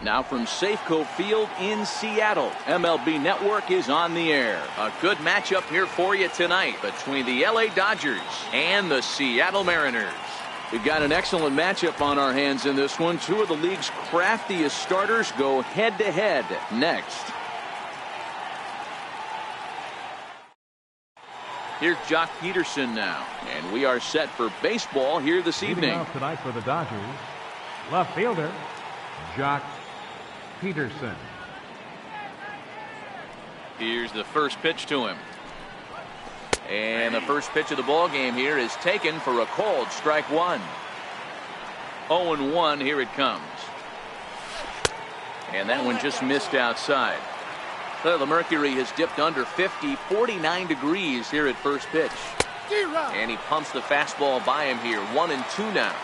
Now from Safeco Field in Seattle, MLB Network is on the air. A good matchup here for you tonight between the LA Dodgers and the Seattle Mariners. We've got an excellent matchup on our hands in this one. Two of the league's craftiest starters go head-to-head next. Here's Jock Peterson now, and we are set for baseball here this evening. Leading off tonight for the Dodgers, left fielder Jock Peterson. Here's the first pitch to him. And the first pitch of the ball game here is taken for a called strike one. 0-1, here it comes. And that one just missed outside. So the mercury has dipped under 50, 49 degrees here at first pitch. And he pumps the fastball by him here. 1-2 now.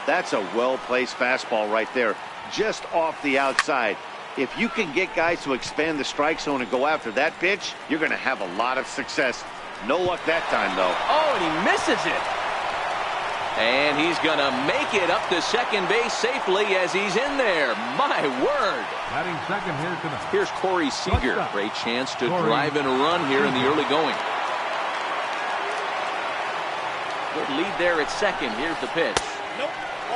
That's a well-placed fastball right there, just off the outside. If you can get guys to expand the strike zone and go after that pitch, you're going to have a lot of success. No luck that time, though. Oh, and he misses it. And he's going to make it up to second base safely as he's in there. My word. Batting second here tonight. Here's Corey Seager. Great chance to drive in a run here in the early going. Good lead there at second. Here's the pitch.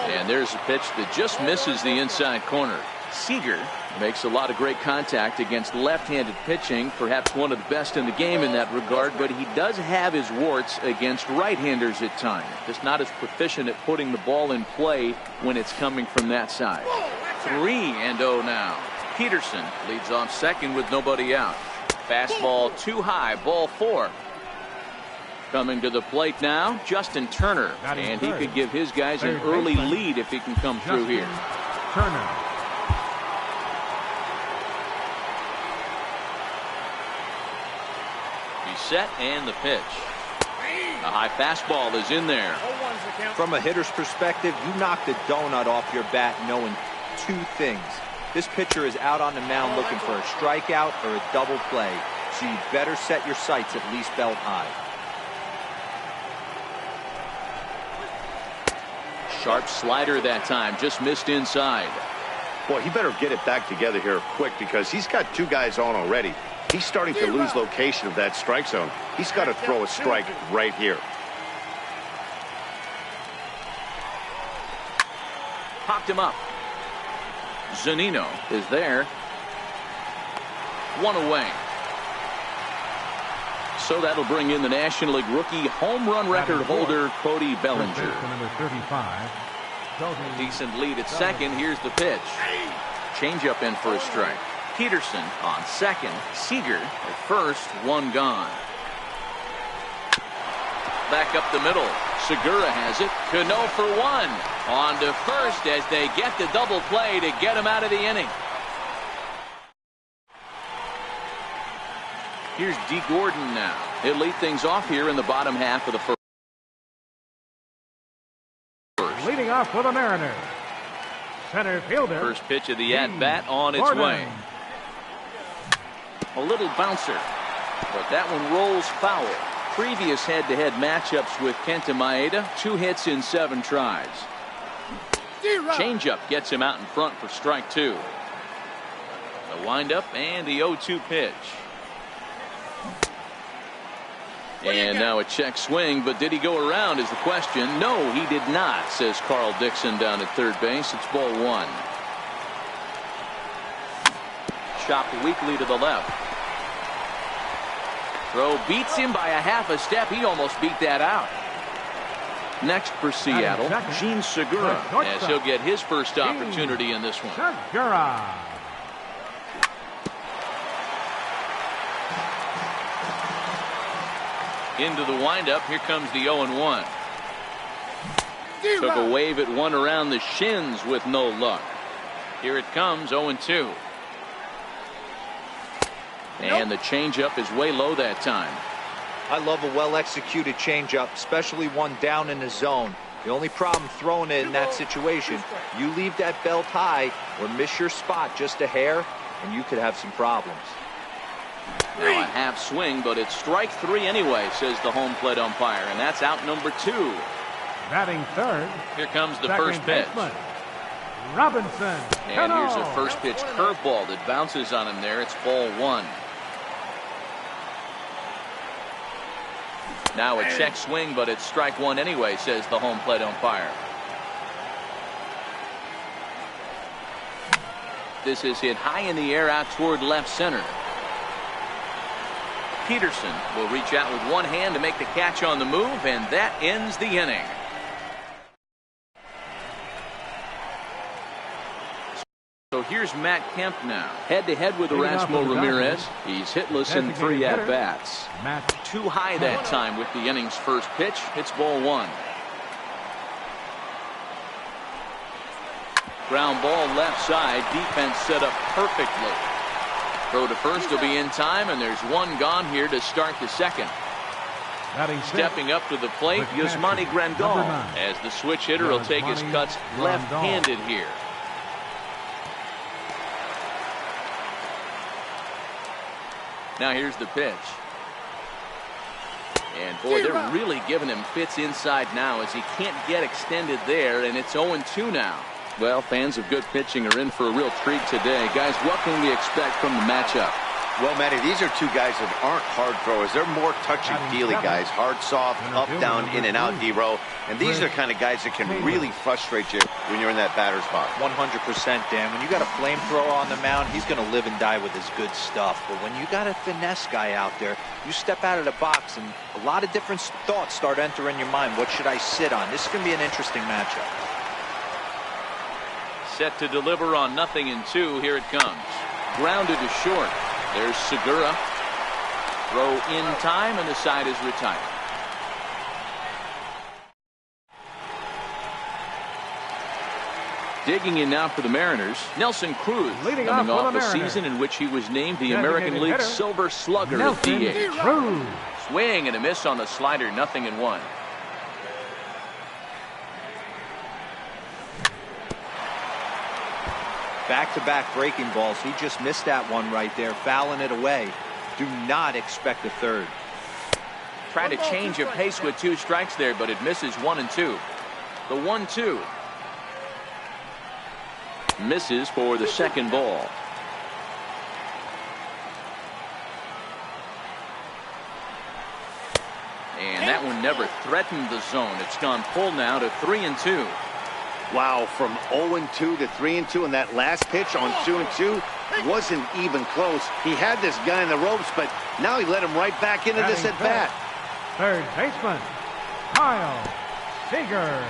And there's a pitch that just misses the inside corner. Seager makes a lot of great contact against left-handed pitching, perhaps one of the best in the game in that regard, but he does have his warts against right-handers at times. Just not as proficient at putting the ball in play when it's coming from that side. 3-0 now. Peterson leads off second with nobody out. Fastball too high, ball 4. Coming to the plate now, Justin Turner, and he could give his guys an early lead if he can come through here. Turner. He's set, and the pitch. A high fastball is in there. From a hitter's perspective, you knock the donut off your bat knowing two things. This pitcher is out on the mound looking for a strikeout or a double play, so you better set your sights at least belt high. Sharp slider that time, just missed inside. Boy, he better get it back together here quick because he's got two guys on already. He's starting to lose location of that strike zone. He's got to throw a strike right here. Popped him up. Zunino is there. One away. So that'll bring in the National League rookie home run record holder Cody Bellinger. Number 35. Decent lead at second. Here's the pitch. Changeup in for a strike. Peterson on second. Seager at first. One gone. Back up the middle. Segura has it. Cano for one. On to first as they get the double play to get him out of the inning. Here's D. Gordon now. He'll lead things off here in the bottom half of the first. Leading off for the Mariners, center fielder. First pitch of the at-bat on its way. A little bouncer, but that one rolls foul. Previous head-to-head matchups with Kenta Maeda, 2 hits in 7 tries. Changeup gets him out in front for strike 2. The windup and the 0-2 pitch. And now a check swing, but did he go around is the question. No, he did not, says Carl Dixon down at third base. It's ball 1. Chopped weakly to the left. Throw beats him by a half a step. He almost beat that out. Next for Seattle, Gene Segura, as he'll get his first opportunity in this one. Segura. Into the windup. Here comes the 0-1. Took a wave at one around the shins with no luck. Here it comes, 0-2. And the changeup is way low that time. I love a well-executed changeup, especially one down in the zone. The only problem throwing it in that situation, you leave that belt high or miss your spot just a hair, and you could have some problems. Now a half swing, but it's strike 3 anyway, says the home plate umpire, and that's out number 2. Batting third. Here comes the first pitch. Robinson. And here's a first pitch curveball that bounces on him there. It's ball one. Now a check swing, but it's strike one anyway, says the home plate umpire. This is hit high in the air out toward left center. Peterson will reach out with one hand to make the catch on the move, and that ends the inning. So here's Matt Kemp now, head-to-head with Erasmo Ramirez. He's hitless in 3 at-bats. Too high that time with the inning's first pitch. It's ball one. Ground ball left side. Defense set up perfectly. Throw to first will be in time, and there's one gone here to start the second. Stepping up to the plate, Yasmani Grandal, as the switch hitter will take his cuts left-handed here. Now here's the pitch. And boy, they're really giving him fits inside now as he can't get extended there, and it's 0-2 now. Well, fans of good pitching are in for a real treat today. Guys, what can we expect from the matchup? Well, Matty, these are two guys that aren't hard throwers. They're more touchy-feely guys. Hard, soft, up, down, in and out, D-row. And these are the kind of guys that can really frustrate you when you're in that batter's box. 100%, Dan. When you got a flamethrower on the mound, he's going to live and die with his good stuff. But when you got a finesse guy out there, you step out of the box and a lot of different thoughts start entering your mind. What should I sit on? This is going to be an interesting matchup. Set to deliver on 0-2. Here it comes. Grounded to short. There's Segura. Throw in time, and the side is retired. Digging in now for the Mariners, Nelson Cruz, coming off a season in which he was named the American League Silver Slugger at DH. Swing and a miss on the slider, 0-1. Back-to-back breaking balls. He just missed that one right there, fouling it away. Do not expect a third. Trying to change of pace with 2 strikes there, but it misses 1-2. The 1-2. Misses for the second ball. And that one never threatened the zone. It's gone full now to 3-2. Wow, from 0-2 to 3-2, and that last pitch on 2-2 wasn't even close. He had this guy in the ropes, but now he let him right back into this at bat. Third baseman, Kyle Seager.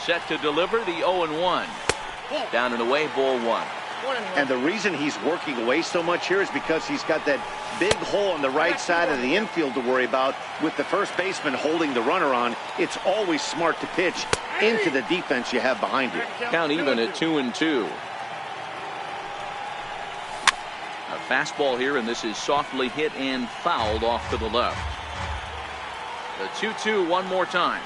Set to deliver the 0-1. Down and away, ball one. And the reason he's working away so much here is because he's got that big hole on the right side of the infield to worry about. With the first baseman holding the runner on, it's always smart to pitch into the defense you have behind you. Count even at 2-2. A fastball here, and this is softly hit and fouled off to the left. The 2-2 one more time.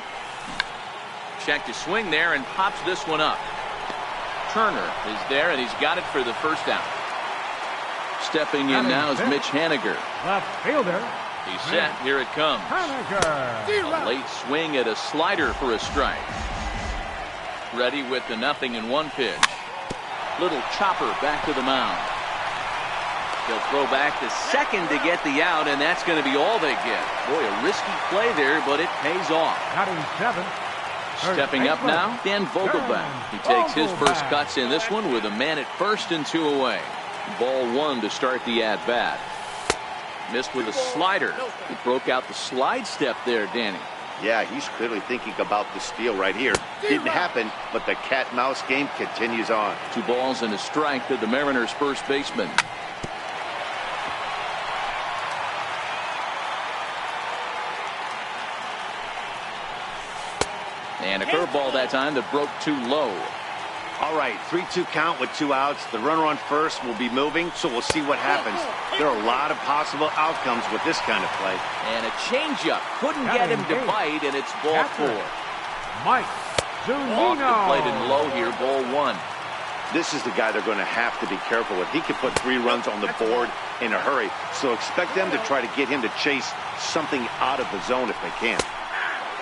Check to swing there and pops this one up. Turner is there, and he's got it for the first out. Stepping in now is Mitch Haniger. Left fielder. He's set. Here it comes. A late swing at a slider for a strike. Ready with the 0-1 pitch. Little chopper back to the mound. They'll throw back to second to get the out, and that's going to be all they get. Boy, a risky play there, but it pays off. Stepping up now, Dan Vogelbach. He takes his first cuts in this one with a man at first and 2 away. Ball one to start the at-bat. Missed with a slider. He broke out the slide step there, Danny. Yeah, he's clearly thinking about the steal right here. Didn't happen, but the cat-mouse game continues on. 2 balls and a strike to the Mariners' first baseman. And a curveball that time that broke too low. All right, 3-2 count with 2 outs. The runner on first will be moving, so we'll see what happens. There are a lot of possible outcomes with this kind of play. And a changeup. Couldn't get him to bite, and it's ball 4. Mike Zunino. Off the plate and low here, ball 1. This is the guy they're going to have to be careful with. He can put 3 runs on the board in a hurry, so expect them to try to get him to chase something out of the zone if they can.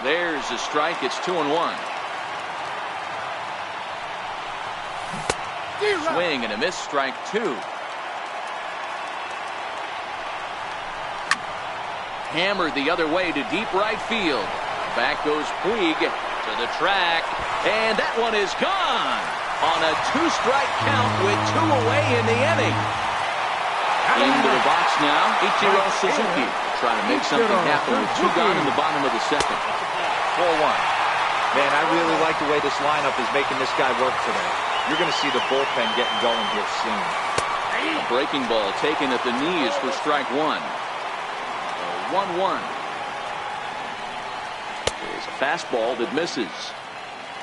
There's a strike. It's 2-1. Swing and a miss, strike two. Hammered the other way to deep right field. Back goes Puig to the track, and that one is gone on a two-strike count with two away in the inning. Into the box now, Ichiro Suzuki trying to make something happen with two gone in the bottom of the second. 4-1. Man, I really like the way this lineup is making this guy work today. You're going to see the bullpen getting going here soon. A breaking ball taken at the knees for strike one. 1-1. There's a fastball that misses.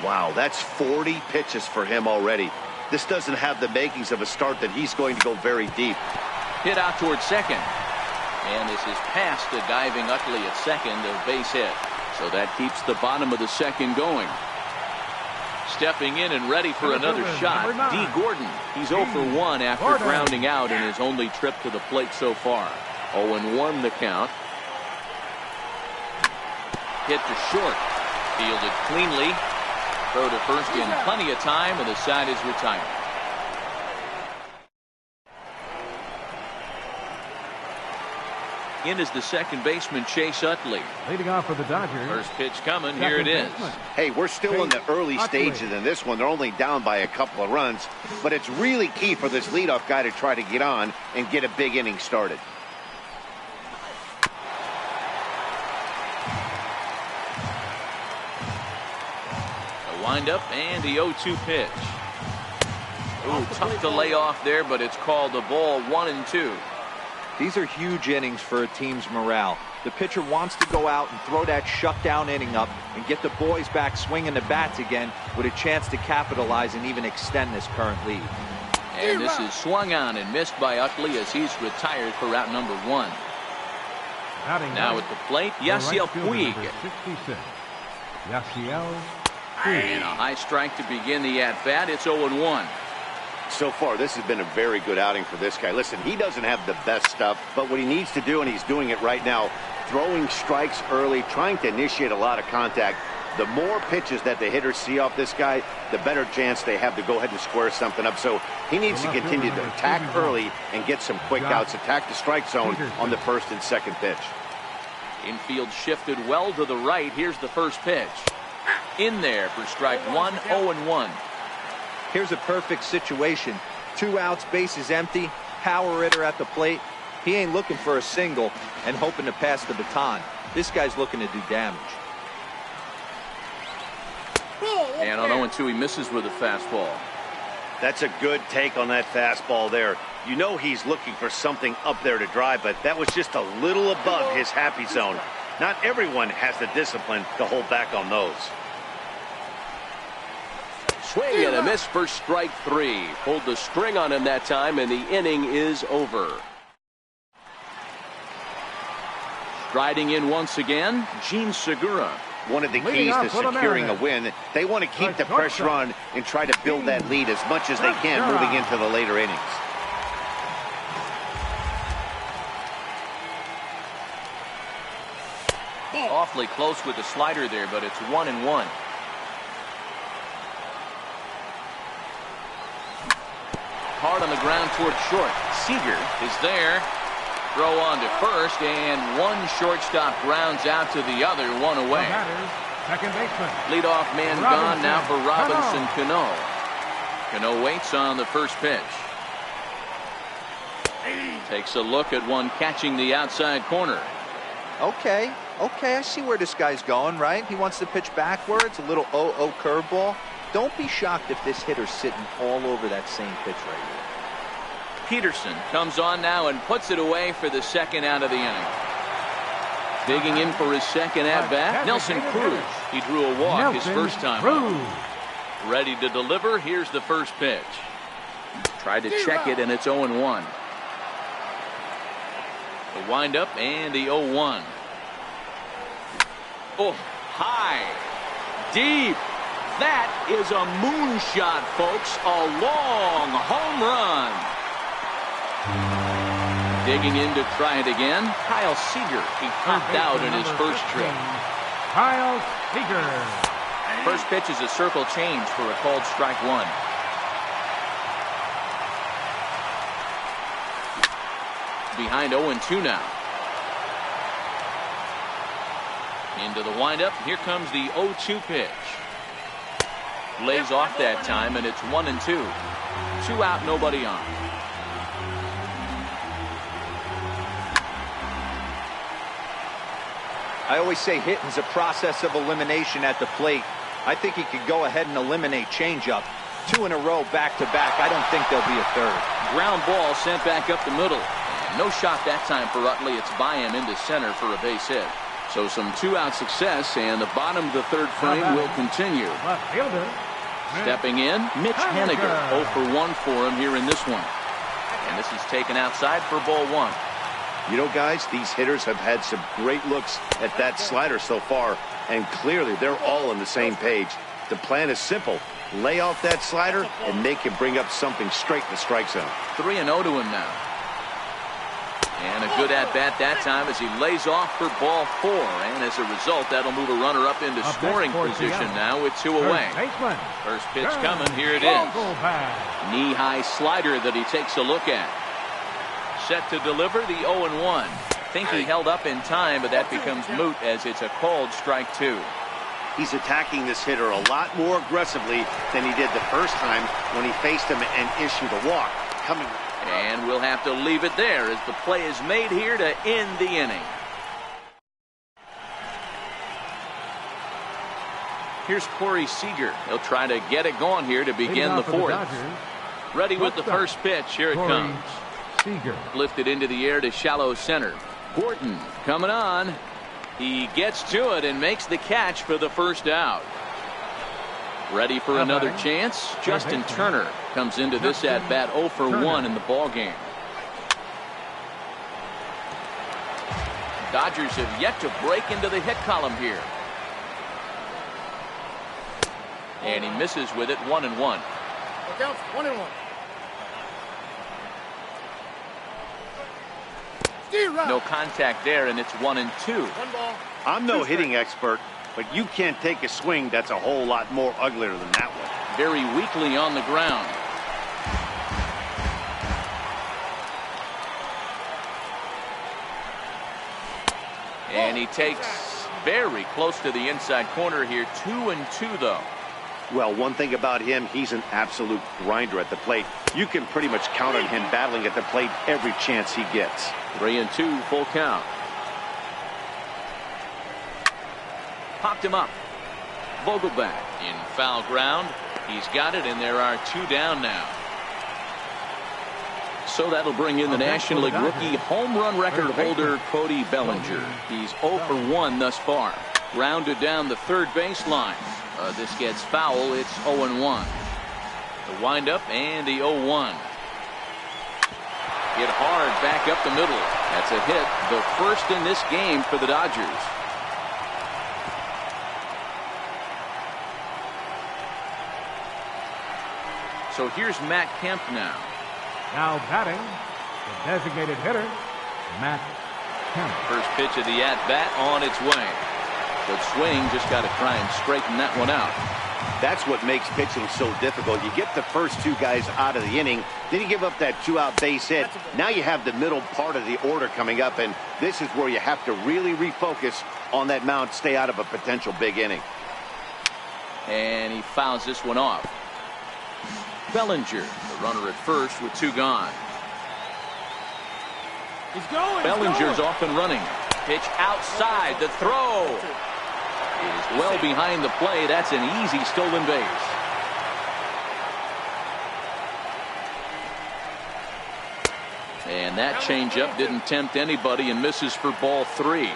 Wow, that's 40 pitches for him already. This doesn't have the makings of a start that he's going to go very deep. Hit out towards second. And this is past the diving Utley at second, a base hit. So that keeps the bottom of the second going. Stepping in and ready for another shot, D. Gordon. He's 0 for 1 after grounding out in his only trip to the plate so far. 0-1 the count. Hit to short. Fielded cleanly. Throw to first in plenty of time, and the side is retired. In is the second baseman, Chase Utley. Leading off for the Dodgers. First pitch coming. Here it is. Hey, we're still in the early stages in this one. They're only down by a couple of runs, but it's really key for this leadoff guy to try to get on and get a big inning started. Wind up and the 0-2 pitch. Ooh, tough to lay off there, but it's called the ball. 1-2. These are huge innings for a team's morale. The pitcher wants to go out and throw that shutdown inning up and get the boys back swinging the bats again with a chance to capitalize and even extend this current lead. And this is swung on and missed by Utley as he's retired for out number 1. Now at the plate, Yasiel Puig. 66. Yasiel. And a high strike to begin the at-bat. It's 0-1. So far, this has been a very good outing for this guy. Listen, he doesn't have the best stuff, but what he needs to do, and he's doing it right now, throwing strikes early, trying to initiate a lot of contact. The more pitches that the hitters see off this guy, the better chance they have to go ahead and square something up. So he needs to continue to attack early and get some quick outs, attack the strike zone on the first and second pitch. Infield shifted well to the right. Here's the first pitch. In there for strike one, 0-1. Here's a perfect situation. 2 outs, bases empty, power hitter at the plate. He ain't looking for a single and hoping to pass the baton. This guy's looking to do damage. And on 0-2, he misses with a fastball. That's a good take on that fastball there. You know he's looking for something up there to drive, but that was just a little above his happy zone. Not everyone has the discipline to hold back on those. Swing and a miss for strike 3. Pulled the string on him that time, and the inning is over. Striding in once again, Gene Segura. One of the keys to securing a win, they want to keep the pressure on and try to build that lead as much as they can moving into the later innings. Awfully close with the slider there, but it's 1-1. Hard on the ground toward short. Seager is there. Throw on to first, and one shortstop grounds out to the other, one away. Second baseman. Leadoff man gone now for Robinson Cano. Cano waits on the first pitch. Takes a look at one catching the outside corner. Okay, I see where this guy's going, right? He wants to pitch backwards, a little 0-0 curveball. Don't be shocked if this hitter's sitting all over that same pitch right here. Peterson comes on now and puts it away for the second out of the inning. Digging in for his second at-bat, Nelson Cruz. He drew a walk his first time up. Ready to deliver. Here's the first pitch. Tried to check it, and it's 0-1. The windup and the 0-1. Oh, high, deep. That is a moonshot, folks. A long home run. Digging in to try it again, Kyle Seager. He popped out in his first trip. Kyle Seager. First pitch is a circle change for a called strike 1. behind 0-2 now. Into the windup. Here comes the 0-2 pitch. Lays off that time, and it's 1-2. 2 out, nobody on. I always say hitting's a process of elimination at the plate. I think he could go ahead and eliminate changeup. 2 in a row back-to-back. I don't think there'll be a third. Ground ball sent back up the middle. And no shot that time for Utley. It's by him into center for a base hit. So some 2-out success, and the bottom of the third frame will continue. Left fielder. Stepping in, Mitch Haniger. 0 for 1 for him here in this one. And this is taken outside for ball 1. You know, guys, these hitters have had some great looks at that slider so far, and clearly they're all on the same page. The plan is simple. Lay off that slider and make him bring up something straight in the strike zone. 3-0 to him now. And a good at-bat that time as he lays off for ball 4. And as a result, that'll move a runner up into scoring position now with 2 away. First pitch coming. Here it is. Knee-high slider that he takes a look at. Set to deliver the 0-1. Think he held up in time, but that becomes moot as it's a called strike 2. He's attacking this hitter a lot more aggressively than he did the first time when he faced him and issued a walk. And we'll have to leave it there as the play is made here to end the inning. Here's Corey Seager. He'll try to get it going here to begin the fourth. Ready with the first pitch. Here it comes. Seager. Lifted into the air to shallow center. Gordon coming on. He gets to it and makes the catch for the first out. Ready for another chance. Justin Turner comes into this at bat 0 for 1 in the ball game. Dodgers have yet to break into the hit column here. And he misses with it. 1-1. It counts 1-1. No contact there, and it's 1-2. One ball. I'm no hitting expert, but you can't take a swing that's a whole lot more uglier than that one. Very weakly on the ground. And he takes very close to the inside corner here. 2-2 though. Well, one thing about him, he's an absolute grinder at the plate. You can pretty much count on him battling at the plate every chance he gets. 3-2, full count. Popped him up. Vogelback in foul ground. He's got it, and there are 2 down now. So that'll bring in the National League rookie home run record holder, Cody Bellinger. He's 0 for 1 thus far. Grounded down the third baseline. This gets foul. It's 0-1. The windup and the 0-1. Hit hard back up the middle. That's a hit. The first in this game for the Dodgers. So here's Matt Kemp now. Now batting, the designated hitter, Matt Kemp. First pitch of the at-bat on its way. Good swing, just got to try and straighten that one out. That's what makes pitching so difficult. You get the first 2 guys out of the inning, then you give up that 2-out base hit. Now you have the middle part of the order coming up, and this is where you have to really refocus on that mound, stay out of a potential big inning. And he fouls this one off. Bellinger, the runner at first with 2 gone. He's going. Bellinger's off and running. Pitch outside. The throw is well behind the play. That's an easy stolen base. And that changeup didn't tempt anybody and misses for ball 3.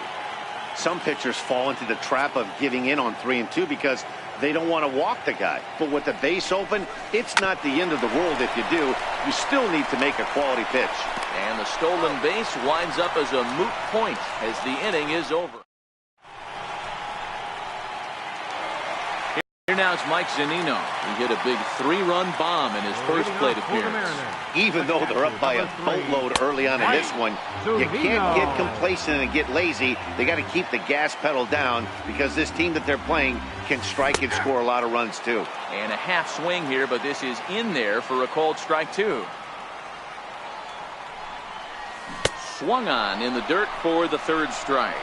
Some pitchers fall into the trap of giving in on 3-2 because they don't want to walk the guy. But with the base open, it's not the end of the world if you do. You still need to make a quality pitch. And the stolen base winds up as a moot point as the inning is over. Here now is Mike Zunino. He hit a big 3-run bomb in his first plate appearance. Even though they're up by a boatload early on in this one, you can't get complacent and get lazy. They got to keep the gas pedal down because this team that they're playing can strike and score a lot of runs too. And a half swing here, but this is in there for a called strike 2. swung on in the dirt for the third strike.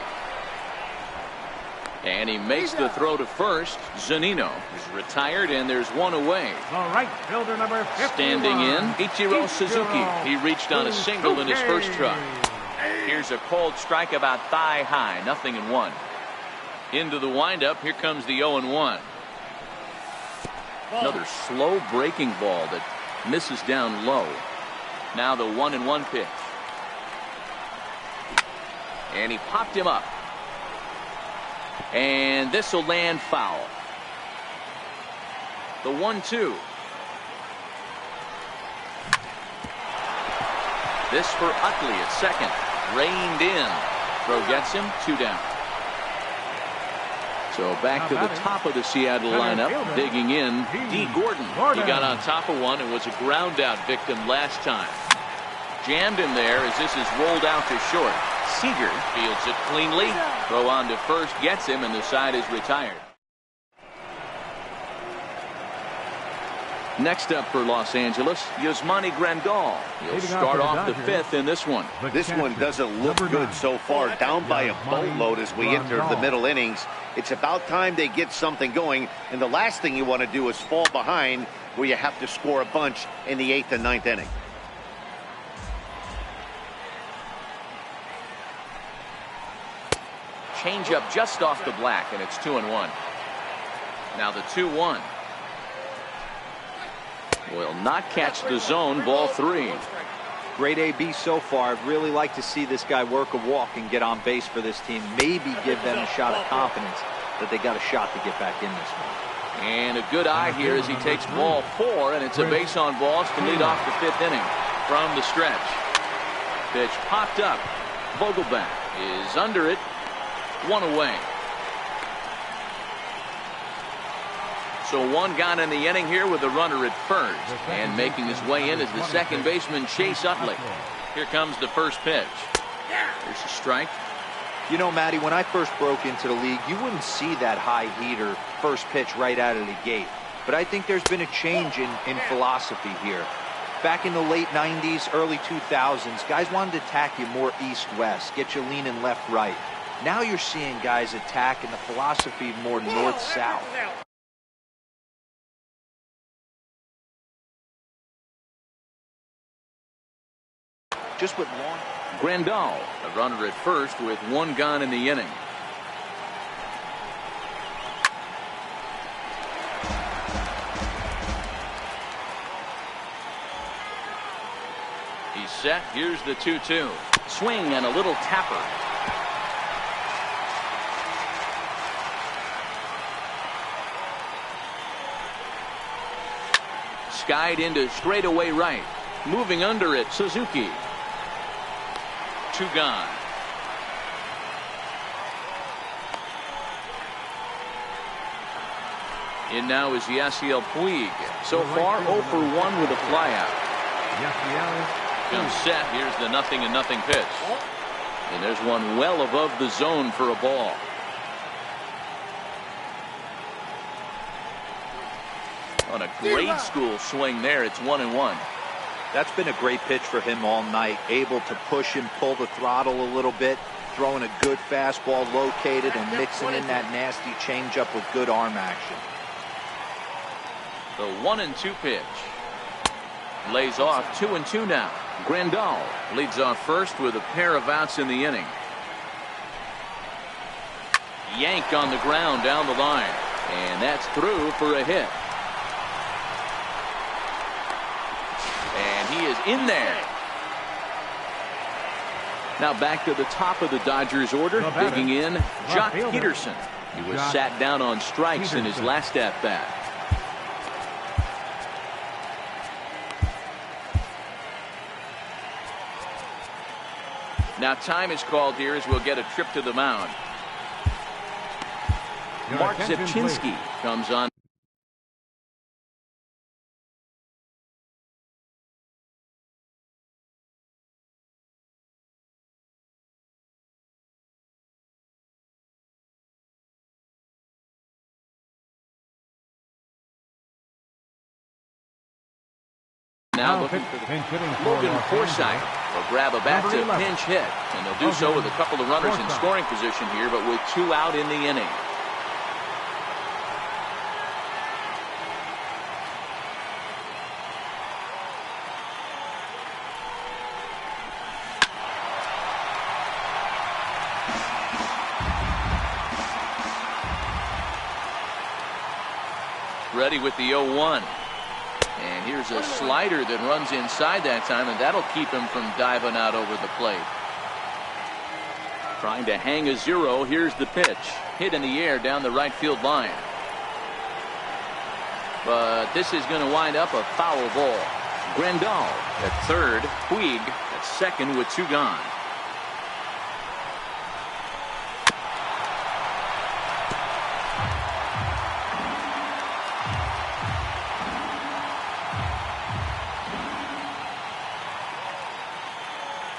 And he makes the throw to first. Zunino is retired, and there's one away. The right fielder, number 51. Standing in, Ichiro Suzuki. He reached on a single in his first try. Here's a cold strike about thigh high. 0-1. Into the windup. Here comes the 0-1. Another slow breaking ball that misses down low. Now the 1-1 pitch. And he popped him up. And this will land foul. The 1-2. This for Utley at second. Reined in. Throw gets him. 2 down. So back to the top of the Seattle lineup. Digging in, D. Gordon. He got on top of one and was a ground out victim last time. Jammed him there as this is rolled out to short. Seager fields it cleanly. Throw on to first gets him, and the side is retired. Next up for Los Angeles, Yasmani Grandal. He'll start off the fifth in this one. This one doesn't look good so far. Down by a boatload as we enter the middle innings. It's about time they get something going, and the last thing you want to do is fall behind where you have to score a bunch in the 8th and 9th inning. Change up just off the black, and it's 2-1. Now the 2-1. Will not catch the zone. Ball 3. Great AB so far. I'd really like to see this guy work a walk and get on base for this team. Maybe give them a shot of confidence that they got a shot to get back in this one. And a good eye here as he takes ball 4, and it's a base on balls to lead off the 5th inning from the stretch. Pitch popped up. Vogelbach is under it. 1 away. So 1 gone in the inning here with a runner at first. And making his way in is the second baseman, Chase Utley. Here comes the first pitch. Here's a strike. You know, Matty, when I first broke into the league, you wouldn't see that high heater first pitch right out of the gate. But I think there's been a change in philosophy here. Back in the late 90s, early 2000s, guys wanted to attack you more east-west, get you leaning left-right. Now you're seeing guys attack in the philosophy more north-south. Just with long. Grandal, a runner at first with 1 gone in the inning. He's set. Here's the 2-2. Swing and a little tapper. Skied into straightaway right. Moving under it, Suzuki. 2 gone. In now is Yasiel Puig. So far 0 for 1 with a flyout. Comes set. Here's the 0-0 pitch. And there's one well above the zone for a ball. On a grade school swing there, it's 1-1. That's been a great pitch for him all night. Able to push and pull the throttle a little bit. Throwing a good fastball located and mixing in that nasty changeup with good arm action. The 1-2 pitch. Lays off 2-2 now. Grandal leads off first with a pair of outs in the inning. Yank on the ground down the line. And that's through for a hit. And he is in there. Now back to the top of the Dodgers order. Digging in, Jock Peterson. He was sat down on strikes in his last at bat. Now time is called here as we'll get a trip to the mound. Mark Zipchinski comes on. Now looking for the Logan Forsythe. They'll grab a back to Number 11. pinch hit, and they'll do so with a couple of runners in scoring position here, but with 2 out in the inning. Ready with the 0-1. And here's a slider that runs inside that time, and that'll keep him from diving out over the plate. Trying to hang a 0. Here's the pitch. Hit in the air down the right field line. But this is going to wind up a foul ball. Grandal at third. Puig at second with 2 gone.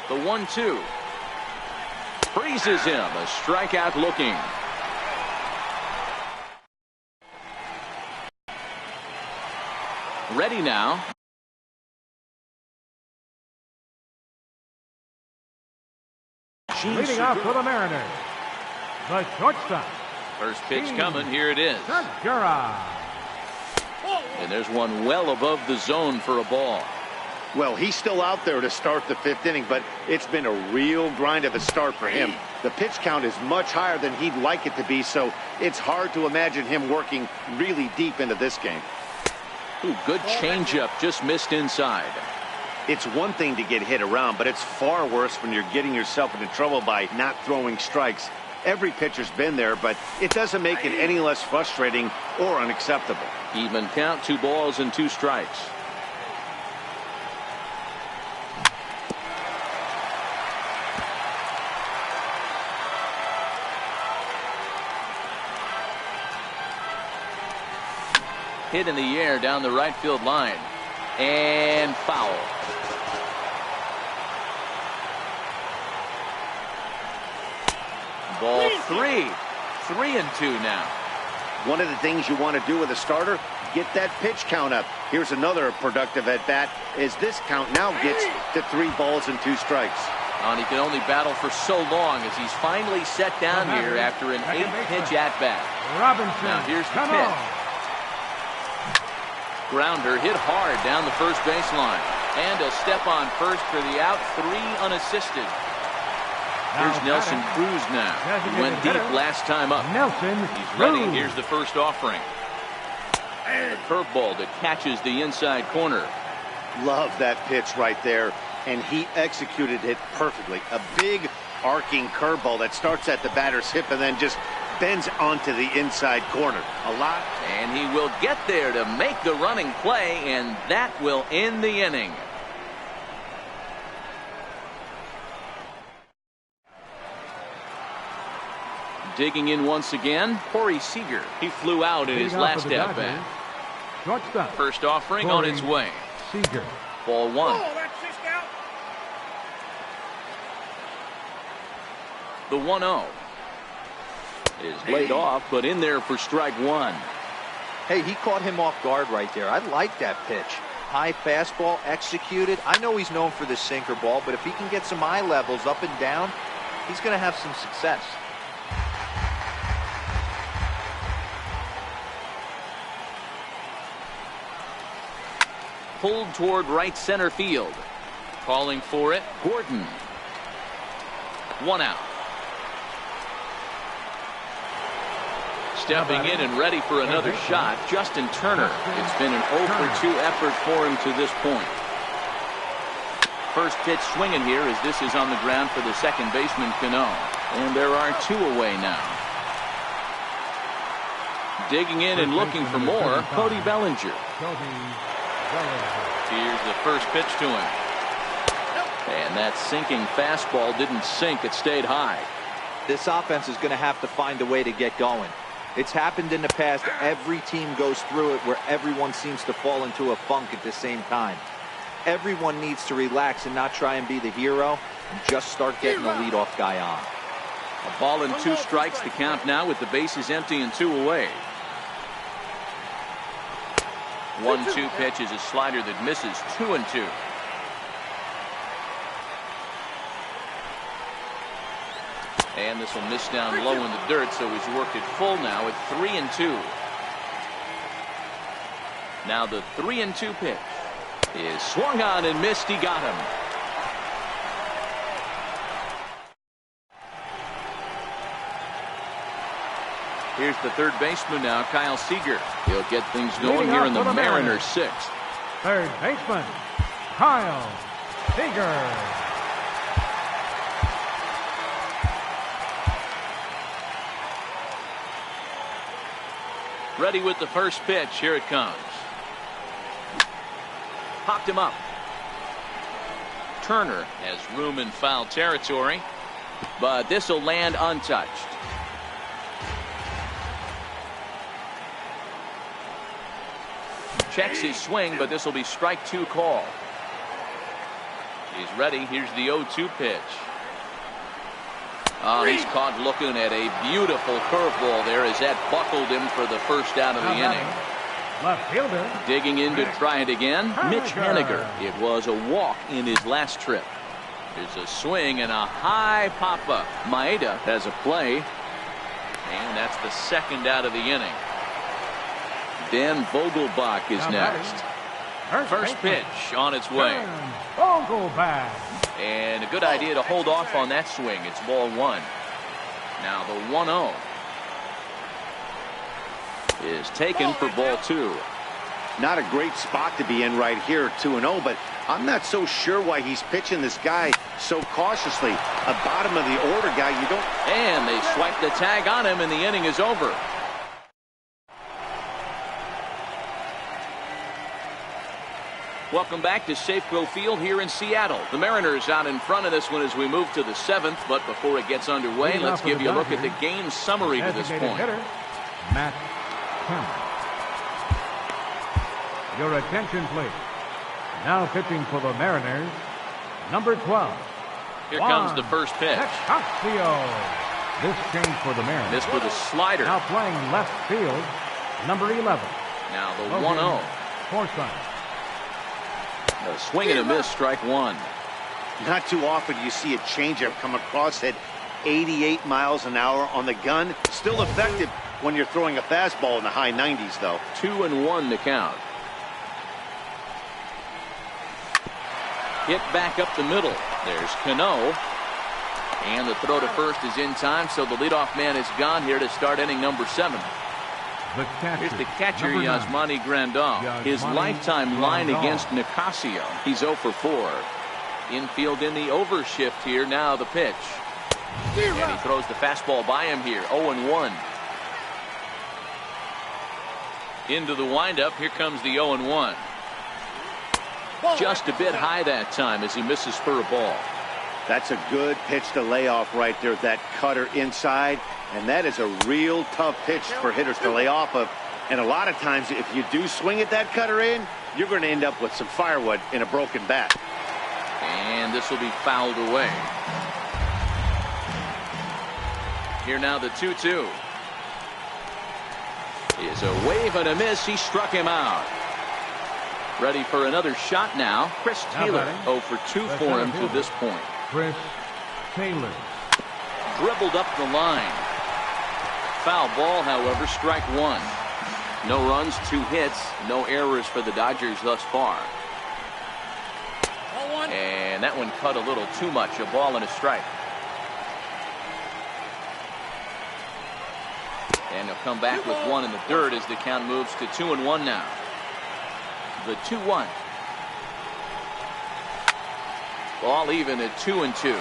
The 1-2. Freezes him. A strikeout looking. Ready now. Leading off for the Mariners, the shortstop. First pitch coming. Here it is. Segura. And there's one well above the zone for a ball. Well, he's still out there to start the 5th inning, but it's been a real grind of a start for him. The pitch count is much higher than he'd like it to be, so it's hard to imagine him working really deep into this game. Ooh, good changeup, just missed inside. It's one thing to get hit around, but it's far worse when you're getting yourself into trouble by not throwing strikes. Every pitcher's been there, but it doesn't make it any less frustrating or unacceptable. Even count, 2 balls and 2 strikes. Hit in the air down the right field line. And foul. Ball 3. 3-2 now. One of the things you want to do with a starter, get that pitch count up. Here's another productive at bat as this count now gets to 3 balls and 2 strikes. And he can only battle for so long as he's finally set down here after an 8-pitch at bat. Robinson. Now here's the pitch. Grounder hit hard down the first baseline. And a step on first for the out. 3 unassisted. Here's Nelson Cruz now. He went deep last time up. He's ready. Here's the first offering. A curveball that catches the inside corner. Love that pitch right there. And he executed it perfectly. A big arcing curveball that starts at the batter's hip and then just bends onto the inside corner. A lot. And he will get there to make the running play, and that will end the inning. Digging in once again, Corey Seager. He flew out in his last at bat. Shortstop. First offering on its way. Seager. Ball 1. The 1-0 is laid off, but in there for strike 1. Hey, he caught him off guard right there. I like that pitch. High fastball executed. I know he's known for the sinker ball, but if he can get some eye levels up and down, he's going to have some success. Pulled toward right center field. Calling for it, Gordon. 1 out. Stepping in and ready for another shot, Justin Turner. It's been an 0-for-2 effort for him to this point. First pitch swinging here as this is on the ground for the second baseman, Cano. And there are 2 away now. Digging in and looking for more, Cody Bellinger. Here's the first pitch to him. And that sinking fastball didn't sink, it stayed high. This offense is going to have to find a way to get going. It's happened in the past. Every team goes through it where everyone seems to fall into a funk at the same time. Everyone needs to relax and not try and be the hero and just start getting the leadoff guy on. A ball and 2 strikes to count now with the bases empty and 2 away. 1-2 pitch is a slider that misses. 2-2. And this will miss down low in the dirt, so he's worked it full now at 3-2. Now the 3-2 pitch is swung on and missed. He got him. Here's the third baseman now, Kyle Seager. He'll get things going here in the Mariners' sixth. Third baseman, Kyle Seager. Ready with the first pitch. Here it comes. Popped him up. Turner has room in foul territory, but this will land untouched. Checks his swing, but this will be strike two call. He's ready. Here's the 0-2 pitch. Oh, he's caught looking at a beautiful curveball there as that buckled him for the first out of the inning. Left fielder. Digging in to try it again, Mitch Haniger. It was a walk in his last trip. There's a swing and a high pop-up. Maeda has a play, and that's the second out of the inning. Dan Vogelbach is next. First pitch on its way. Vogelbach. And a good idea to hold off on that swing. It's ball one. Now the 1-0 is taken for ball two. Not a great spot to be in right here, 2-0, but I'm not so sure why he's pitching this guy so cautiously. A bottom of the order guy, you don't. And they swipe the tag on him, and the inning is over. Welcome back to Safeco Field here in Seattle. The Mariners out in front of this one as we move to the seventh. But before it gets underway, let's give you a look at the game summary to this point. Matt Kemp. Your attention, please. Now pitching for the Mariners, number 12. Here comes the first pitch. This change for the Mariners. This with a slider. Now playing left field, number 11. Now the 1-0. Forsythe. A swing and a miss, strike one. Not too often you see a changeup come across at 88 miles an hour on the gun. Still effective when you're throwing a fastball in the high 90s, though. 2-1 to count. Hit back up the middle. There's Cano. And the throw to first is in time, so the leadoff man is gone here to start inning number 7. Here's the catcher, Yasmani Grandal. His lifetime line against Nicasio. He's 0 for 4. Infield in the overshift here. Now the pitch. And he throws the fastball by him here. 0-1. Into the windup. Here comes the 0-1. Just a bit high that time as he misses for a ball. That's a good pitch to lay off right there. That cutter inside. And that is a real tough pitch for hitters to lay off of. And a lot of times, if you do swing at that cutter in, you're going to end up with some firewood in a broken bat. And this will be fouled away. Here now the 2-2. Is a wave and a miss. He struck him out. Ready for another shot now. Chris Taylor 0 for 2 for him to this point. Chris Taylor. Dribbled up the line. Foul ball, however, strike one. No runs, 2 hits, no errors for the Dodgers thus far. And that one cut a little too much. A ball and a strike. And he'll come back with 1 in the dirt as the count moves to 2-1 now. The 2-1. Ball even at 2-2.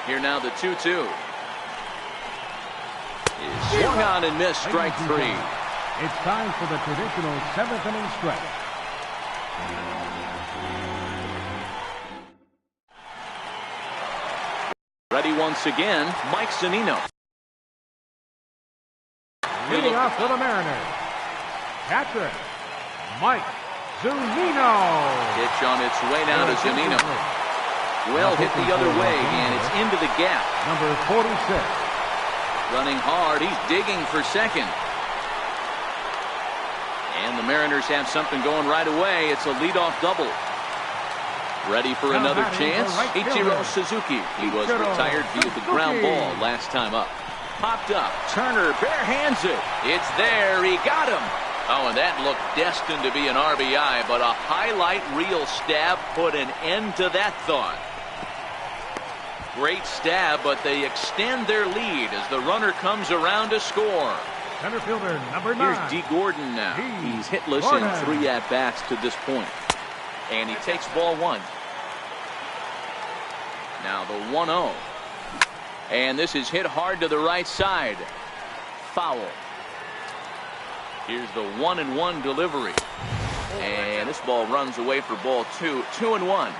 Here now the 2-2. Is swung on and missed, strike 3. It's time for the traditional 7th inning stretch. Ready once again, Mike Zunino. Leading off for the Mariners, catcher, Mike Zunino. Pitch on its way now to Zunino. Well hit the other way, and it's into the gap. Number 46. Running hard, he's digging for second. And the Mariners have something going right away. It's a leadoff double. Ready for another chance. Ichiro Suzuki. He was retired via the ground ball last time up. Popped up. Turner barehands it. It's there. He got him. Oh, and that looked destined to be an RBI, but a highlight reel stab put an end to that thought. Great stab, but they extend their lead as the runner comes around to score. Center fielder, number 9. Here's D. Gordon now. He's hitless in 3 at-bats to this point. And he takes ball 1. Now the 1-0. And this is hit hard to the right side. Foul. Here's the 1-1 delivery. And this ball runs away for ball 2. 2-1.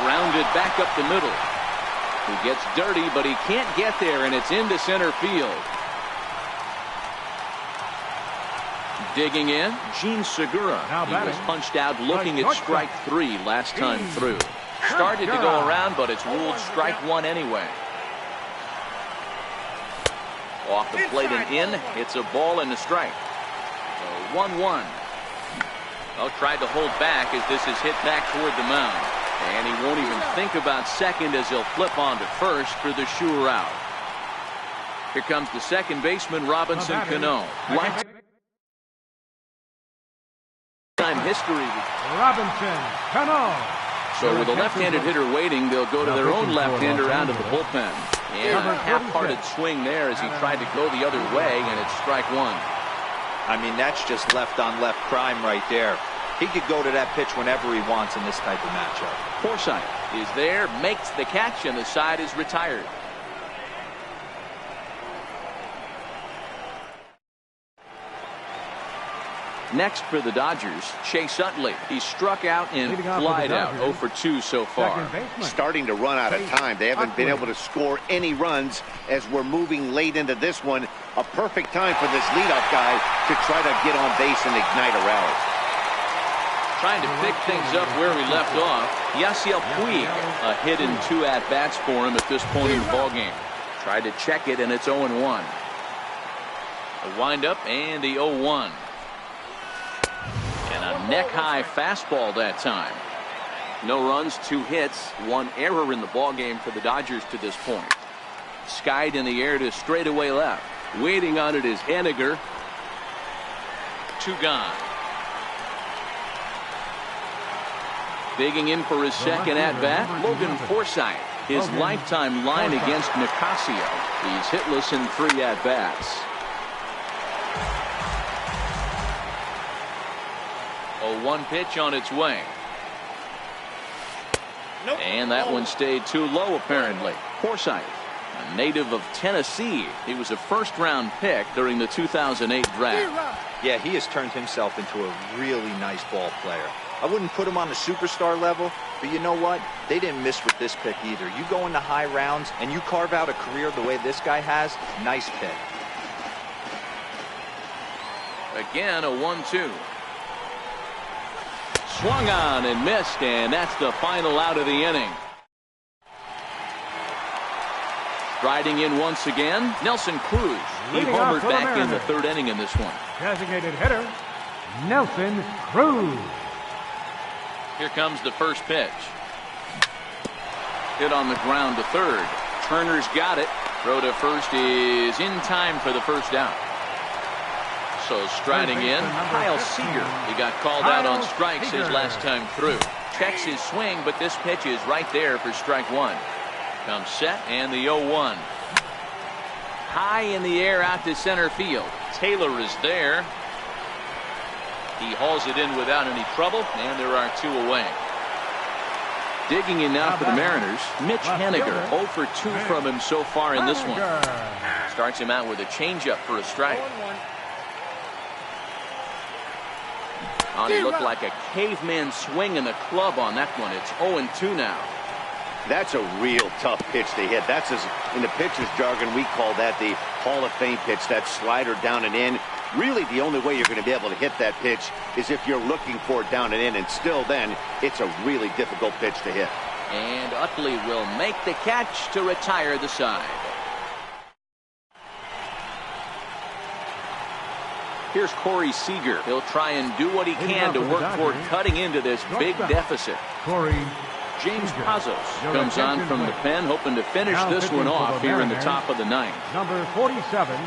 Grounded back up the middle. He gets dirty, but he can't get there, and it's into center field. Digging in, Gene Segura. He was punched out looking at strike 3 last time through. Started to go around, but it's ruled strike 1 anyway. Off the plate and in. It's a ball and a strike. So 1-1. Well, tried to hold back as this is hit back toward the mound. And he won't even think about second as he'll flip on to first for the sure out. Here comes the second baseman, Robinson Cano. Lifetime history. Robinson Cano. So with a left-handed hitter waiting, they'll go to their own left-hander out of the bullpen. And a half-hearted swing there as he tried to go the other way, and it's strike 1. I mean, that's just left-on-left crime right there. He could go to that pitch whenever he wants in this type of matchup. Forsythe is there, makes the catch, and the side is retired. Next for the Dodgers, Chase Utley. He struck out and flied out. 0 for 2 so far. Starting to run out of time. They haven't been able to score any runs as we're moving late into this one. A perfect time for this leadoff guy to try to get on base and ignite a rally. Trying to pick things up where we left off. Yasiel Puig, a hit in 2 at-bats for him at this point in the ballgame. Tried to check it, and it's 0-1. A windup and the 0-1. And a neck-high fastball that time. No runs, 2 hits, 1 error in the ballgame for the Dodgers to this point. Skied in the air to straightaway left. Waiting on it is Henniger. 2 gone. Digging in for his second at-bat, Logan Forsythe. His lifetime line against Nicasio. He's hitless in 3 at-bats. A 1 pitch on its way. And that one stayed too low, apparently. Forsythe, a native of Tennessee. He was a first-round pick during the 2008 draft. Yeah, he has turned himself into a really nice ball player. I wouldn't put him on the superstar level, but you know what? They didn't miss with this pick either. You go into high rounds and you carve out a career the way this guy has, nice pick. Again, a 1-2. Swung on and missed, and that's the final out of the inning. Striding in once again, Nelson Cruz. He homered back in the 3rd inning in this one. Designated hitter, Nelson Cruz. Here comes the first pitch. Hit on the ground to 3rd. Turner's got it. Throw to first is in time for the first out. So striding in, Kyle Seager. He got called out on strikes his last time through. Checks his swing, but this pitch is right there for strike 1. Comes set and the 0-1. High in the air out to center field. Taylor is there. He hauls it in without any trouble, and there are 2 away. Digging in now for the Mariners, Mitch Henniger. 0 for 2 from him so far in this one. Starts him out with a changeup for a strike. He looked like a caveman swinging the club on that one. It's 0-2 now. That's a real tough pitch to hit. That's, in the pitcher's jargon, we call that the Hall of Fame pitch, that slider down and in. Really, the only way you're going to be able to hit that pitch is if you're looking for it down and in, and still then, it's a really difficult pitch to hit. And Utley will make the catch to retire the side. Here's Corey Seager. He'll try and do what he can to work toward cutting into this big deficit. Corey James Pazos comes on from the pen, hoping to finish this one off here in the top of the ninth. Number 47,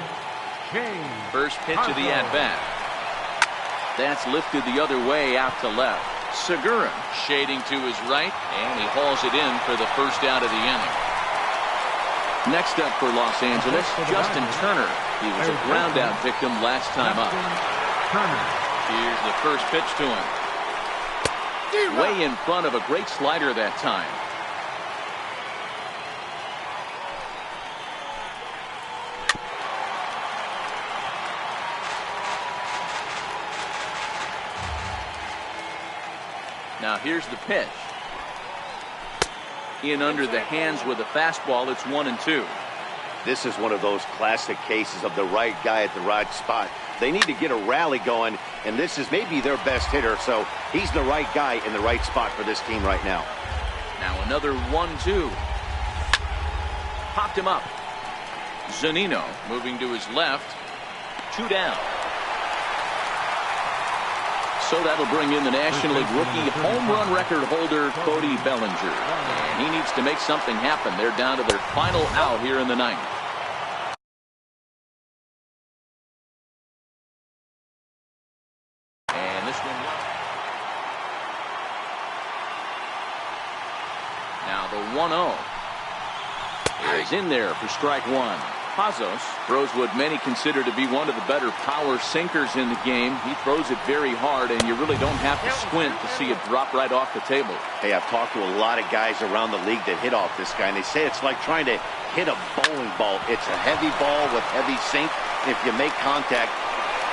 James. First pitch of the at-bat. That's lifted the other way out to left. Segura shading to his right, and he hauls it in for the first out of the inning. Next up for Los Angeles, Justin Turner. He was a ground-out victim last time up. Here's the first pitch to him. Way in front of a great slider that time. Now here's the pitch. In under the hands with a fastball. It's 1-2. This is one of those classic cases of the right guy at the right spot. They need to get a rally going, and this is maybe their best hitter, so he's the right guy in the right spot for this team right now. Now another 1-2. Popped him up. Zunino moving to his left. 2 down. So that'll bring in the National League rookie home run record holder, Cody Bellinger. And he needs to make something happen. They're down to their final out here in the ninth. And this one. Now the 1-0 is in there for strike one. Pazos throws what many consider to be one of the better power sinkers in the game. He throws it very hard, and you really don't have to squint to see it drop right off the table. Hey, I've talked to a lot of guys around the league that hit off this guy, and they say it's like trying to hit a bowling ball. It's a heavy ball with heavy sink. If you make contact,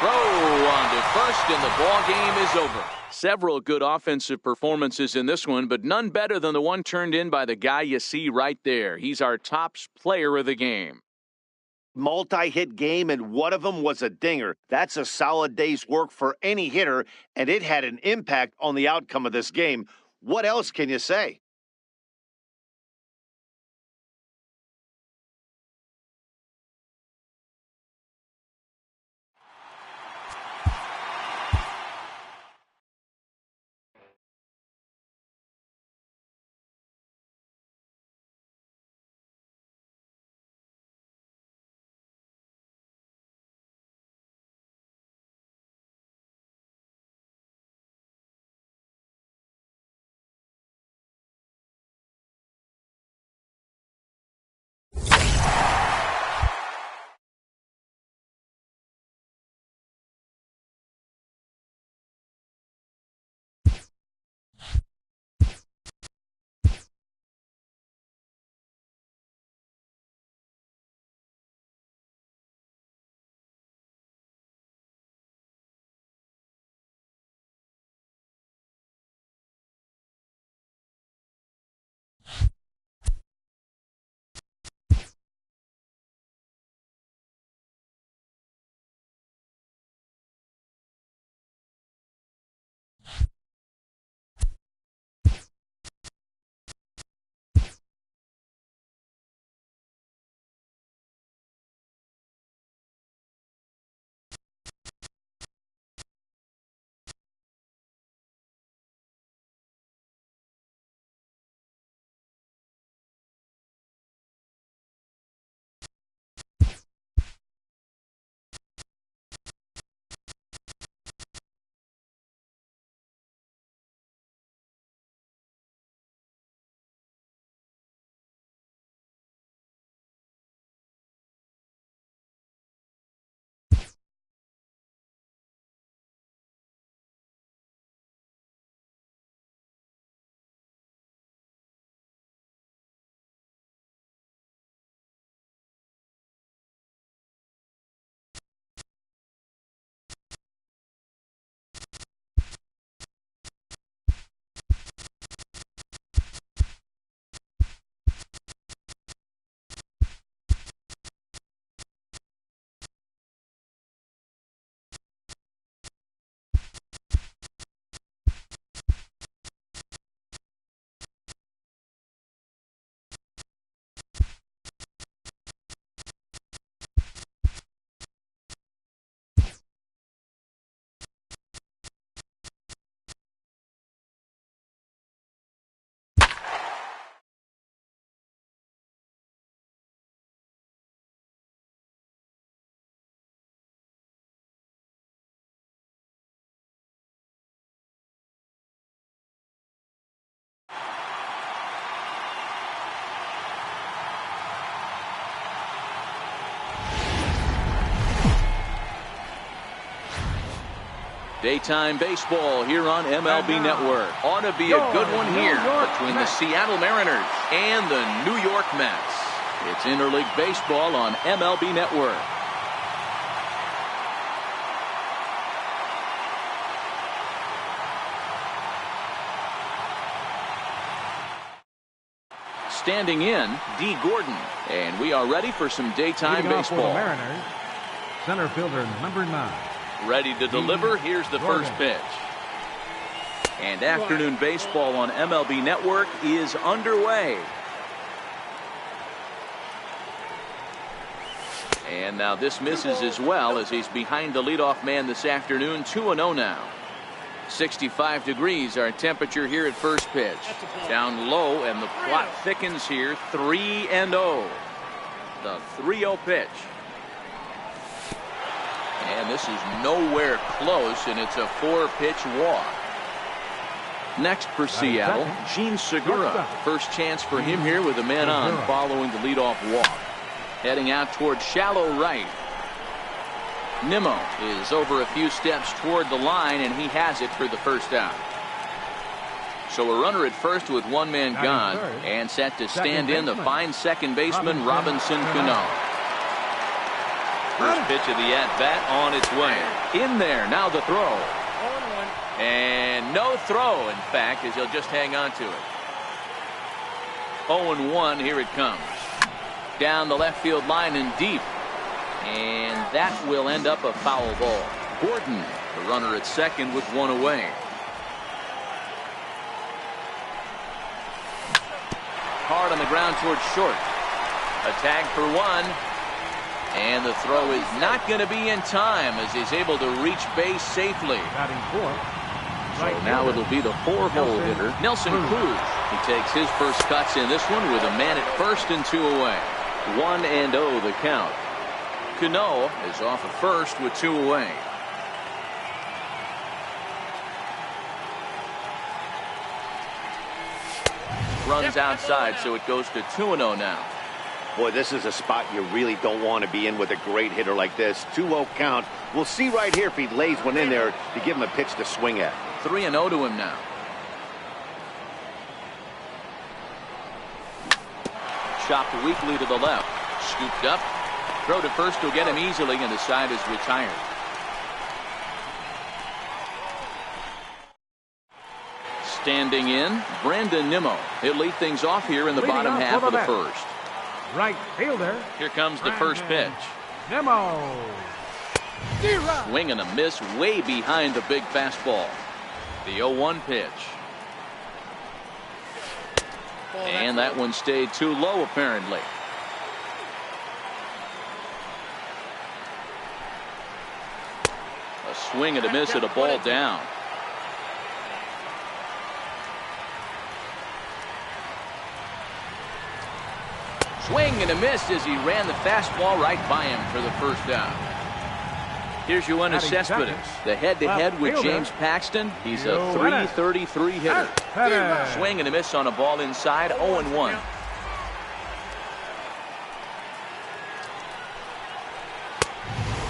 throw on to first, and the ball game is over. Several good offensive performances in this one, but none better than the one turned in by the guy you see right there. He's our top player of the game. Multi-hit game, and one of them was a dinger. That's a solid day's work for any hitter, and it had an impact on the outcome of this game. What else can you say? Daytime baseball here on MLB Network. Ought to be a good one here between the Seattle Mariners and the New York Mets. It's interleague baseball on MLB Network. Standing in, D. Gordon. And we are ready for some daytime baseball. For the Mariners, center fielder number 9. Ready to deliver. Here's the first pitch. And afternoon baseball on MLB Network is underway. And now this misses as well as he's behind the leadoff man this afternoon. 2-0 now. 65 degrees our temperature here at first pitch. Down low and the plot thickens here. 3-0. The 3-0 pitch. And this is nowhere close, and it's a 4-pitch walk. Next for Seattle, Gene Segura. First chance for him here with a man on following the leadoff walk. Heading out toward shallow right. Nimmo is over a few steps toward the line, and he has it for the first out. So a runner at first with one man gone, and set to stand in the fine second baseman Robinson Cano. First pitch of the at-bat on its way. In there, now the throw. And no throw, in fact, as he'll just hang on to it. 0-1, here it comes. Down the left field line and deep. And that will end up a foul ball. Gordon, the runner at second with one away. Hard on the ground towards short. A tag for one. And the throw is not going to be in time as he's able to reach base safely. So now it'll be the 4-hole hitter, Nelson Cruz. He takes his first cuts in this one with a man at first and 2 away. 1-0 the count. Cano is off at first with 2 away. Runs outside, so it goes to 2-0 now. Boy, this is a spot you really don't want to be in with a great hitter like this. 2-0 count. We'll see right here if he lays one in there to give him a pitch to swing at. 3-0 to him now. Chopped weakly to the left. Scooped up. Throw to first will get him easily, and the side is retired. Standing in, Brandon Nimmo. He'll lead things off here in the bottom half of the first. Right fielder. Here comes the first pitch. Nimmo. Swing and a miss way behind the big fastball. The 0-1 pitch. And that one stayed too low apparently. A swing and a miss at a ball down. Swing and a miss as he ran the fastball right by him for the first down. Here's Yoenis Cespedes, the head-to-head with James Paxton. He's a .333 hitter. Swing and a miss on a ball inside, 0-1.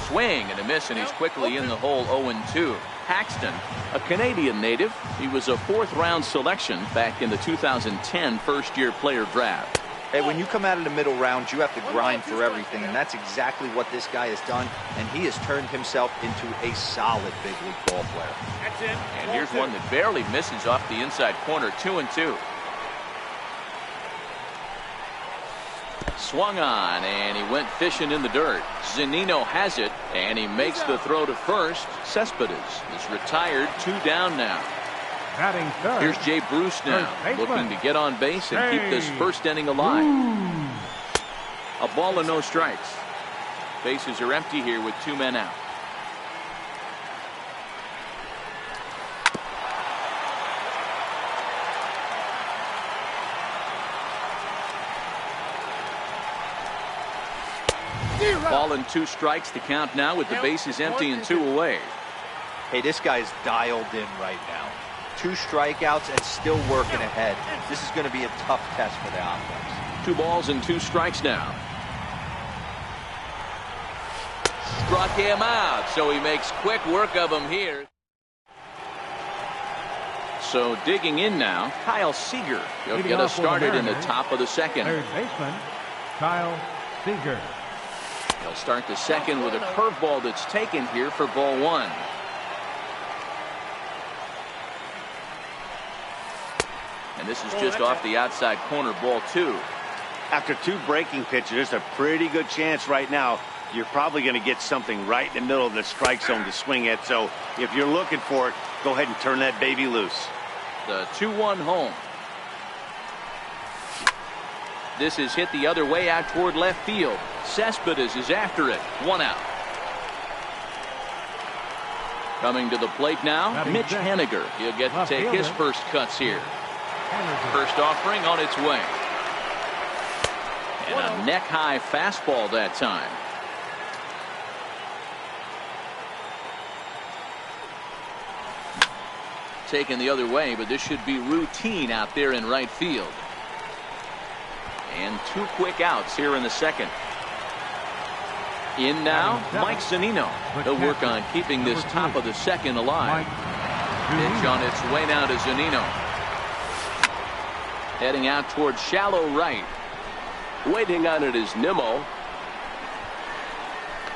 Swing and a miss, and he's quickly in the hole, 0-2. Paxton, a Canadian native. He was a 4th-round selection back in the 2010 first-year player draft. Hey, when you come out of the middle round, you have to grind for everything, and that's exactly what this guy has done, and he has turned himself into a solid big league ball player. That's it. And here's one that barely misses off the inside corner, 2-2. Swung on, and he went fishing in the dirt. Zunino has it, and he makes the throw to first. Cespedes is retired, 2 down now. Batting third. Here's Jay Bruce now, looking to get on base and keep this first inning alive. A ball and no strikes. Bases are empty here with 2 men out. Ball and 2 strikes to count now with the bases empty and 2 away. Hey, this guy's dialed in right now. 2 strikeouts and still working ahead. This is going to be a tough test for the offense. 2 balls and 2 strikes now. Struck him out, so he makes quick work of him here. So digging in now, Kyle Seager. He'll get us started in the top of the second. Third baseman, Kyle Seager. He'll start the second with a curveball that's taken here for ball one. And this is just off the outside corner, ball two. After two breaking pitches, there's a pretty good chance right now you're probably going to get something right in the middle of the strike zone to swing at. So if you're looking for it, go ahead and turn that baby loose. The 2-1 home. This is hit the other way out toward left field. Cespedes is after it. 1 out. Coming to the plate now, Mitch Haniger. He'll get to take his first cuts here. First offering on its way. And a neck-high fastball that time. Taken the other way, but this should be routine out there in right field. And 2 quick outs here in the second. In now, Mike Zunino. He'll work on keeping this top of the second alive. Pitch on its way now to Zunino. Heading out towards shallow right. Waiting on it is Nimmo.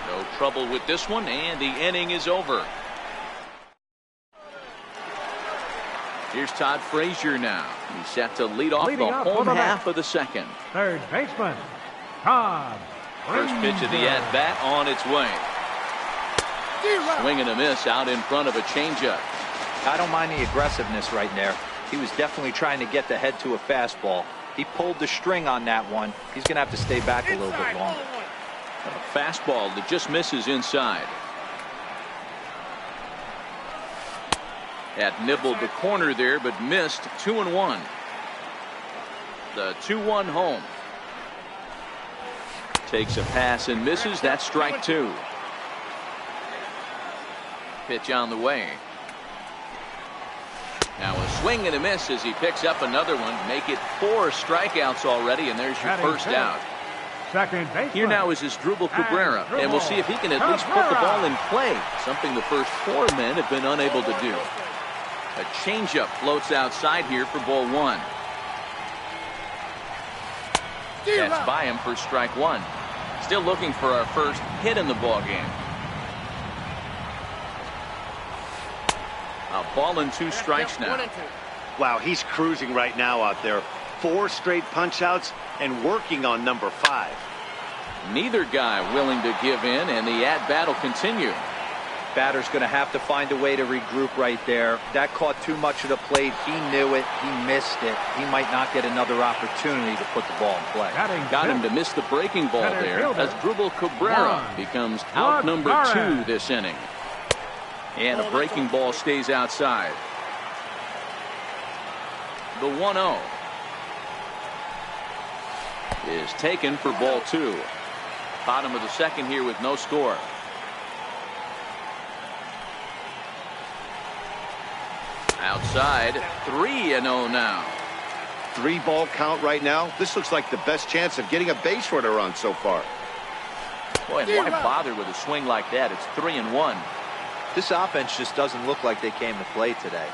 No trouble with this one, and the inning is over. Here's Todd Frazier now. He's set to lead off the home half of the second. Third baseman, Todd Frazier. First pitch of the at-bat on its way. Swing and a miss out in front of a changeup. I don't mind the aggressiveness right there. He was definitely trying to get the head to a fastball. He pulled the string on that one. He's going to have to stay back a little bit longer. A fastball that just misses inside. That nibbled the corner there, but missed. 2-1. The 2-1 home. Takes a pass and misses. That's strike two. Pitch on the way. Now a swing and a miss as he picks up another one. Make it 4 strikeouts already, and there's your first out. Second baseman. Here now is Asdrubal Cabrera, and we'll see if he can at least put the ball in play, something the first 4 men have been unable to do. A changeup floats outside here for ball one. That's by him for strike one. Still looking for our first hit in the ball game. A ball and 2 strikes now. Wow, he's cruising right now out there. 4 straight punch outs and working on number 5. Neither guy willing to give in, and the at-bat will continue. Batter's going to have to find a way to regroup right there. That caught too much of the plate. He knew it. He missed it. He might not get another opportunity to put the ball in play. Got him to miss the breaking ball there as Asdrubal Cabrera becomes out number 2 this inning. And a breaking ball stays outside. The 1-0 is taken for ball 2. Bottom of the second here with no score. Outside, 3-0 now. 3-ball count right now. This looks like the best chance of getting a base runner on so far. Boy, and why bother with a swing like that? It's 3-1. This offense just doesn't look like they came to play today.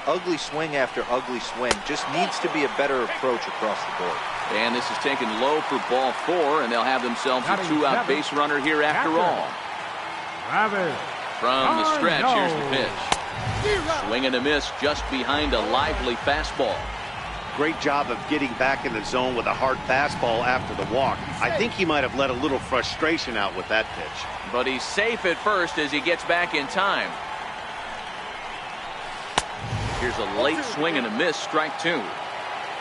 Ugly swing after ugly swing. Just needs to be a better approach across the board. And this is taken low for ball 4, and they'll have themselves a 2-out base runner here after all. From the stretch, here's the pitch. Swing and a miss just behind a lively fastball. Great job of getting back in the zone with a hard fastball after the walk. I think he might have let a little frustration out with that pitch. But he's safe at first as he gets back in time. Here's a late swing and a miss, strike 2.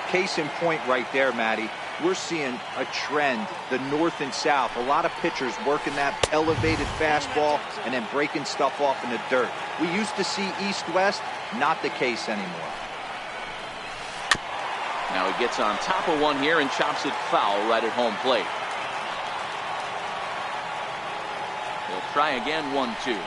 Case in point right there, Matty. We're seeing a trend, the north and south. A lot of pitchers working that elevated fastball and then breaking stuff off in the dirt. We used to see east-west, not the case anymore. Now he gets on top of one here and chops it foul right at home plate. He'll try again, 1-2.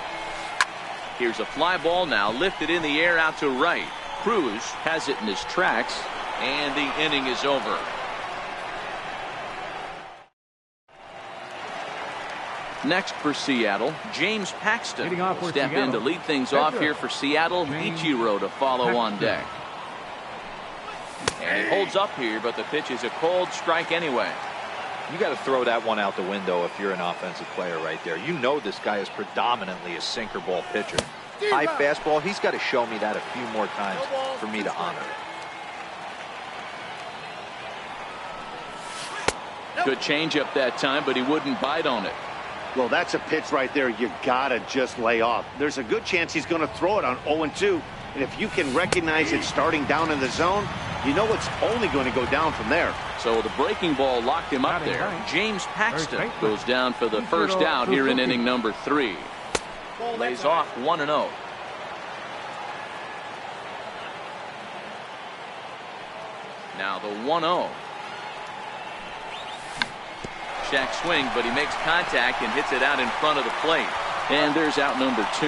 Here's a fly ball now lifted in the air out to right. Cruz has it in his tracks, and the inning is over. Next for Seattle, James Paxton Leading off will for step in Seattle. to lead things Pitcher, off here for Seattle. James Ichiro to follow on Paxton. deck. And he holds up here, but the pitch is a cold strike anyway. You got to throw that one out the window if you're an offensive player right there. You know this guy is predominantly a sinker ball pitcher. High fastball, he's got to show me that a few more times for me to honor it. Good changeup that time, but he wouldn't bite on it. Well, that's a pitch right there you gotta just lay off. There's a good chance he's going to throw it on 0-2, and if you can recognize it starting down in the zone, you know it's only going to go down from there. So the breaking ball locked him up there. James Paxton goes down for the first out here in inning number 3. Lays off 1-0. Now the 1-0. Shack swing, but he makes contact and hits it out in front of the plate. And there's out number 2.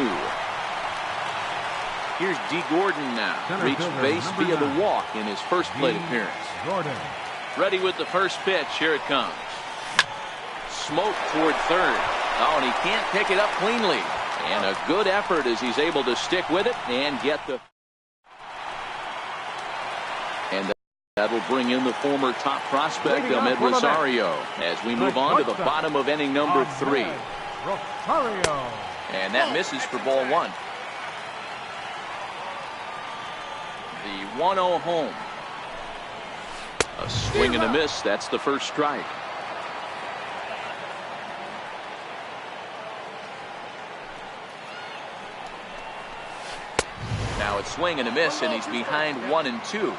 Here's D. Gordon now. Reached base via the walk in his first plate appearance. Gordon. Ready with the first pitch. Here it comes. Smoke toward third. Oh, and he can't pick it up cleanly. And a good effort as he's able to stick with it and get the... And that'll bring in the former top prospect, Ahmed Rosario, as we move on to the bottom of inning number 3. Rosario. And that misses for ball 1. The 1-0 home. A swing and a miss. That's the first strike. Now it's swing and a miss, and he's behind 1-2.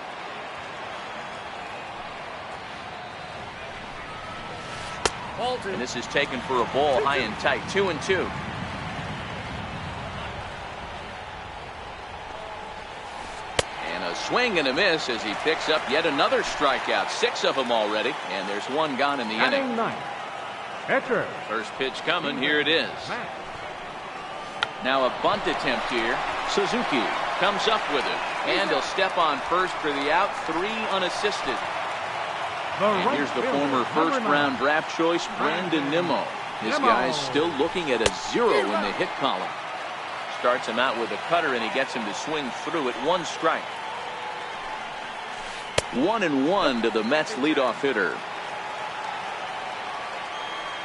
And this is taken for a ball high and tight. 2-2. And a swing and a miss as he picks up yet another strikeout. 6 of them already, and there's 1 gone in the inning. Pitcher. First pitch coming. Here it is. Now a bunt attempt here. Suzuki comes up with it, and he'll step on first for the out. 3 unassisted. And here's the former first-round draft choice, Brandon Nimmo. This guy's still looking at a 0 in the hit column. Starts him out with a cutter, and he gets him to swing through it. 1 strike. 1-1 to the Mets leadoff hitter.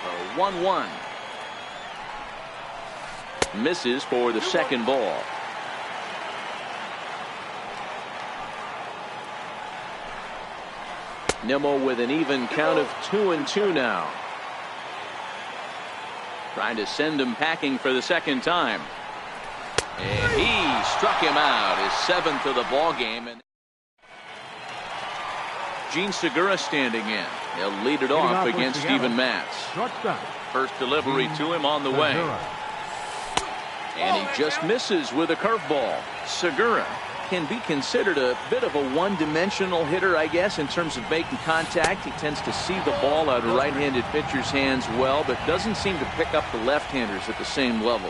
The 1-1. Misses for the second ball. Nimmo with an even count of 2-2 now. Trying to send him packing for the second time. And he struck him out, his 7th of the ball game. And Gene Segura standing in. He'll lead it off against Steven Matz. First delivery to him on the way. And he just misses with a curveball. Segura can be considered a bit of a one-dimensional hitter, I guess, in terms of making contact. He tends to see the ball out of right-handed pitchers' hands well, but doesn't seem to pick up the left-handers at the same level.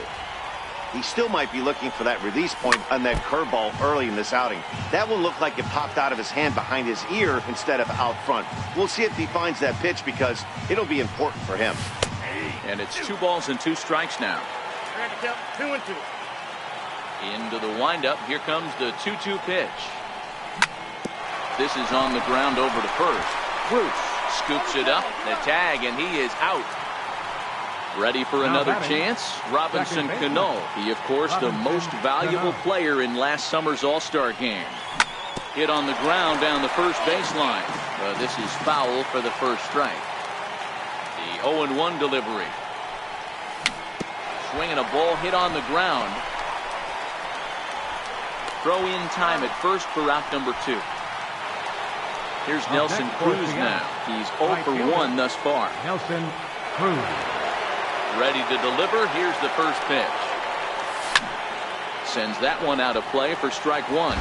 He still might be looking for that release point on that curveball early in this outing. That one looked like it popped out of his hand behind his ear instead of out front. We'll see if he finds that pitch because it'll be important for him. And it's 2 balls and 2 strikes now. Count 2-2. Into the windup. Here comes the 2-2 pitch. This is on the ground over to first. Bruce scoops it up, the tag, and he is out. Ready for another chance? Robinson Cano. He, of course, the most valuable player in last summer's All-Star game. Hit on the ground down the first baseline. This is foul for the first strike. The 0-1 delivery. Swinging a ball hit on the ground. Throw in time at first for out number 2. Here's Nelson Cruz now. He's 0 for 1 thus far. Nelson Cruz. Ready to deliver. Here's the first pitch. Sends that one out of play for strike 1.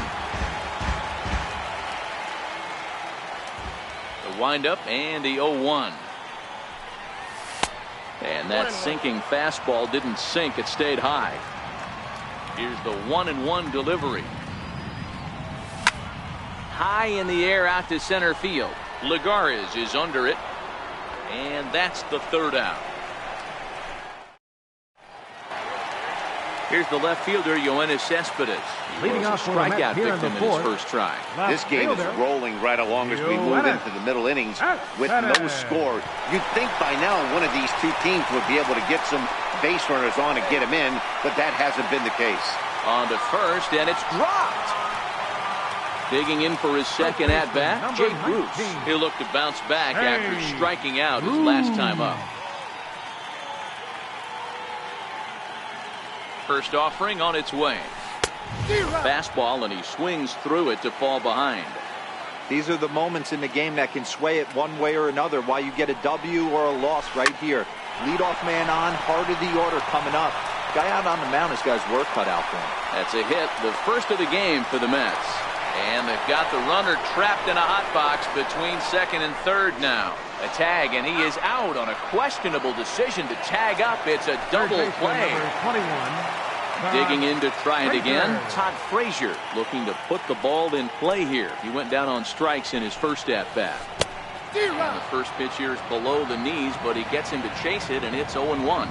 The windup and the 0-1. And that sinking fastball didn't sink. It stayed high. Here's the 1-1 delivery. High in the air out to center field. Lagares is under it. And that's the 3rd out. Here's the left fielder, Yoenis Cespedes. He Leading was a off for the Mets strikeout here in victim the in his fourth. first try. This game is rolling right along as we move into the middle innings with no score. You'd think by now one of these two teams would be able to get some base runners on and get them in, but that hasn't been the case. On to first, and it's dropped. Digging in for his second at-bat, Jay Bruce. He'll look to bounce back after striking out his last time up. First offering on its way. Fastball, and he swings through it to fall behind. These are the moments in the game that can sway it one way or another, why you get a W or a loss right here. Leadoff man on, heart of the order coming up. Guy out on the mound has got his work cut out for him. That's a hit, the first of the game for the Mets. And they've got the runner trapped in a hot box between second and third now. A tag, and he is out on a questionable decision to tag up. It's a double play. Digging in to try it again, Todd Frazier looking to put the ball in play here. He went down on strikes in his first at-bat. And the first pitch here is below the knees, but he gets him to chase it, and it's 0-1.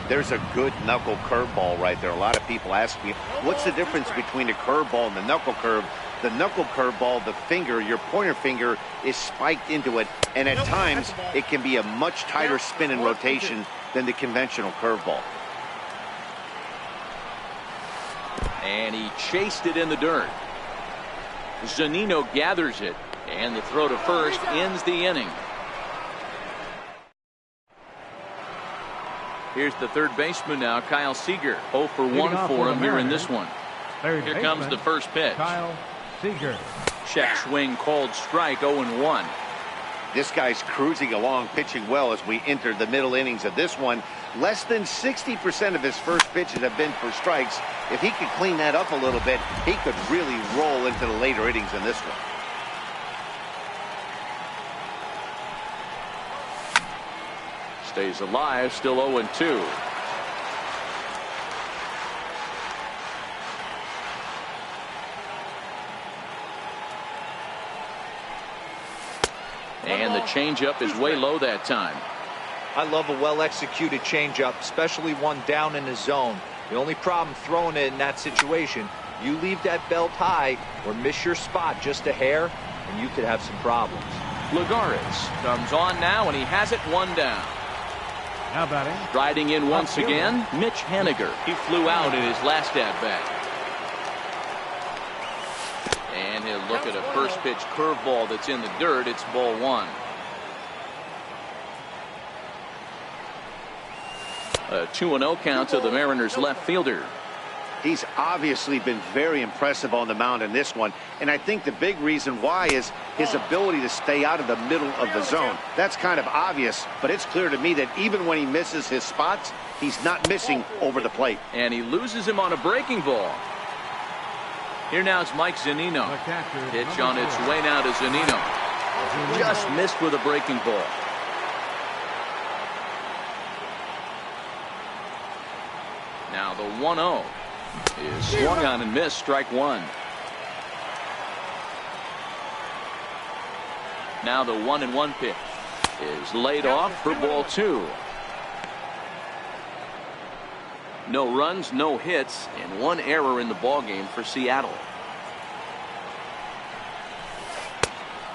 There's a good knuckle curveball right there. A lot of people ask me, what's the difference between a curveball and the knuckle curve? The knuckle curveball, the finger, your pointer finger is spiked into it, and at times it can be a much tighter spin and rotation than the conventional curveball. And he chased it in the dirt. Zunino gathers it, and the throw to first ends the inning. Here's the third baseman now, Kyle Seager. 0 for 1 for him here in this one. Here comes the first pitch. Kyle Seager. Check swing, called strike, 0-1. This guy's cruising along, pitching well as we enter the middle innings of this one. Less than 60% of his first pitches have been for strikes. If he could clean that up a little bit, he could really roll into the later innings in this one. Stays alive, still 0-2. And the changeup is way low that time. I love a well-executed changeup, especially one down in the zone. The only problem throwing it in that situation, you leave that belt high or miss your spot just a hair, and you could have some problems. Lagares comes on now, and he has it one down. Now batting. Riding in once again, Mitch Haniger. He flew out in his last at-bat. And he'll look at a first pitch curveball that's in the dirt. It's ball one. A 2-0 count to the Mariners left fielder. He's obviously been very impressive on the mound in this one, and I think the big reason why is his ability to stay out of the middle of the zone. That's kind of obvious, but it's clear to me that even when he misses his spots, he's not missing over the plate. And he loses him on a breaking ball. Here now is Mike Zunino. Pitch on its way now to Zunino. Just missed with a breaking ball. Now the 1-0 is swung on and missed, strike one. Now the 1-1 pitch is laid off for ball two. No runs, no hits, and one error in the ballgame for Seattle.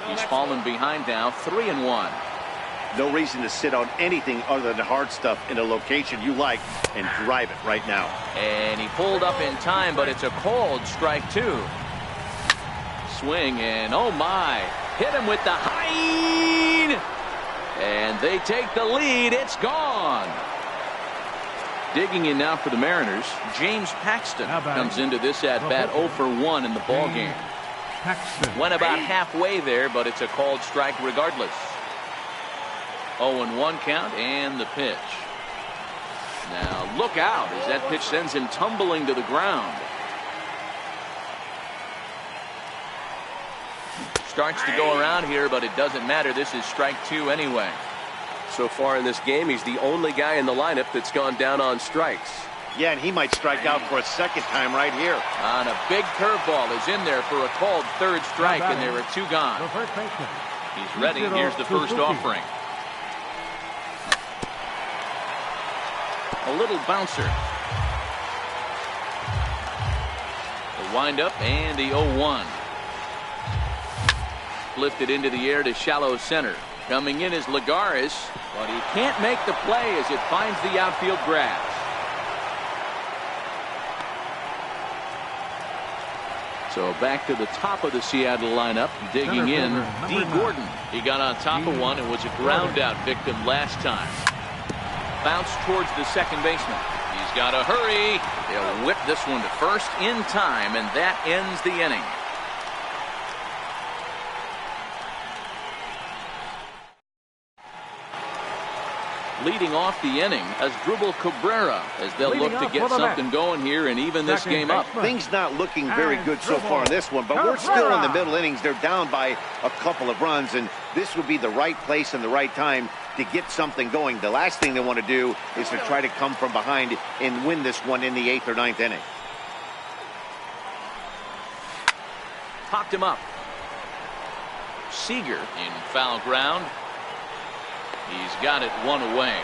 He's fallen behind now, 3-1. No reason to sit on anything other than hard stuff in a location you like and drive it right now. And he pulled up in time, but it's a called strike two. Swing, and oh my, hit him with the high. And they take the lead. It's gone. Digging in now for the Mariners, James Paxton comes into this at-bat 0 for 1 in the ballgame. Went about halfway there, but it's a called strike regardless. 0-1 count, and the pitch. Now look out as that pitch sends him tumbling to the ground. Starts to go around here, but it doesn't matter. This is strike two anyway. So far in this game, he's the only guy in the lineup that's gone down on strikes. Yeah, and he might strike out for a second time right here. On a big curveball is in there for a called third strike, and there are two gone. He's ready. Here's the first offering. A little bouncer. windup and the 0-1. Lifted into the air to shallow center. Coming in is Lagares, but he can't make the play as it finds the outfield grass. So back to the top of the Seattle lineup, digging in, D. Gordon. He got on top of one and was a ground out victim last time. Bounce towards the second baseman. He's got to hurry. He'll whip this one to first in time, and that ends the inning. Leading off the inning as Dribble Cabrera, as they'll look to get something going here and even this game up. Things not looking very good so far in this one, but we're still in the middle innings. They're down by a couple of runs, and this would be the right place and the right time to get something going. The last thing they want to do is to try to come from behind and win this one in the 8th or 9th inning. Popped him up. Seager in foul ground. He's got it one away.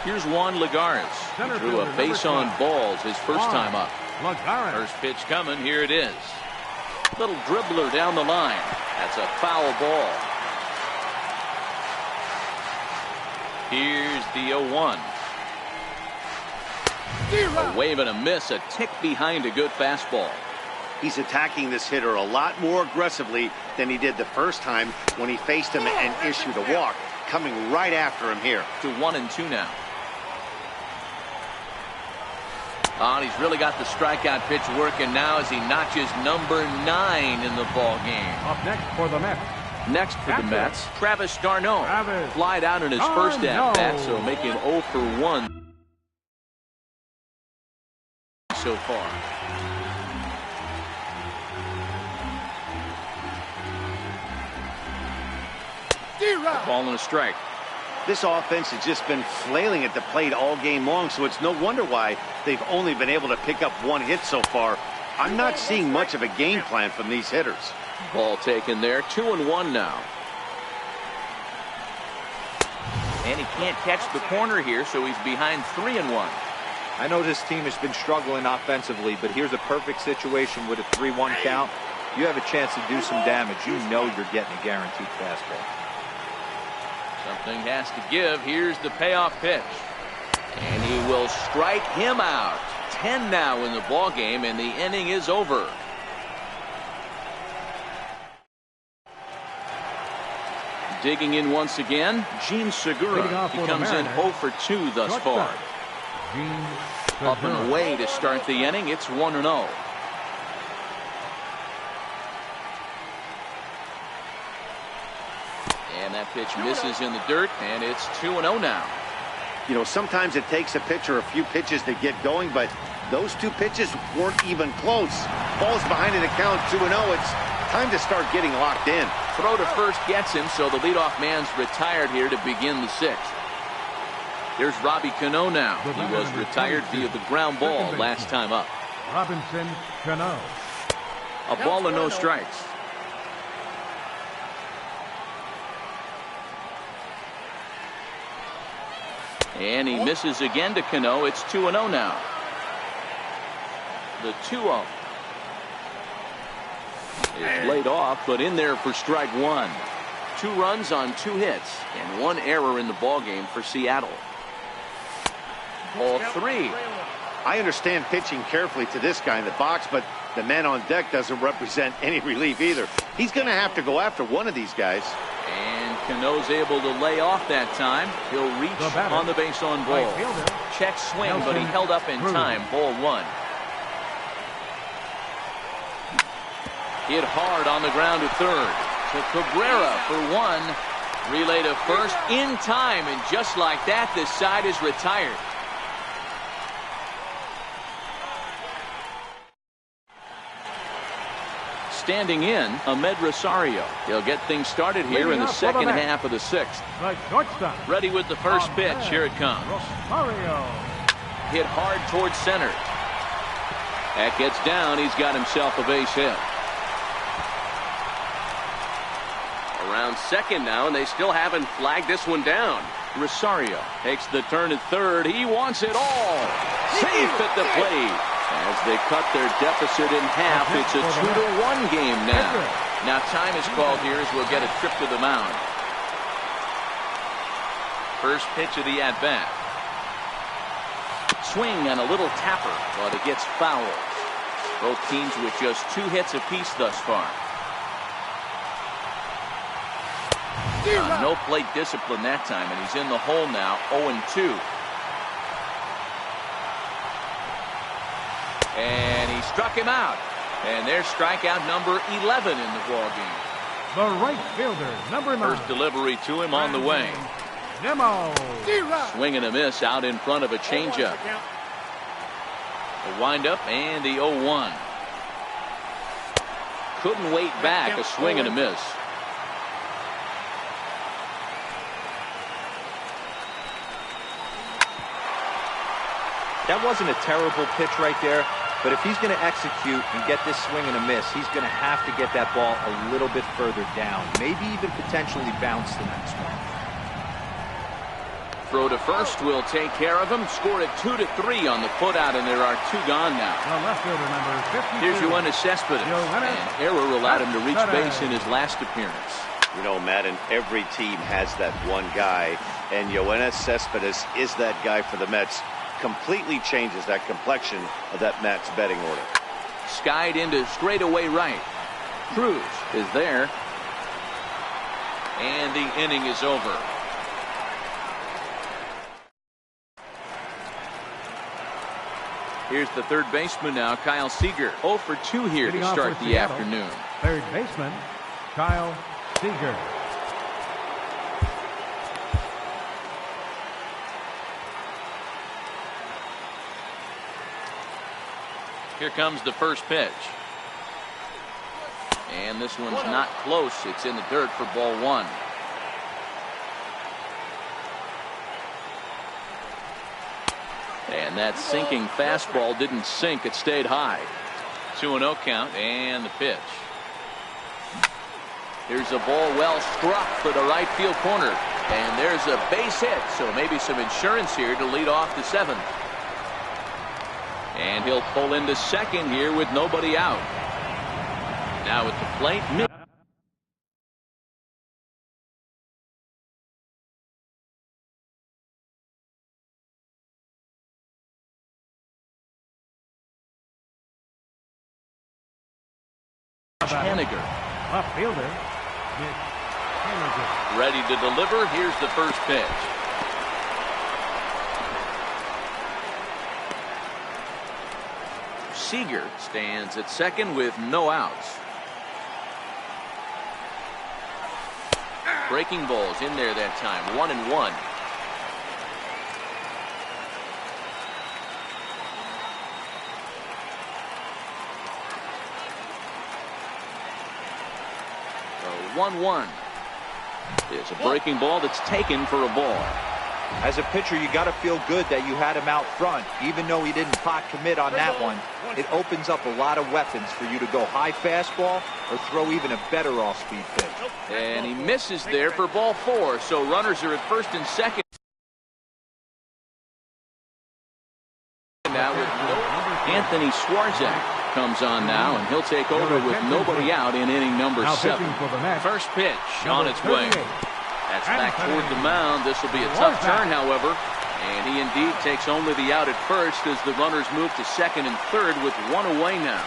Here's Juan Lagares. He drew a base on balls his first time up. First pitch coming. Here it is. Little dribbler down the line. That's a foul ball. Here's the 0-1. A wave and a miss. A tick behind a good fastball. He's attacking this hitter a lot more aggressively than he did the first time when he faced him and issued a walk. Coming right after him here. To 1-2 now. Oh, he's really got the strikeout pitch working now as he notches number 9 in the ball game. Up next for the Mets. Next for the Mets, Travis d'Arnaud. Flied out in his first at-bat, so making 0 for 1 so far. Ball and a strike. This offense has just been flailing at the plate all game long, so it's no wonder why they've only been able to pick up 1 hit so far. I'm not seeing much of a game plan from these hitters. Ball taken there. 2-1 now. And he can't catch the corner here, so he's behind 3-1. I know this team has been struggling offensively, but here's a perfect situation with a 3-1 count. You have a chance to do some damage. You know you're getting a guaranteed fastball. Something has to give. Here's the payoff pitch. And he will strike him out. 10 now in the ball game, and the inning is over. Digging in once again, Gene Segura. He comes in 0 for 2 thus far. Up and away to start the inning. It's 1-0. And that pitch misses in the dirt, and it's 2-0 now. You know, sometimes it takes a pitcher a few pitches to get going, but those 2 pitches weren't even close. Ball's behind in the count, 2-0. It's time to start getting locked in. Throw to first gets him, so the leadoff man's retired here to begin the 6th. There's Robbie Cano now. He was retired via the ground ball last time up. Robinson Cano. A ball and no strikes. And he misses again to Cano. It's 2-0 now. The 2-0 is laid off, but in there for strike 1. 2 runs on 2 hits and 1 error in the ball game for Seattle. Ball 3. I understand pitching carefully to this guy in the box, but the man on deck doesn't represent any relief either. He's going to have to go after one of these guys. And Cano's able to lay off that time. He'll reach on the base on ball. Check swing, but he held up in time. Ball 1. Hit hard on the ground to third. To Cabrera for 1. Relay to first in time, and just like that, this side is retired. Standing in, Ahmed Rosario. He'll get things started here in the second half of the 6th. Ready with the first pitch. Here it comes. Hit hard towards center. That gets down. He's got himself a base hit. Around second now, and they still haven't flagged this one down. Rosario takes the turn at third. He wants it all. Safe at the plate. As they cut their deficit in half, it's a 2-1 game now. Now time is called here as we'll get a trip to the mound. First pitch of the at-bat. Swing and a little tapper, but it gets fouled. Both teams with just 2 hits apiece thus far. No plate discipline that time, and he's in the hole now, 0-2. And he struck him out. And there's strikeout number 11 in the ball game. The right fielder, number 9. First delivery to him on the way. Nemo. Swing and a miss out in front of a changeup. The windup and the 0-1. Couldn't wait back. A swing and a miss. That wasn't a terrible pitch right there, but if he's going to execute and get this swing and a miss, he's going to have to get that ball a little bit further down, maybe even potentially bounce the next one. Throw to first will take care of him. Score it 2-3 on the putout, and there are 2 gone now. The left fielder, number 52. Here's Yoenis Cespedes. An error allowed him to reach base in his last appearance. You know, Madden, every team has that one guy, and Yoenis Cespedes is that guy for the Mets. Completely changes that complexion of that Mets betting order. Skied into straightaway right. Cruz is there. And the inning is over. Here's the third baseman now, Kyle Seager. 0 for 2 here to start the afternoon. Third baseman, Kyle Seager. Here comes the first pitch. And this one's not close. It's in the dirt for ball 1. And that sinking fastball didn't sink. It stayed high. 2-0 count and the pitch. Here's a ball well struck for the right field corner. And there's a base hit. So maybe some insurance here to lead off the 7th. And he'll pull into second here with nobody out. Now at the plate. Haniger. Left fielder, Mitch Haniger. Ready to deliver. Here's the first pitch. Seager stands at second with no outs. Breaking balls in there that time. 1-1. So 1-1. It's a breaking ball that's taken for a ball. As a pitcher, you got to feel good that you had him out front, even though he didn't pot commit on that one. It opens up a lot of weapons for you to go high fastball or throw even a better off-speed pitch. And he misses there for ball 4. So runners are at first and second. Now with Anthony Swarzak comes on now, and he'll take over with nobody out in inning number 7. First pitch on its way. That's back toward the mound. This will be a tough turn, however. And he indeed takes only the out at first as the runners move to second and third with 1 away now.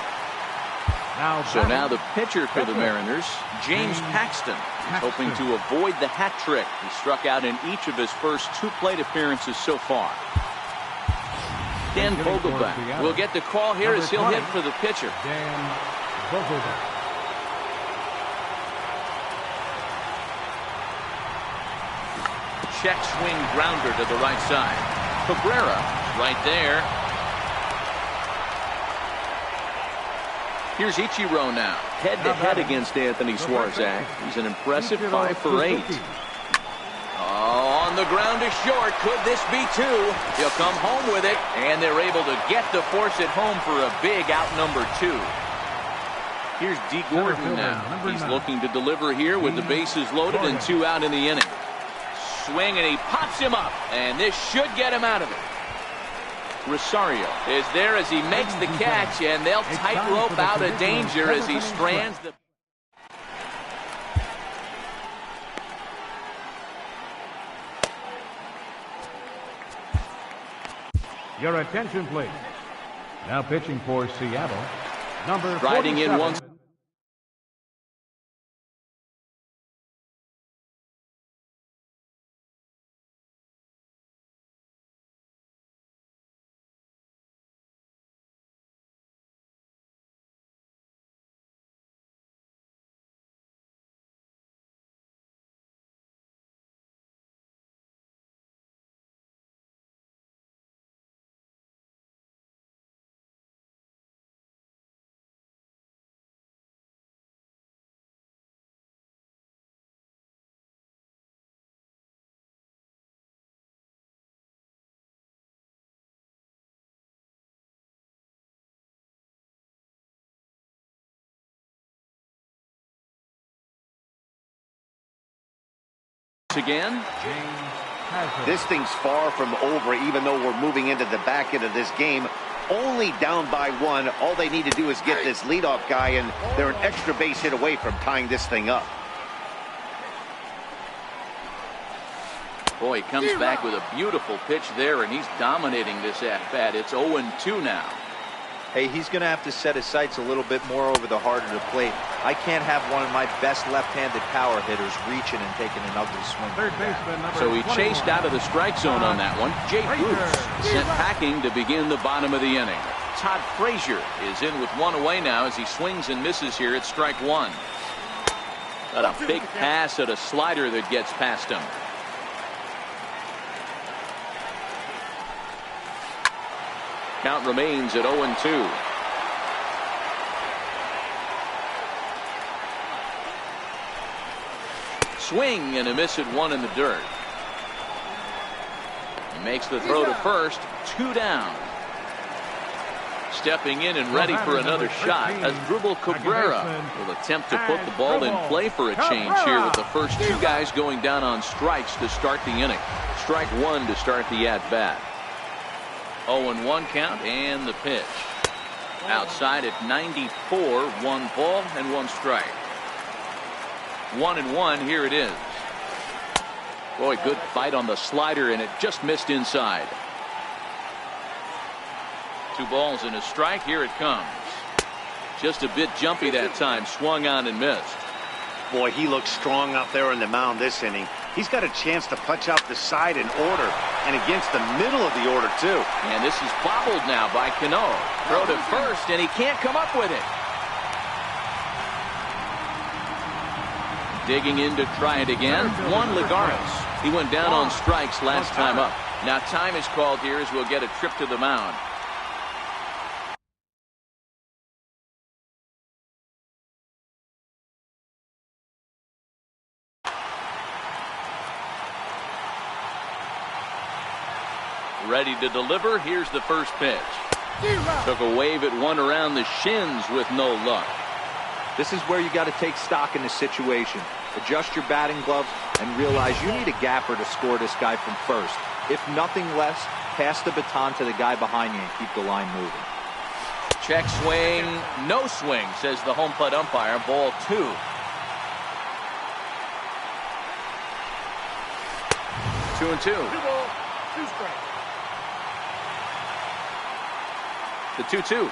So now the pitcher for the Mariners, James Paxton, is hoping to avoid the hat trick. He struck out in each of his first 2 plate appearances so far. Dan Vogelbach will get the call here as he'll hit for the pitcher. Dan Vogelbach. Check swing grounder to the right side. Cabrera right there. Here's Ichiro now. Head-to-head against Anthony Swarzak. He's an impressive 5 for 8. Oh, on the ground is short. Could this be 2? He'll come home with it, and they're able to get the force at home for a big out number 2. Here's D. Gordon now. He's looking to deliver here with the bases loaded and 2 out in the inning. swing, and he pops him up. And this should get him out of it. Rosario is there as he makes the catch, and they'll tightrope out of danger as he strands the... Your attention, please. Now pitching for Seattle, number 47. Riding in one. Again. This thing's far from over, even though we're moving into the back end of this game. Only down by one. All they need to do is get this leadoff guy, and they're an extra base hit away from tying this thing up. Boy, he comes back with a beautiful pitch there, and he's dominating this at-bat. It's 0-2 now. Hey, he's going to have to set his sights a little bit more over the heart of the plate. I can't have one of my best left-handed power hitters reaching and taking an ugly swing. Third baseman, number So he 21. chased out of the strike zone on that one. Jay Bruce sent packing to begin the bottom of the inning. Todd Frazier is in with one away now as he swings and misses here at strike one. Got a big pass at a slider that gets past him. Count remains at 0-2. Swing and a miss at one in the dirt. He makes the throw to first. 2 down. Stepping in and ready for another shot. Asdrubal Cabrera will attempt to put the ball in play for a change here with the first 2 guys going down on strikes to start the inning. Strike one to start the at-bat. 0-1 count and the pitch. Outside at 94, 1 ball and 1 strike. 1-1, here it is. Boy, good fight on the slider, and it just missed inside. 2 balls and a strike. Here it comes. Just a bit jumpy that time. Swung on and missed. Boy, he looks strong out there on the mound this inning. He's got a chance to punch out the side in order, and against the middle of the order, too. And this is bobbled now by Cano. Throw to first, and he can't come up with it. Digging in to try it again. Juan Lagares. He went down on strikes last time up. Now time is called here as we'll get a trip to the mound. Ready to deliver. Here's the first pitch. Took a wave at one around the shins with no luck. This is where you got to take stock in the situation. Adjust your batting gloves and realize you need a gapper to score this guy from first. If nothing less, pass the baton to the guy behind you and keep the line moving. Check swing. No swing, says the home plate umpire. Ball 2. 2-2. 2 balls, 2 strikes. The 2-2.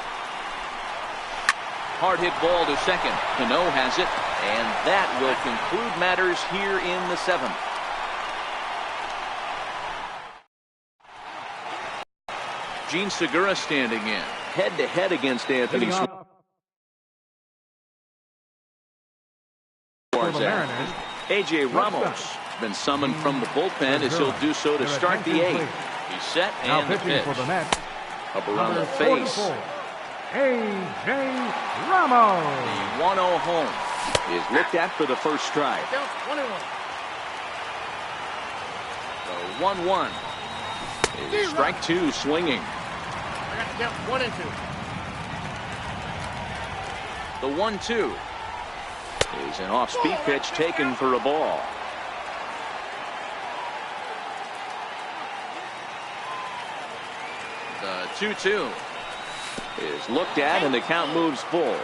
Hard hit ball to second. Cano has it, and that will conclude matters here in the 7th. Gene Segura standing in, head-to-head against Anthony Suarez. A.J. Ramos has been summoned from the bullpen as he'll do so to start the 8th. He's set and the pitch. Up around the face. A.J. Ramos. The 1-0 home is looked at for the first strike. Counts 1-1. The 1-1 is strike 2 swinging. I got to count 1 and 2. The 1-2 is an off-speed pitch taken for a ball. 2-2 is looked at, and the count moves full.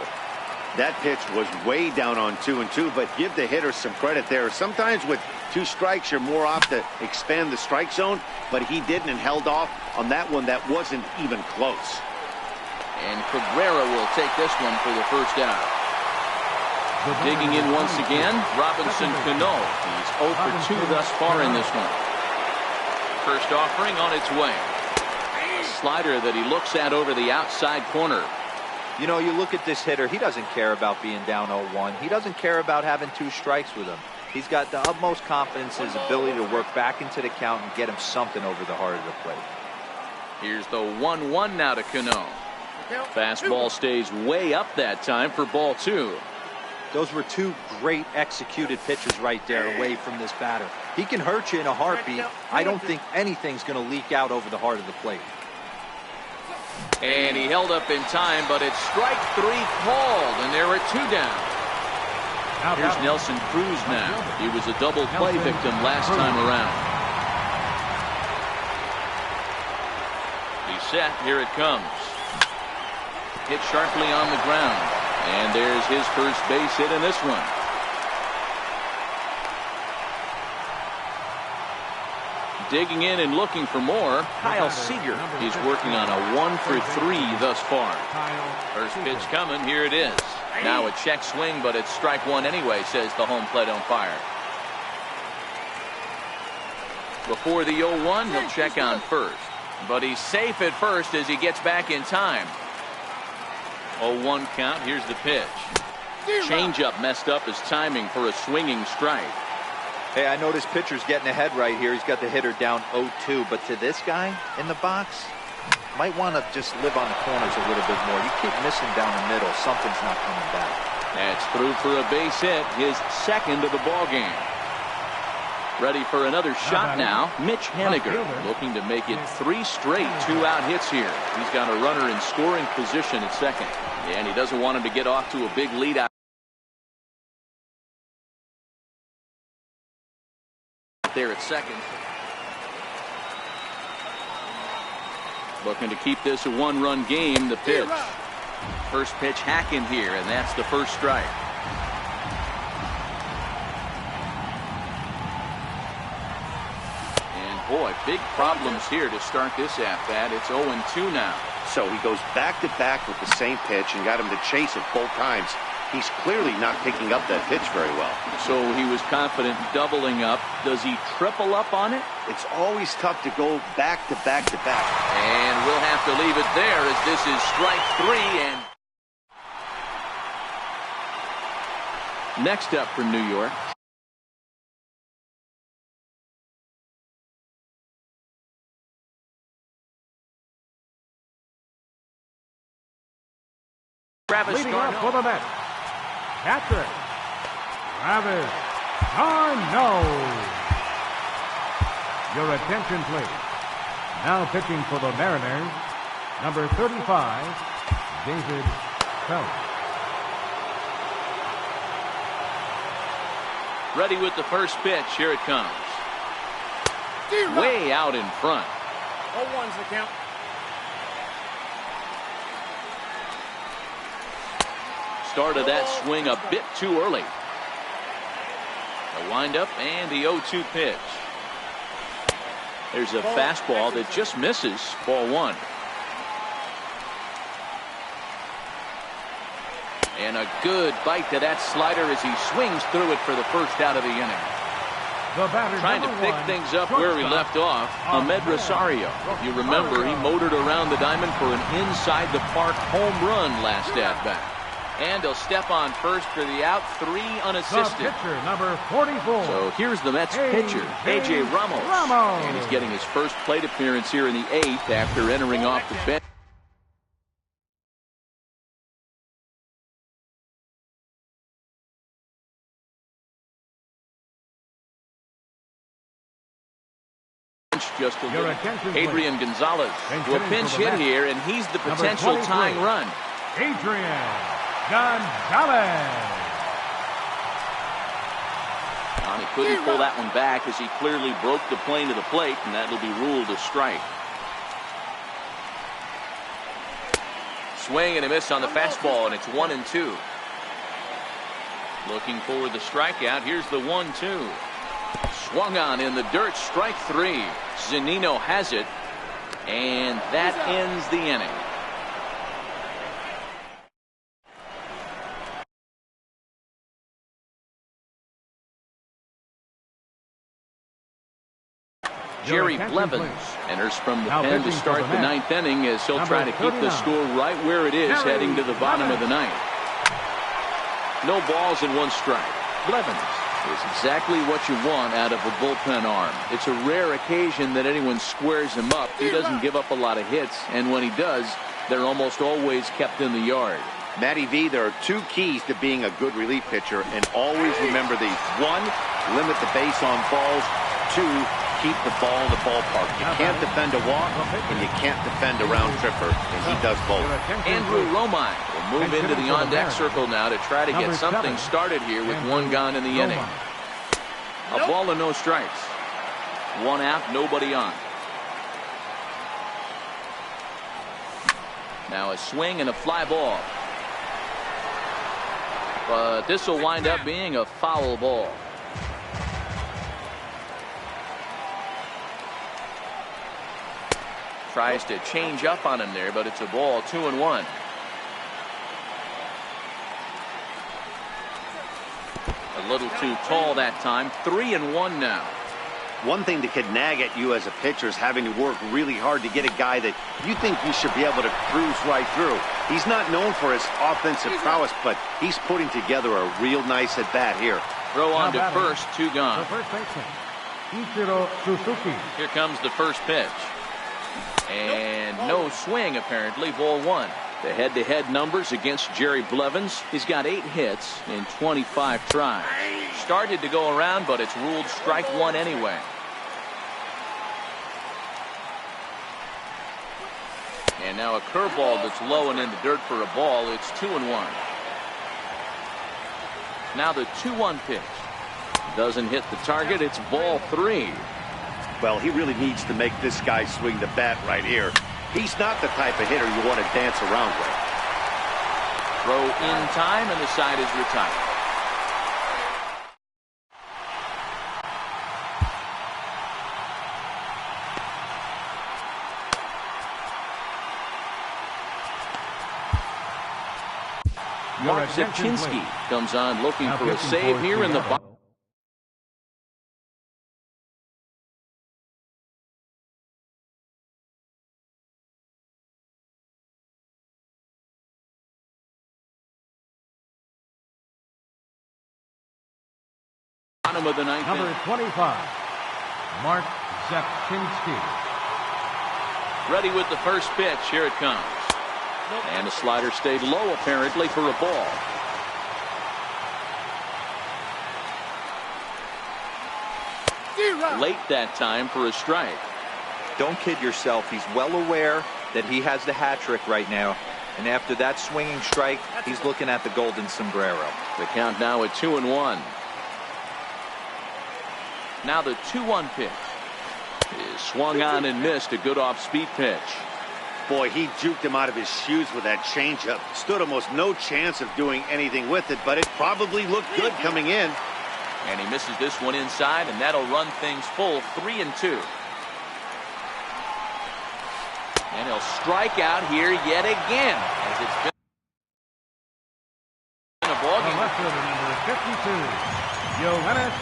That pitch was way down on 2-2, but give the hitter some credit there. Sometimes with 2 strikes, you're more off to expand the strike zone, but he didn't and held off on that one that wasn't even close. And Cabrera will take this one for the first out. Digging in once again, Robinson Cano. He's 0 for 2 thus far in this one. First offering on its way. Slider that he looks at over the outside corner. You know, you look at this hitter, he doesn't care about being down 0-1. He doesn't care about having 2 strikes with him. He's got the utmost confidence in his ability to work back into the count and get him something over the heart of the plate. Here's the 1-1 now to Cano. Fastball stays way up that time for ball 2. Those were 2 great executed pitches right there away from this batter. He can hurt you in a heartbeat. I don't think anything's going to leak out over the heart of the plate. And he held up in time, but it's strike 3 called, and there are 2 down. Here's Nelson Cruz now. He was a double play victim last time around. He's set. Here it comes. Hit sharply on the ground. And there's his first base hit in this one. Digging in and looking for more, Kyle Seager. He's working on a 1 for 3 thus far. First pitch coming. Here it is. Now a check swing, but it's strike 1 anyway, says the home plate umpire. Before the 0-1, he'll check on first. But he's safe at first as he gets back in time. 0-1 count. Here's the pitch. Changeup messed up his timing for a swinging strike. Hey, I noticed pitcher's getting ahead right here. He's got the hitter down 0-2, but to this guy in the box, might want to just live on the corners a little bit more. You keep missing down the middle, something's not coming back. That's through for a base hit, his second of the ball game. Ready for another shot now. Mitch Haniger looking to make it 3 straight 2-out hits here. He's got a runner in scoring position at second, and he doesn't want him to get off to a big lead out there at second. Looking to keep this a 1-run game. The pitch. First pitch hacking here, and that's the first strike. Boy, big problems here to start this at-bat. It's 0-2 now. So he goes back-to-back with the same pitch and got him to chase it both times. He's clearly not picking up that pitch very well. So he was confident doubling up. Does he triple up on it? It's always tough to go back-to-back-to-back. And we'll have to leave it there as this is strike 3. And next up from New York. Leading up for the net, catcher, Travis Garneau. Your attention, please. Now pitching for the Mariners, number 35, David Phelps. Ready with the first pitch. Here it comes. Way out in front. 0-1's the count. Started that swing a bit too early. The windup and the 0-2 pitch. There's a fastball that just misses. Ball 1. And a good bite to that slider as he swings through it for the first out of the inning. Trying to pick things up where he left off, Ahmed Rosario. If you remember, he motored around the diamond for an inside-the-park home run last at-bat. And he'll step on first for the out, 3 unassisted. The pitcher, number 44. So here's the Mets pitcher, A.J. Ramos. And he's getting his first plate appearance here in the 8th after entering off the bench. Just a little. Adrian Gonzalez will pinch hit here, and he's the potential tying run. Adrian Gonzalez. He couldn't pull that one back as he clearly broke the plane to the plate, and that'll be ruled a strike. swing and a miss on the fastball, and it's 1-2. Looking for the strikeout. Here's the 1-2. Swung on in the dirt, strike 3. Zunino has it, and that ends the inning. Jerry Blevins enters from the pen to start the ninth inning as he'll try to keep the score right where it is heading to the bottom of the ninth. No balls and 1 strike. Blevins is exactly what you want out of a bullpen arm. It's a rare occasion that anyone squares him up. He doesn't give up a lot of hits, and when he does, they're almost always kept in the yard. Matty V, there are 2 keys to being a good relief pitcher, and always remember these. 1, limit the base on balls. 2, keep the ball in the ballpark. You can't defend a walk, and you can't defend a round tripper, and he does both. Andrew Romine will move into the on-deck circle now to try to get something started here with 1 gone in the inning. A ball and no strikes. 1 out, nobody on. Now a swing and a fly ball. But this will wind up being a foul ball. Tries to change up on him there, but it's a ball. 2-1. A little too tall that time. 3-1 now. One thing that could nag at you as a pitcher is having to work really hard to get a guy that you think you should be able to cruise right through. He's not known for his offensive prowess, but he's putting together a real nice at-bat here. Throw on to first, 2 gone. The first baseman, Ichiro Suzuki. Here comes the first pitch. And no swing, apparently. Ball 1. The head-to-head numbers against Jerry Blevins. He's got 8 hits in 25 tries. Started to go around, but it's ruled strike 1 anyway. And now a curveball that's low and in the dirt for a ball. It's 2-1. Now the 2-1 pitch. Doesn't hit the target. It's ball 3. Well, he really needs to make this guy swing the bat right here. He's not the type of hitter you want to dance around with. Throw in time, and the side is retired. Mark Zipchinski comes on looking for a save here in the bottom. Bottom of the ninth. Number 25, Mark Zipchinski. Ready with the first pitch. Here it comes. And the slider stayed low, apparently, for a ball. Late that time for a strike. Don't kid yourself. He's well aware that he has the hat trick right now. And after that swinging strike, he's looking at the golden sombrero. The count now at 2-1. Now the 2-1 pitch is swung on and missed. A good off-speed pitch. Boy, he juked him out of his shoes with that changeup. Stood almost no chance of doing anything with it, but it probably looked good coming in. And he misses this one inside, and that'll run things full. 3-2. And he'll strike out here yet again, as it's been a ball game. Left fielder number 52, Yoenis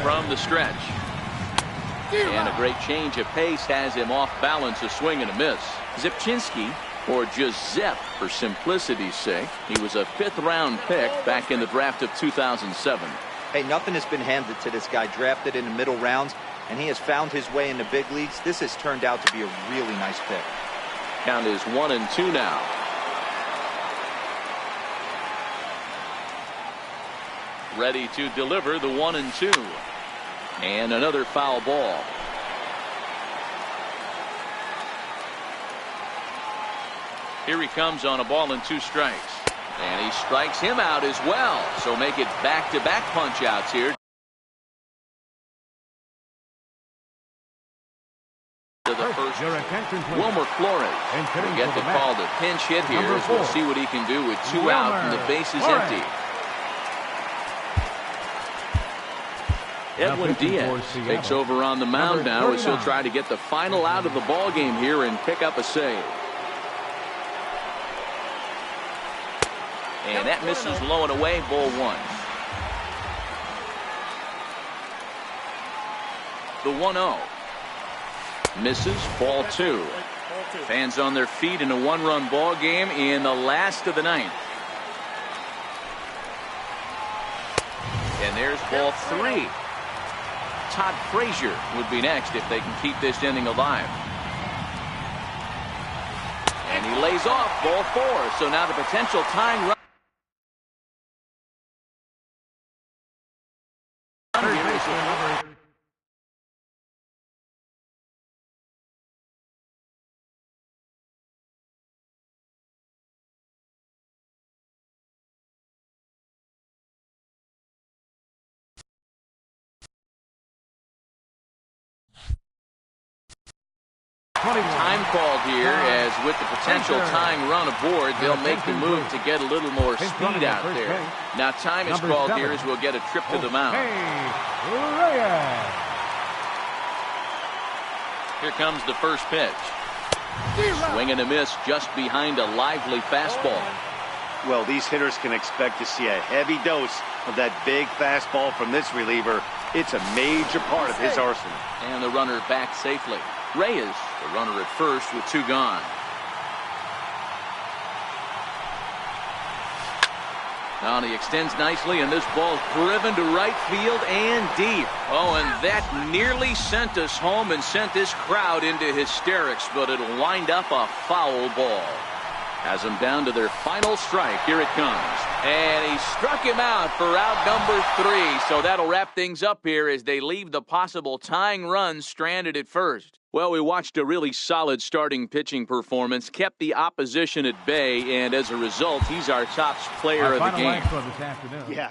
From the stretch. And a great change of pace has him off balance, a swing and a miss. Zipchinski, or just Zep for simplicity's sake, he was a 5th-round pick back in the draft of 2007. Hey, nothing has been handed to this guy. Drafted in the middle rounds, and he has found his way in the big leagues. This has turned out to be a really nice pick. Count is 1-2 now. Ready to deliver the 1-2. And another foul ball. Here he comes on a ball and 2 strikes. And he strikes him out as well. So make it back-to-back punch-outs here. To the first Wilmer Flores will get the call to pinch hit here as we'll see what he can do with 2 out and the bases empty. Edwin Diaz takes over on the mound now as he'll try to get the final out of the ball game here and pick up a save. And that misses low and away, ball 1. The 1-0. Misses, ball 2. Fans on their feet in a 1-run ball game in the last of the 9th. And there's ball 3. Todd Frazier would be next if they can keep this inning alive. And he lays off ball 4. So now the potential tying run. Time called here as with the potential tying run aboard, they'll make the move to get a little more speed out there. Now time is called here as we'll get a trip to the mound. Here comes the first pitch. Swing and a miss just behind a lively fastball. Well, these hitters can expect to see a heavy dose of that big fastball from this reliever. It's a major part of his arsenal. And the runner back safely. Reyes, the runner at first with 2 gone. Now he extends nicely, and this ball's driven to right field and deep. Oh, and that nearly sent us home and sent this crowd into hysterics, but it'll wind up a foul ball. Has them down to their final strike. Here it comes. And he struck him out for out number 3. So that'll wrap things up here as they leave the possible tying run stranded at first. Well, we watched a really solid starting pitching performance, kept the opposition at bay, and as a result, he's our top player of the game. Yeah.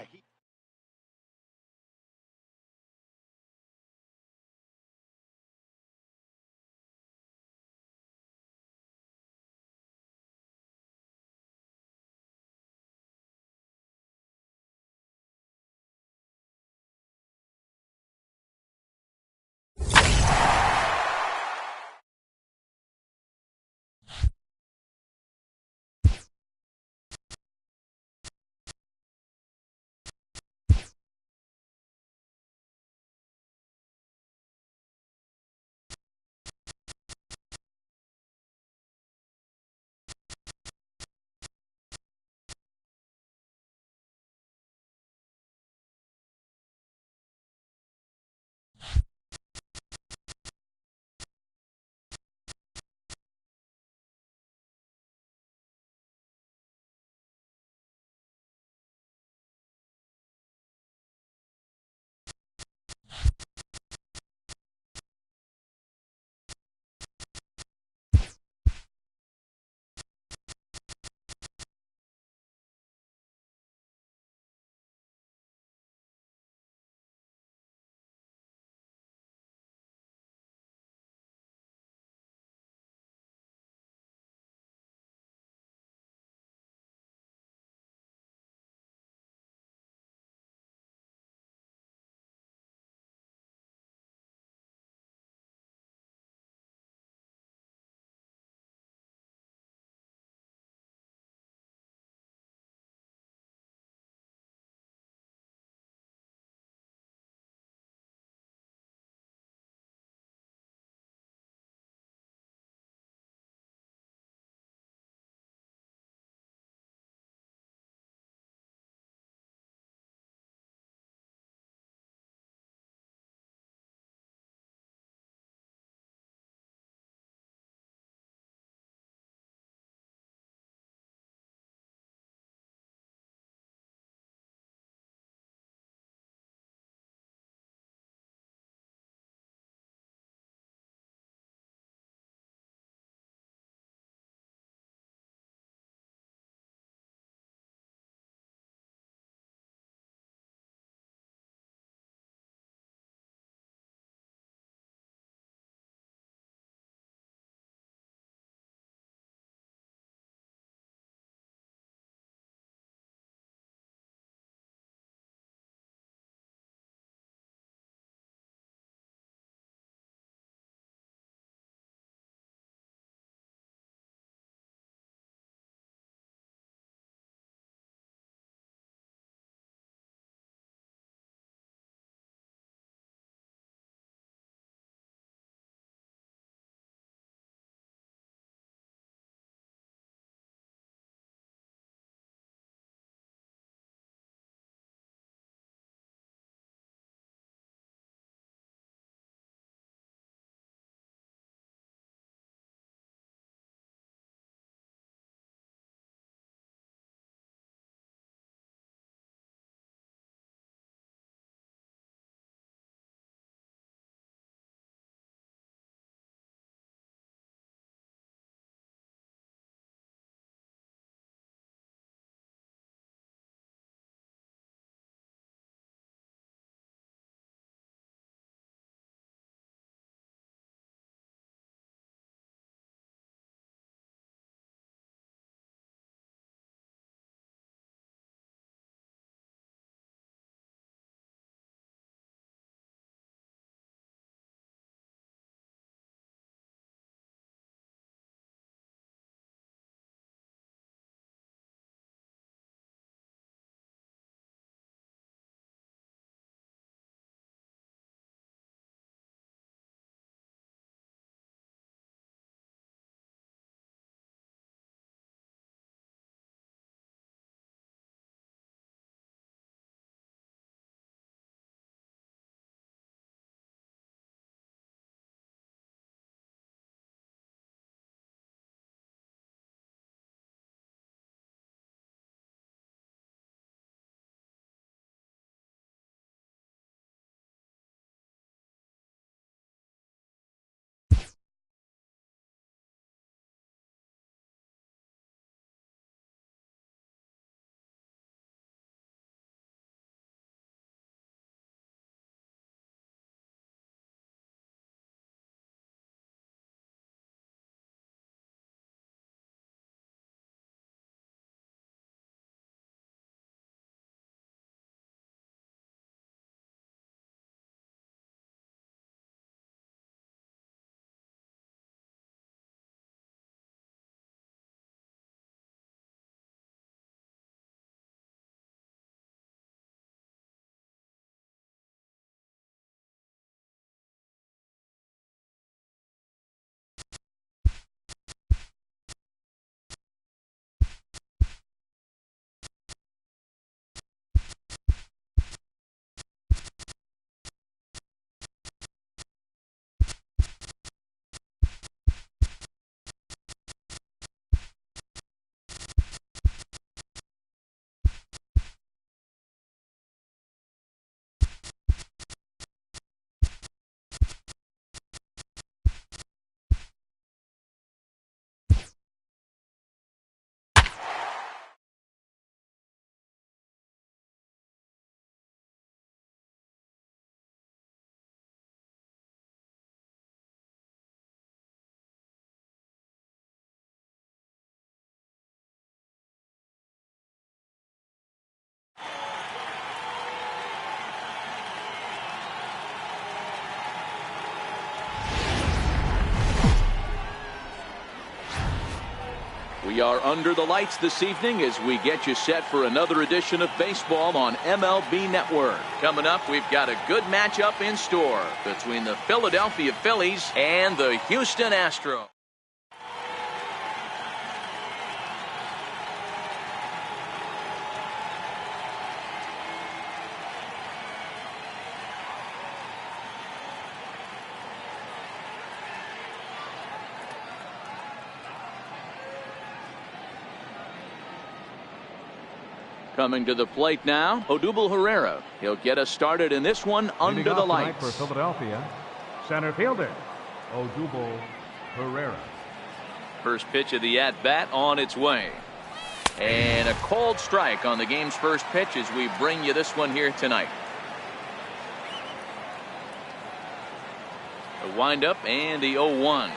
We are under the lights this evening as we get you set for another edition of baseball on MLB Network. Coming up, we've got a good matchup in store between the Philadelphia Phillies and the Houston Astros. Coming to the plate now, Odubel Herrera. He'll get us started in this one under the lights. For Philadelphia, center fielder, Odubel Herrera. First pitch of the at-bat on its way. And a cold strike on the game's first pitch as we bring you this one here tonight. The windup and the 0-1.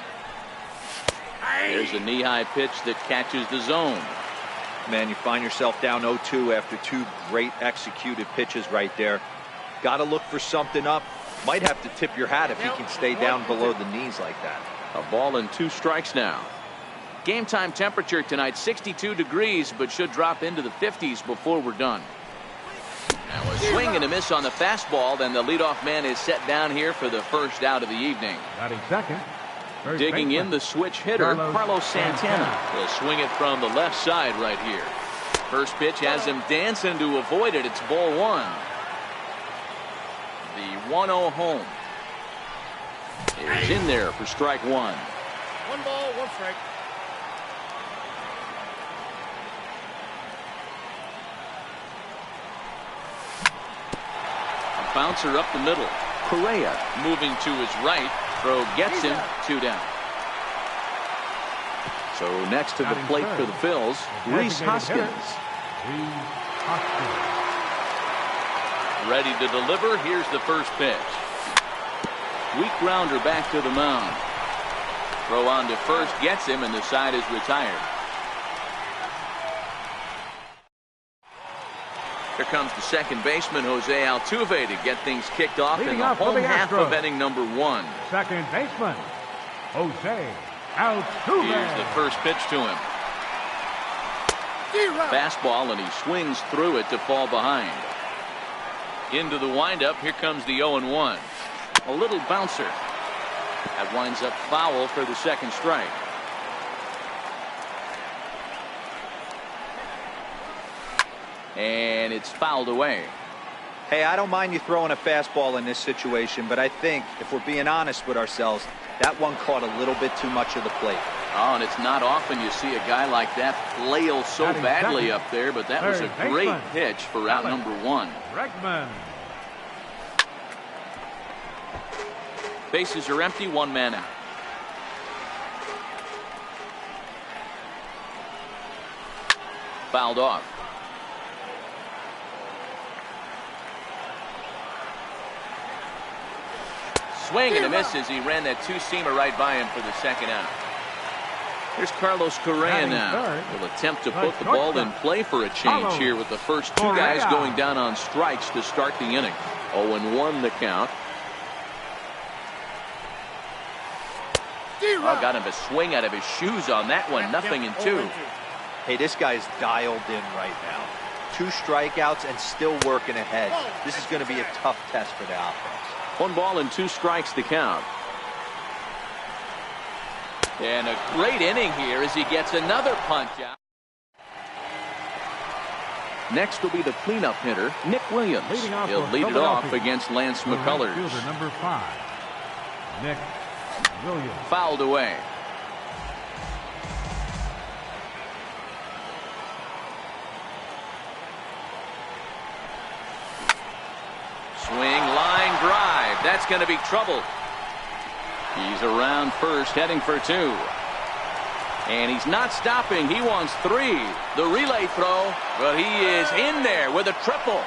There's a knee-high pitch that catches the zone. Man, you find yourself down 0-2 after two great executed pitches right there. Got to look for something up. Might have to tip your hat if he can stay down below the knees like that. A ball and 2 strikes now. Game time temperature tonight 62 degrees, but should drop into the 50s before we're done. Now a swing and a miss on the fastball. Then the leadoff man is set down here for the first out of the evening. Batting second. Digging in the switch hitter, Carlos Santana. He'll swing it from the left side right here. First pitch has him dancing to avoid it. It's ball 1. The 1-0 home is in there for strike 1. 1 ball, 1 strike. A bouncer up the middle. Correa moving to his right. Throw gets him 2 down. So next to the plate for the Phils, Rhys Hoskins. Ready to deliver. Here's the first pitch. Weak grounder back to the mound. Throw on to first gets him, and the side is retired. Here comes the second baseman, Jose Altuve, to get things kicked off in the home half of inning number 1. Second baseman, Jose Altuve. Here's the first pitch to him. Fastball, and he swings through it to fall behind. Into the windup, here comes the 0-1. A little bouncer. That winds up foul for the second strike. And it's fouled away. Hey, I don't mind you throwing a fastball in this situation, but I think if we're being honest with ourselves, that one caught a little bit too much of the plate. Oh, and it's not often you see a guy like that flail so badly up there, but that was a great pitch for out number 1. Bregman. Bases are empty, 1 man out. Fouled off. Swing and a miss as he ran that 2-seamer right by him for the second out. Here's Carlos Correa now. Will attempt to put the ball in play for a change here with the first 2 guys going down on strikes to start the inning. 0-1 the count. Oh, got him a swing out of his shoes on that one. 0-2. Hey, this guy's dialed in right now. 2 strikeouts and still working ahead. This is going to be a tough test for the offense. 1 ball and 2 strikes to count. And a great inning here as he gets another punch out. Next will be the cleanup hitter, Nick Williams. He'll lead it off against Lance McCullers. Fielder number 5, Nick Williams. Fouled away. Swing, line drive. That's going to be trouble. He's around first, heading for 2. And he's not stopping. He wants 3. The relay throw, but he is in there with a triple.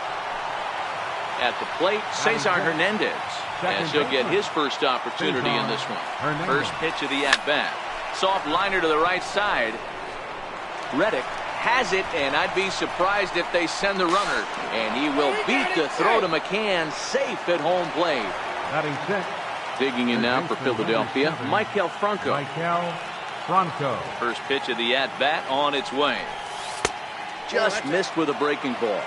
At the plate, Cesar Hernandez. As he'll get his first opportunity in this one. First pitch of the at-bat. Soft liner to the right side. Reddick has it, and I'd be surprised if they send the runner. And he will beat the throw to McCann, safe at home plate. Batting 6. Digging in now for Philadelphia, Maikel Franco. Maikel Franco. First pitch of the at-bat on its way. Just missed with a breaking ball.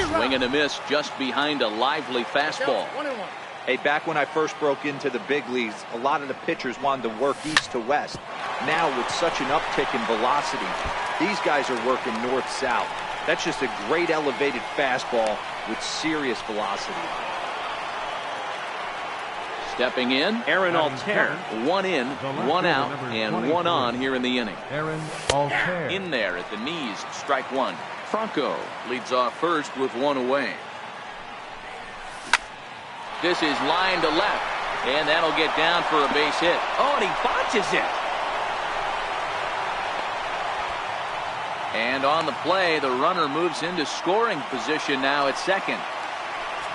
Swing and a miss just behind a lively fastball. Hey, back when I first broke into the big leagues, a lot of the pitchers wanted to work east to west. Now, with such an uptick in velocity, these guys are working north-south. That's just a great elevated fastball with serious velocity. Stepping in, Aaron Altair. 1 in, 1 out, and 1 on here in the inning. Aaron Altair. In there at the knees, strike 1. Franco leads off first with 1 away. This is line to left, and that'll get down for a base hit. Oh, and he botches it. And on the play, the runner moves into scoring position now at second.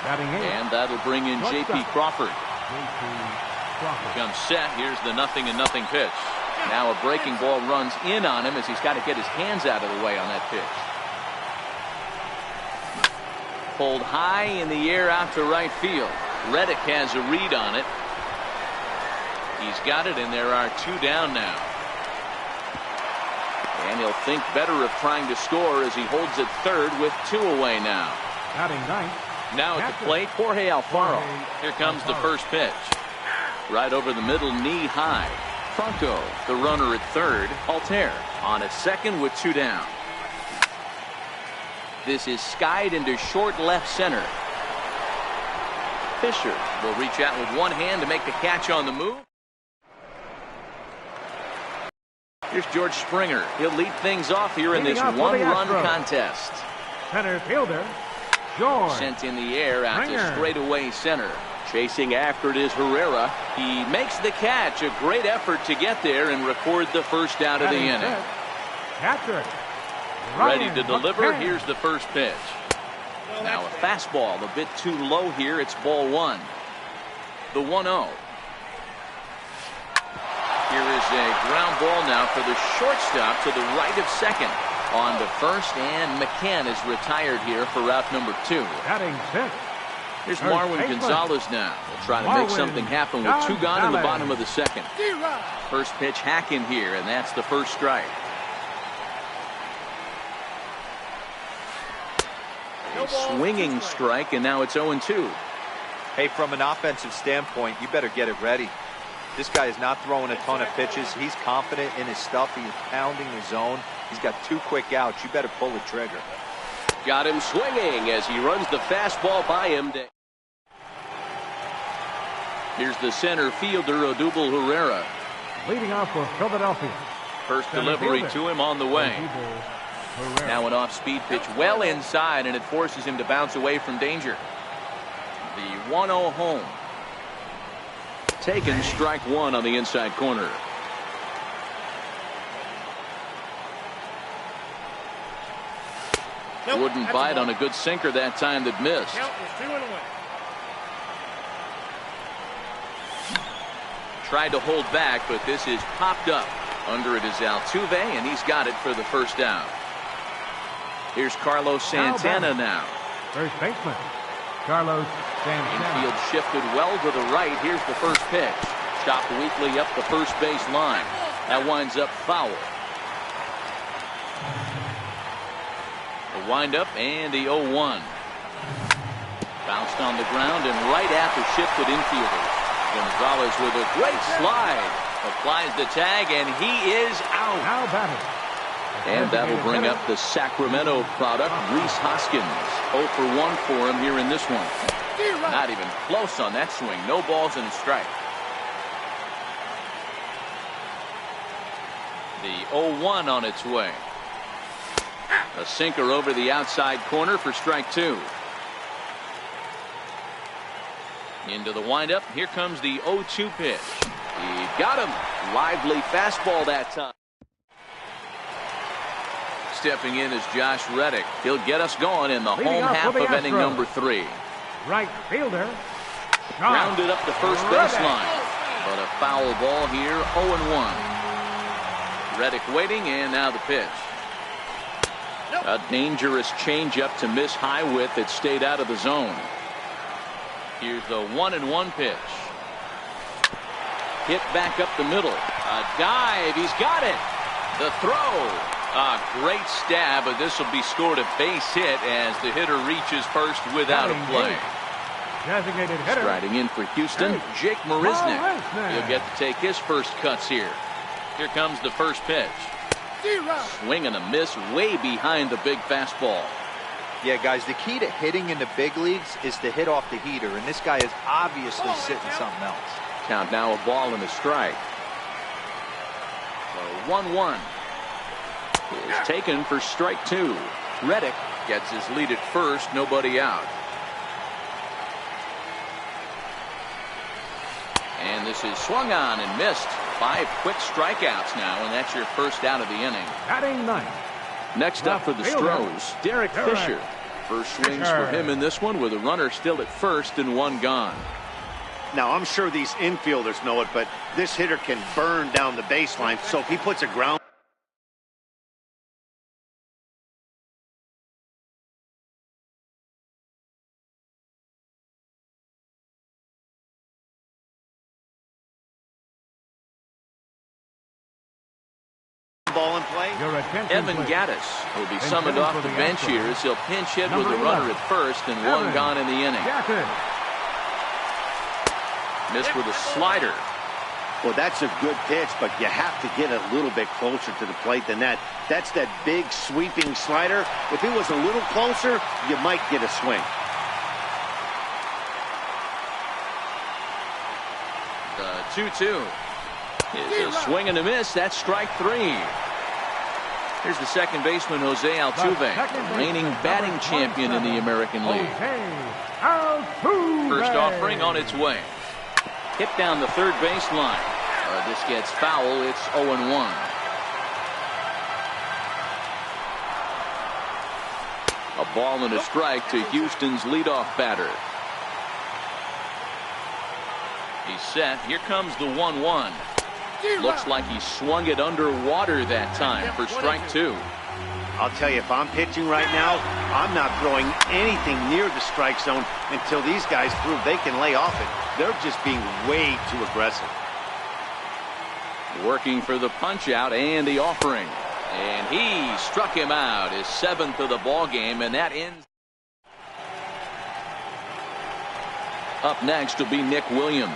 And that'll bring in J.P. Crawford. Comes set. Here's the 0-0 pitch. Now a breaking ball runs in on him as he's got to get his hands out of the way on that pitch. Pulled high in the air out to right field. Reddick has a read on it. He's got it, and there are 2 down now. And he'll think better of trying to score as he holds it third with 2 away now. Batting ninth. Now at the plate, Jorge Alfaro. Here comes the first pitch. Right over the middle, knee high. Franco, the runner at third. Altair on at second with 2 down. This is skied into short left center. Fisher will reach out with one hand to make the catch on the move. Here's George Springer. He'll lead things off here in this one-run contest. Center fielder, George. Sent in the air out to straightaway center. Chasing after it is Herrera. He makes the catch. A great effort to get there and record the first out of the inning. Catcher. Ready to deliver. Here's the first pitch. Now a fastball a bit too low here. It's ball 1. The 1-0. Here is a ground ball now for the shortstop to the right of second. On to first, and McCann is retired here for route number 2. Batting 6. Here's Marwin Gonzalez now. We'll try to make something happen with 2 gone in the bottom of the second. First pitch hack in here, and that's the first strike. A swinging strike, and now it's 0-2. Hey, from an offensive standpoint, you better get it ready. This guy is not throwing a ton of pitches. He's confident in his stuff. He's pounding the zone. He's got 2 quick outs. You better pull the trigger. Got him swinging as he runs the fastball by him. Here's the center fielder, Odubel Herrera. Leading off for Philadelphia. First delivery to him on the way. Now an off-speed pitch well inside, and it forces him to bounce away from danger. The 1-0 home. Taken, strike 1 on the inside corner. Wouldn't bite on a good sinker that time that missed. Tried to hold back, but this is popped up. Under it is Altuve, and he's got it for the first down. Here's Carlos Santana now. First baseman, Carlos Santana. Infield shifted well to the right. Here's the first pitch. Chopped weakly up the first base line. That winds up foul. The windup and the 0-1. Bounced on the ground and right at the shifted infielder. Gonzalez with a great slide. Applies the tag, and he is out. Now batting. And that'll bring up the Sacramento product, Rhys Hoskins. 0 for 1 for him here in this one. Not even close on that swing. No balls and a strike. The 0-1 on its way. A sinker over the outside corner for strike 2. Into the windup. Here comes the 0-2 pitch. He got him. Lively fastball that time. Stepping in is Josh Reddick. He'll get us going in the home half of inning number 3. Right fielder. Grounded up the first baseline. But a foul ball here, 0-1. Reddick waiting, and now the pitch. A dangerous changeup to miss high with. It stayed out of the zone. Here's the 1-1 pitch. Hit back up the middle. A dive. He's got it. The throw. A great stab, but this will be scored a base hit as the hitter reaches first without a play. Designated hitter. Striding in for Houston, Jake Marisnick. He'll get to take his first cuts here. Here comes the first pitch. Swing and a miss way behind the big fastball. Yeah, guys, the key to hitting in the big leagues is to hit off the heater, and this guy is obviously sitting something else. Count now, a ball and a strike. So 1-1 is taken for strike two. Reddick gets his lead at first, nobody out. And this is swung on and missed. 5 quick strikeouts now, and that's your first out of the inning. Batting ninth. Next up for the Stros, Derek Fisher. First swings for him in this one with a runner still at first and one gone. Now, I'm sure these infielders know it, but this hitter can burn down the baseline, so if he puts a ground ball in play. Evan Gattis will be summoned off the bench here as he'll pinch hit with a runner at first and one gone in the inning. Missed with a slider. Well, that's a good pitch, but you have to get a little bit closer to the plate than that. That's that big sweeping slider. If it was a little closer, you might get a swing. The 2-2 is a swing and a miss. That's strike three. Here's the second baseman, Jose Altuve, reigning batting champion in the American League. First offering on its way. Hit down the third baseline. This gets foul. It's 0-1. A ball and a strike to Houston's leadoff batter. He's set. Here comes the 1-1. Looks like he swung it underwater that time for strike two. I'll tell you, if I'm pitching right now, I'm not throwing anything near the strike zone until these guys prove they can lay off it. They're just being way too aggressive. Working for the punch out and the offering. And he struck him out, his 7th of the ball game, and that ends. Up next will be Nick Williams.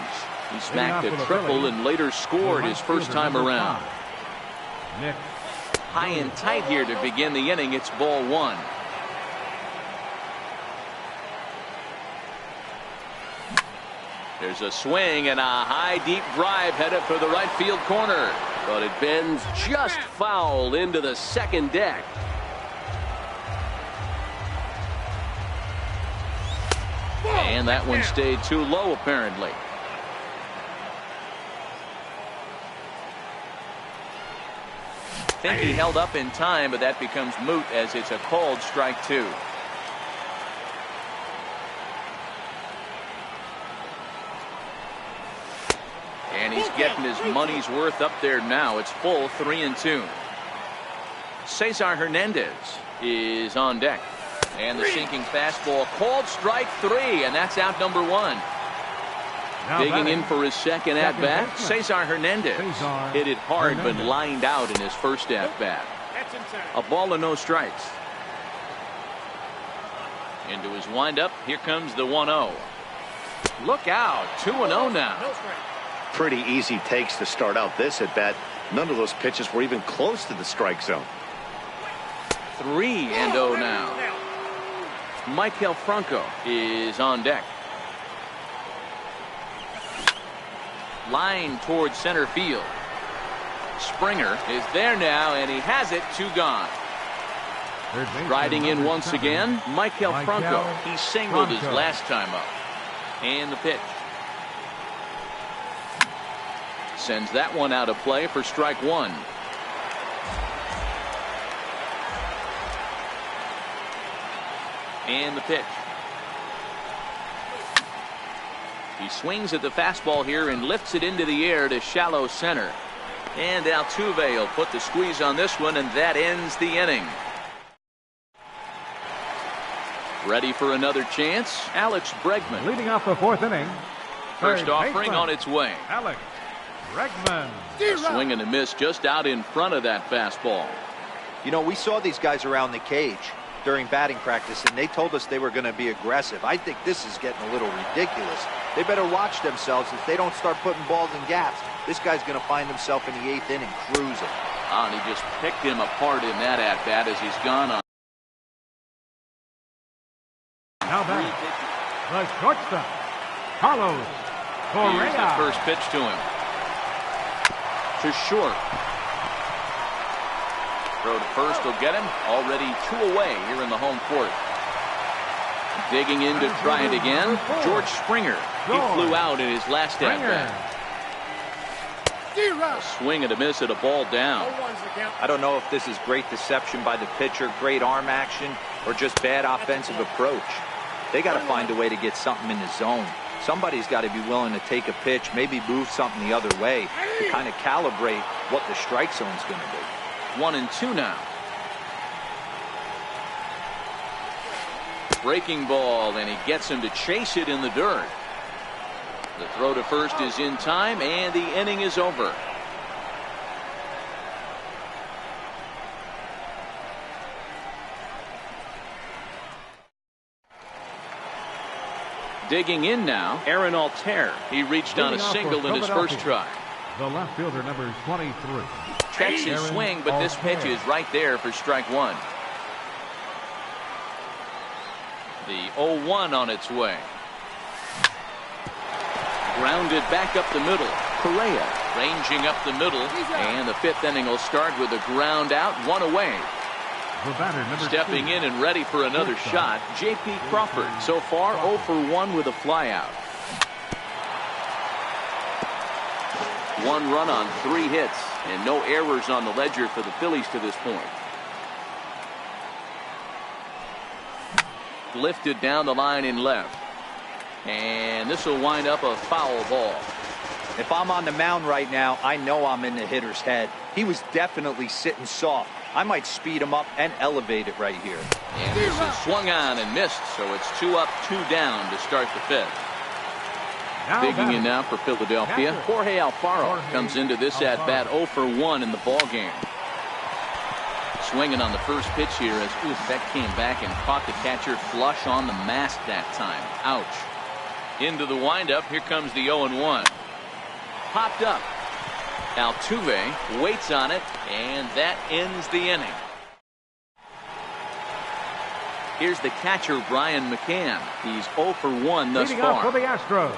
He smacked a triple and later scored his first time around. High and tight here to begin the inning. It's ball one. There's a swing and a high deep drive headed for the right field corner. But it bends just foul into the second deck. And that one stayed too low apparently. I think he held up in time, but that becomes moot as it's a called strike two. And he's getting his money's worth up there now. It's full 3-2. Cesar Hernandez is on deck. And the sinking fastball called strike three, and that's out number one. Digging in for his second at-bat, Cesar Hernandez hit it hard but lined out in his first at-bat. A ball and no strikes. Into his windup, here comes the 1-0. Look out, 2-0 now. Pretty easy takes to start out this at-bat. None of those pitches were even close to the strike zone. 3-0 now. Michael Franco is on deck. Line towards center field. Springer is there now, and he has it. 2 gone. Riding in once again, Michael Franco. He singled his last time up. And the pitch. Sends that one out of play for strike one. And the pitch. He swings at the fastball here and lifts it into the air to shallow center. And Altuve will put the squeeze on this one, and that ends the inning. Ready for another chance, Alex Bregman. Leading off the fourth inning. First offering on its way. Alex Bregman. A swing and a miss just out in front of that fastball. You know, we saw these guys around the cage during batting practice, and they told us they were going to be aggressive. I think this is getting a little ridiculous. They better watch themselves if they don't start putting balls in gaps. This guy's going to find himself in the 8th inning cruising. And he just picked him apart in that at-bat as he's gone on. Now back, the shortstop, Carlos Correa. Here's the first pitch to him. To short. Throw to first will get him. Already 2 away here in the home fourth. Digging in to try it again, George Springer. He flew out in his last at-bat. A swing and a miss at a ball down. I don't know if this is great deception by the pitcher, great arm action, or just bad offensive approach. They got to find a way to get something in the zone. Somebody's got to be willing to take a pitch, maybe move something the other way to kind of calibrate what the strike zone's going to be. 1-2 now. Breaking ball, and he gets him to chase it in the dirt. The throw to first is in time, and the inning is over. Digging in now, Aaron Altair. He reached on a single in his first try. The left fielder, number 23. Checks his swing, but this pitch is right there for strike one. The 0-1 on its way. Grounded back up the middle. Correa ranging up the middle, and the 5th inning will start with a ground out, 1 away. Stepping in and ready for another shot, J.P. Crawford. So far 0 for 1 with a flyout. 1 run on 3 hits, and no errors on the ledger for the Phillies to this point. Lifted down the line in left. And this will wind up a foul ball. If I'm on the mound right now, I know I'm in the hitter's head. He was definitely sitting soft. I might speed him up and elevate it right here. And this is swung on and missed, so it's 2 up, 2 down to start the 5th. Digging in now for Philadelphia, Jorge Alfaro comes into this at-bat 0 for 1 in the ballgame. Swinging on the first pitch here as that came back and caught the catcher flush on the mask that time. Ouch. Into the windup. Here comes the 0-1. Popped up. Altuve waits on it, and that ends the inning. Here's the catcher, Brian McCann. He's 0 for 1 thus far. For the Astros.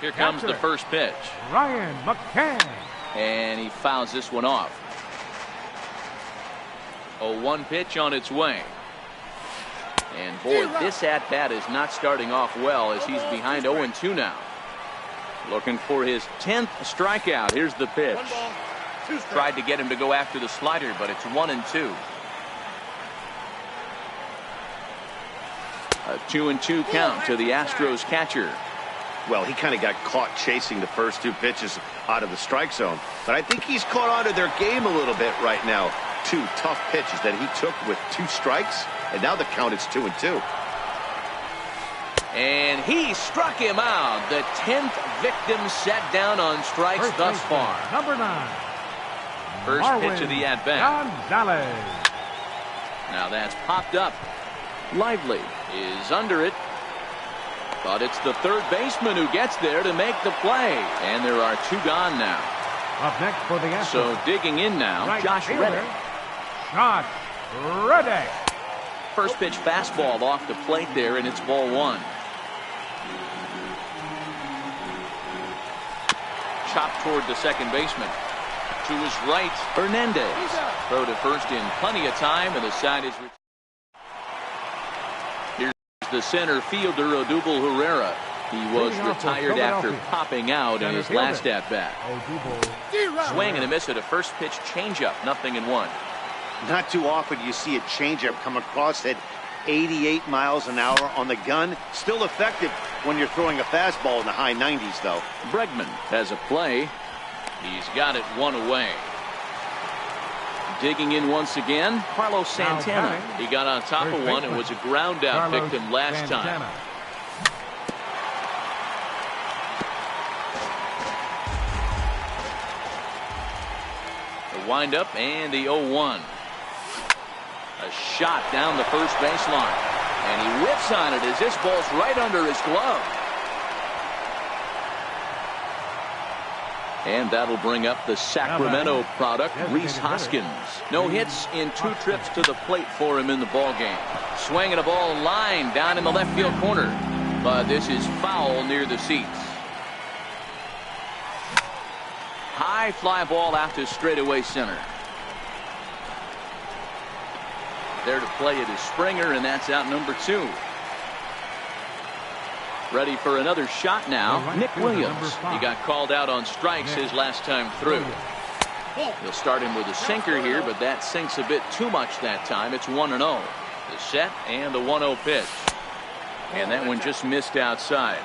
Here comes the first pitch. Brian McCann. And he fouls this one off. 0-1 pitch on its way. And boy, this at-bat is not starting off well as he's behind 0-2 now. Looking for his 10th strikeout. Here's the pitch. Tried to get him to go after the slider, but it's 1-2. A 2-2 count to the Astros catcher. Well, he kind of got caught chasing the first 2 pitches out of the strike zone. But I think he's caught on to their game a little bit right now. 2 tough pitches that he took with 2 strikes, and now the count is 2-2. And he struck him out. The 10th victim set down on strikes thus far. Number 9. First Marwin pitch of the at-bat. Gonzalez. Now that's popped up. Lively is under it. But it's the third baseman who gets there to make the play. And there are 2 gone now. Up next for the Astros. So digging in now, Right Josh fielder, Reddick. Josh Reddick. First pitch fastball off the plate there, and it's ball 1. Chopped toward the second baseman. To his right, Hernandez. Throw to first in plenty of time, and the side is... Here's the center fielder, Odubel Herrera. He was retired after popping out in his last at-bat. Swing and a miss at a first pitch changeup, 0-1. Not too often you see a changeup come across at 88 miles an hour on the gun. Still effective when you're throwing a fastball in the high 90s, though. Bregman has a play. He's got it 1 away. Digging in once again, Carlos Santana. He got on top of one and was a ground out victim last time. The windup and the 0-1. A shot down the first baseline. And he whips on it as this ball's right under his glove. And that'll bring up the Sacramento product, Rhys Hoskins. No hits in 2 trips to the plate for him in the ballgame. Swinging a ball line down in the left field corner. But this is foul near the seats. High fly ball out to straightaway center. There to play it is Springer, and that's out number 2. Ready for another shot now, Nick Williams. He got called out on strikes his last time through. He'll start him with a sinker here, but that sinks a bit too much that time. It's 1-0. The set and the 1-0 pitch. And that one just missed outside.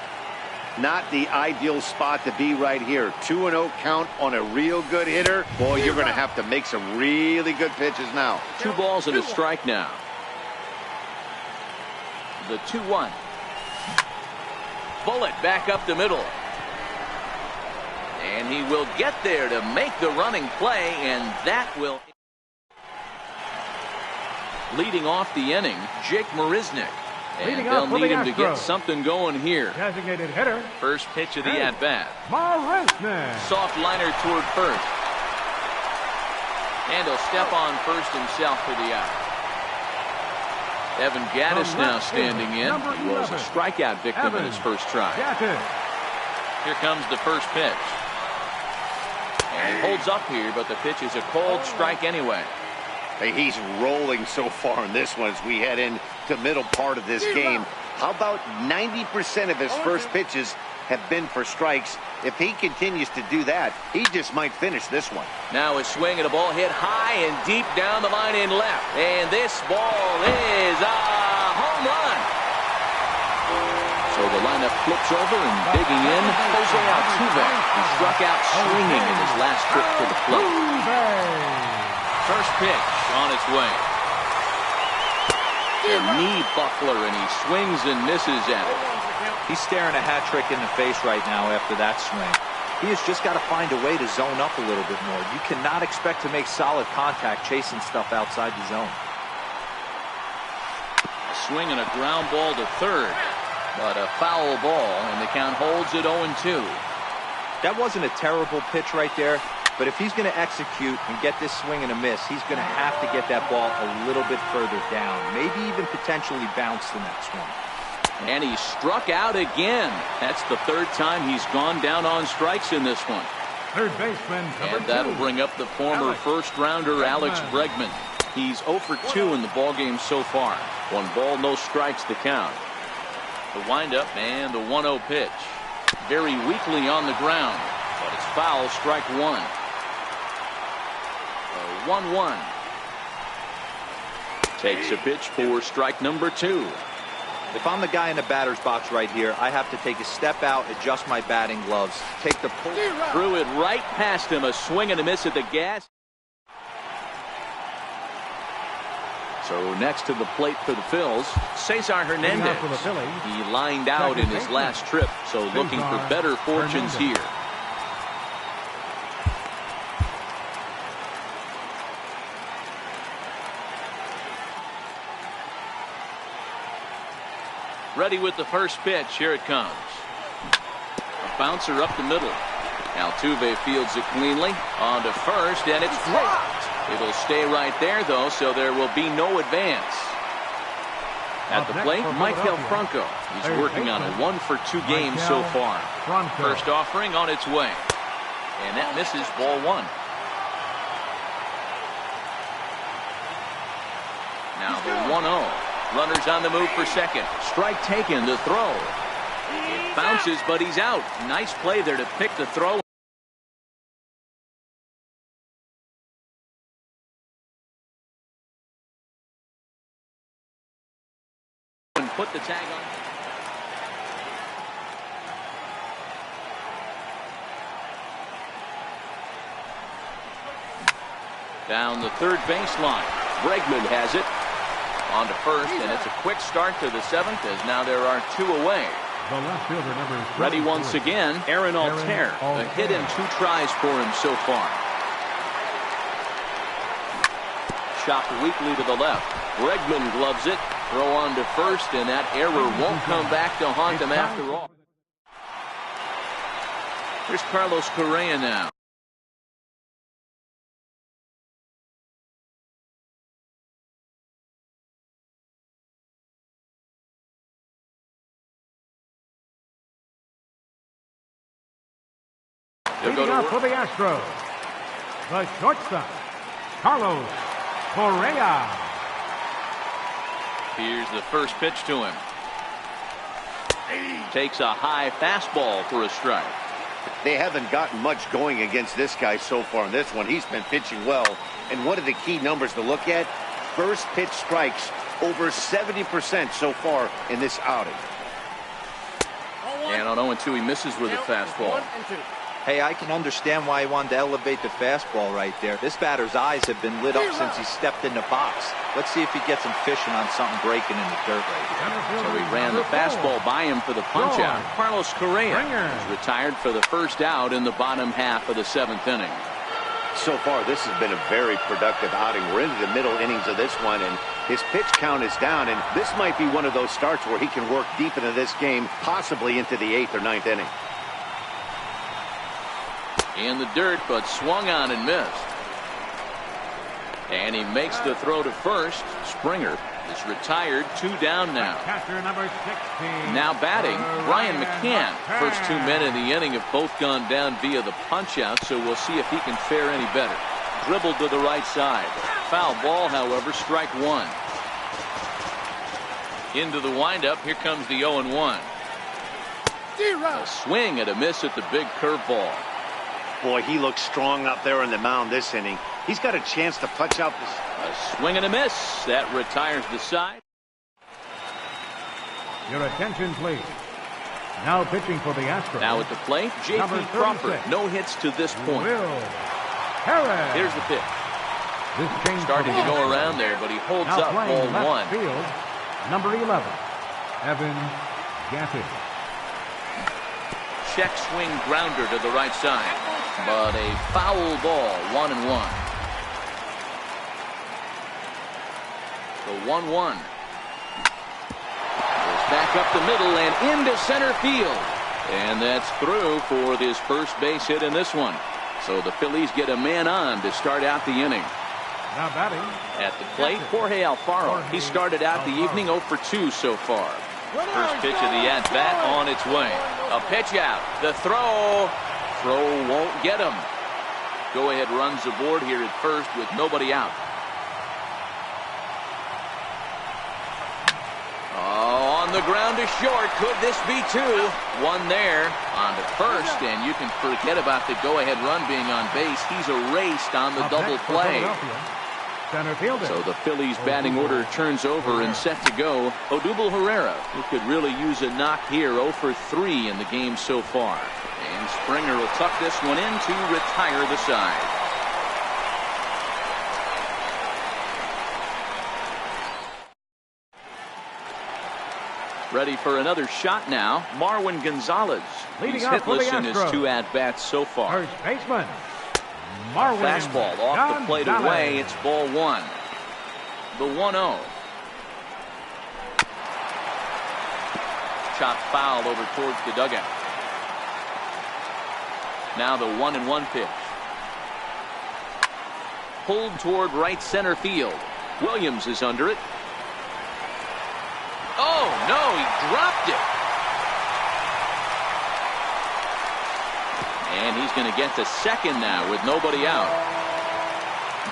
Not the ideal spot to be right here. 2-0 count on a real good hitter. Boy, you're going to have to make some really good pitches now. 2 balls and a strike now. The 2-1. Bullet back up the middle. And he will get there to make the running play, and that will. Leading off the inning, Jake Marisnick. And they'll need him to get something going here. Designated hitter. First pitch of the at-bat. Marisnick. Soft liner toward first. And he'll step on first himself for the out. Evan Gattis now standing in. He was a strikeout victim in his first try. Here comes the first pitch. And he holds up here, but the pitch is a cold strike anyway. Hey, he's rolling so far in this one as we head into the middle part of this game. How about 90% of his first pitches have been for strikes? If he continues to do that, he just might finish this one. Now a swing and a ball hit high and deep down the line in left. And this ball is a home run. So the lineup flips over, and digging in, Jose Altuve. He struck out swinging in his last trip to the plate. First pitch on its way. A knee buckler, and he swings and misses at it. He's staring a hat trick in the face right now after that swing. He has just got to find a way to zone up a little bit more. You cannot expect to make solid contact chasing stuff outside the zone. A swing and a ground ball to third, but a foul ball, and the count holds at 0-2. That wasn't a terrible pitch right there, but if he's going to execute and get this swing and a miss, he's going to have to get that ball a little bit further down, maybe even potentially bounce the next one. And he struck out again. That's the 3rd time he's gone down on strikes in this one. Third baseman, and that'll bring up the former first-rounder Alex Bregman. He's 0 for 2 in the ballgame so far. 1 ball, no strikes to count. The windup and the 1-0 pitch. Very weakly on the ground, but it's foul, strike 1. 1-1. Takes a pitch for strike number 2. If I'm the guy in the batter's box right here, I have to take a step out, adjust my batting gloves, take the pull. Threw it right past him, a swing and a miss at the gas. So next to the plate for the Phils, Cesar Hernandez. He lined out in his last trip, so looking for better fortunes here. Ready with the first pitch. Here it comes. A bouncer up the middle. Altuve fields it cleanly. On to first, and it's dropped. It'll stay right there, though, so there will be no advance. At the plate, Maikel Franco. He's working on a 1 for 2 game so far. First offering on its way. And that misses, ball 1. Now the 1-0. Runners on the move for second. Strike taken, the throw. It bounces, but he's out. Nice play there to pick the throw. And put the tag on. Down the third baseline. Bregman has it. On to first, and it's a quick start to the seventh as now there are two away. The left fielder, number Ready once again, Aaron Altair. A hit in 2 tries for him so far. Chopped weakly to the left. Bregman gloves it. Throw on to first, and that error won't come back to haunt him after all. Here's Carlos Correa now. Leading up for the Astros, the shortstop, Carlos Correa. Here's the first pitch to him. Takes a high fastball for a strike. They haven't gotten much going against this guy so far in this one. He's been pitching well. And one of the key numbers to look at, first pitch strikes over 70% so far in this outing. And on 0-2, he misses with a fastball. Hey, I can understand why he wanted to elevate the fastball right there. This batter's eyes have been lit up since he stepped in the box. Let's see if he gets him fishing on something breaking in the dirt right here. So he ran the fastball by him for the punch out. Carlos Correa is retired for the first out in the bottom half of the 7th inning. So far, this has been a very productive outing. We're into the middle innings of this one, and his pitch count is down, and this might be one of those starts where he can work deep into this game, possibly into the 8th or 9th inning. In the dirt, but swung on and missed. And he makes the throw to first. Springer is retired, 2 down now. Catcher number 16. Now batting, Brian McCann. First 2 men in the inning have both gone down via the punch out, so we'll see if he can fare any better. Dribbled to the right side. Foul ball, however, strike 1. Into the windup, here comes the 0-1. A swing and a miss at the big curveball. Boy, he looks strong out there on the mound this inning. He's got a chance to punch out this. A swing and a miss. That retires the side. Your attention, please. Now pitching for the Astros. Now at the plate, J.P. Crawford. No hits to this point. Will Harris. Here's the pitch. This change starting to go around there, but he holds now up ball left 1. Field, number 11, Evan Gaffey. Check swing grounder to the right side. But a foul ball, 1-1. The 1-1. Goes back up the middle and into center field. And that's through for his first base hit in this one. So the Phillies get a man on to start out the inning. Now batting. At the plate, Jorge Alfaro. He started out the evening 0 for 2 so far. First pitch of the at-bat on its way. A pitch out. The throw. Throw won't get him. Go-ahead runs aboard here at first with nobody out. Oh, on the ground to short. Could this be 2? 1 there. On to first, and you can forget about the go-ahead run being on base. He's erased on the double play. Center fielder. So the Phillies batting order turns over and set to go. Odubel Herrera, who could really use a knock here, 0 for 3 in the game so far. And Springer will tuck this one in to retire the side. Ready for another shot now, Marwin Gonzalez. He's hitless in his 2 at-bats so far. First baseman, Marwin fastball off the plate away. It's ball 1. The 1-0. Chopped foul over towards the dugout. Now the 1-1 pitch. Pulled toward right center field. Williams is under it. Oh, no, he dropped it. And he's going to get to second now with nobody out.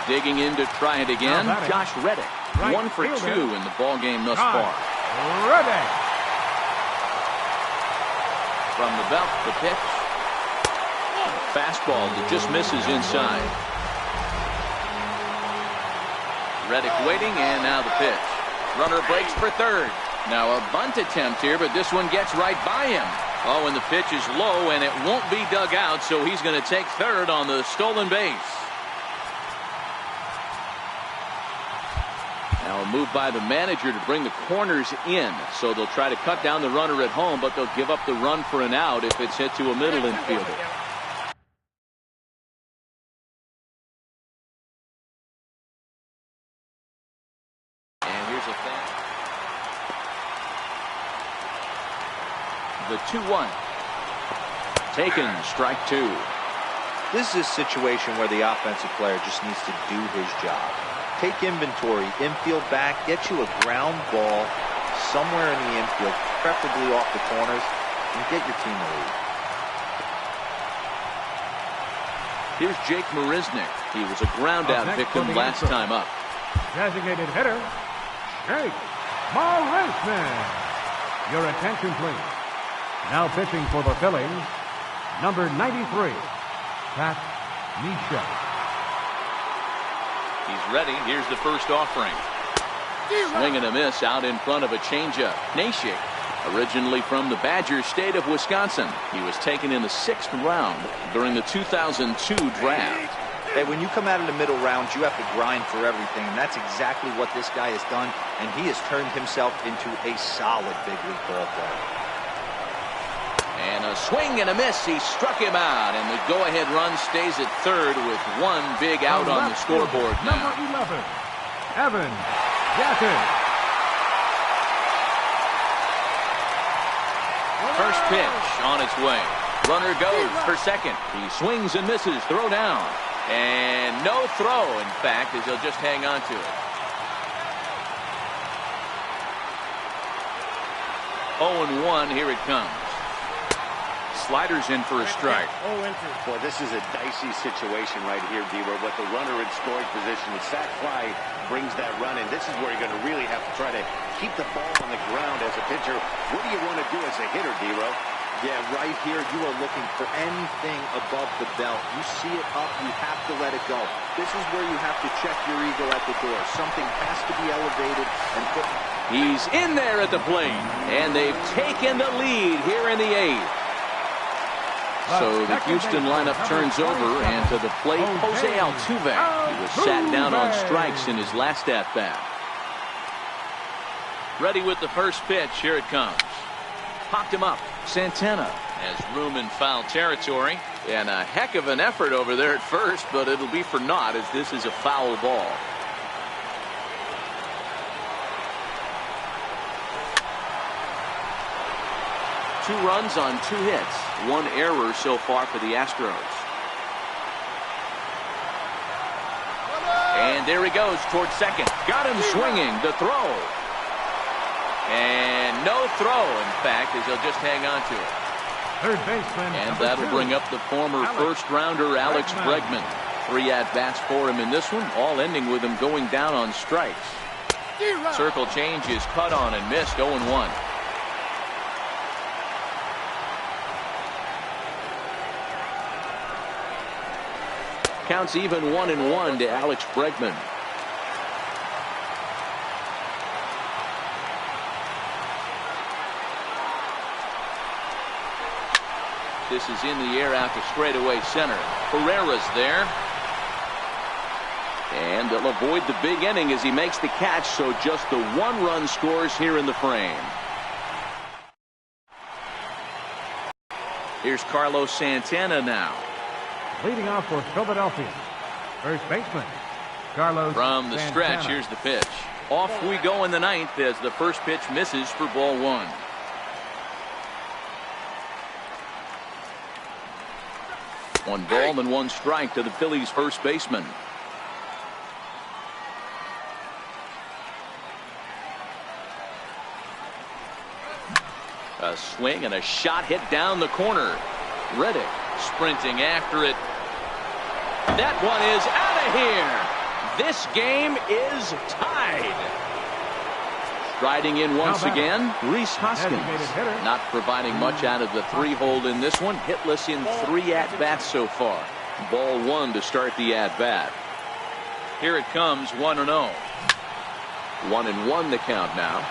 Digging in to try it again, Josh Reddick. 1 for 2 in the ballgame thus far. Reddick. From the belt, the pitch. Fastball that just misses inside. Reddick waiting, and now the pitch. Runner breaks for third. Now a bunt attempt here, but this one gets right by him. Oh, and the pitch is low, and it won't be dug out, so he's going to take third on the stolen base. Now a move by the manager to bring the corners in. So they'll try to cut down the runner at home, but they'll give up the run for an out if it's hit to a middle infielder. And here's a fan. The 2-1. Taken, strike two. This is a situation where the offensive player just needs to do his job. Take inventory, infield back, get you a ground ball somewhere in the infield, preferably off the corners, and get your team a lead. Here's Jake Marisnick. He was a ground out victim last time up. Designated hitter, Jake Marisnick. Your attention, please. Now pitching for the Phillies, number 93, Pat Misha. He's ready. Here's the first offering. Swing and a miss out in front of a changeup. Nashik, originally from the Badger State of Wisconsin. He was taken in the 6th round during the 2002 draft. Hey, when you come out of the middle rounds, you have to grind for everything, and that's exactly what this guy has done, and he has turned himself into a solid big league ball player. And a swing and a miss. He struck him out, and the go-ahead run stays at third with one big out on the scoreboard now. Number 11, Evan Gatton. First pitch on its way. Runner goes for second. He swings and misses. Throw down. And no throw, in fact, as he'll just hang on to it. 0-1, here it comes. Sliders in for a strike. Boy, this is a dicey situation right here, D-Row. With the runner in scoring position, the sac fly brings that run in. This is where you're going to really have to try to keep the ball on the ground as a pitcher. What do you want to do as a hitter, D-Row? Yeah, right here, you are looking for anything above the belt. You see it up, you have to let it go. This is where you have to check your ego at the door. Something has to be elevated and put. He's in there at the plate, and they've taken the lead here in the 8th. So the Houston lineup turns over, and to the plate, Jose Altuve. He was sat down on strikes in his last at-bat. Ready with the first pitch. Here it comes. Popped him up. Santana has room in foul territory, and a heck of an effort over there at first, but it'll be for naught as this is a foul ball. Two runs on 2 hits. One error so far for the Astros. And there he goes towards second. Got him swinging. The throw. And no throw, in fact, as he'll just hang on to it. Third baseman. And that'll bring up the former first-rounder Alex Bregman. 3 at-bats for him in this one, all ending with him going down on strikes. Circle change is cut on and missed. 0-1. Counts even 1-1 to Alex Bregman. This is in the air out to straightaway center. Herrera's there. And they'll avoid the big inning as he makes the catch, so just the 1 run scores here in the frame. Here's Carlos Santana now. Leading off for Philadelphia, first baseman Carlos from the Santana. stretch. Here's the pitch. Off we go in the 9th as the first pitch misses for ball 1. One ball and 1 strike to the Phillies first baseman. A swing and a shot hit down the corner. Reddick sprinting after it. That one is out of here. This game is tied. Striding in once again, Rhys Hoskins. Not providing much out of the 3-hole in this one. Hitless in 3 at-bats so far. Ball 1 to start the at-bat. Here it comes, 1-0. 1-1 the count now.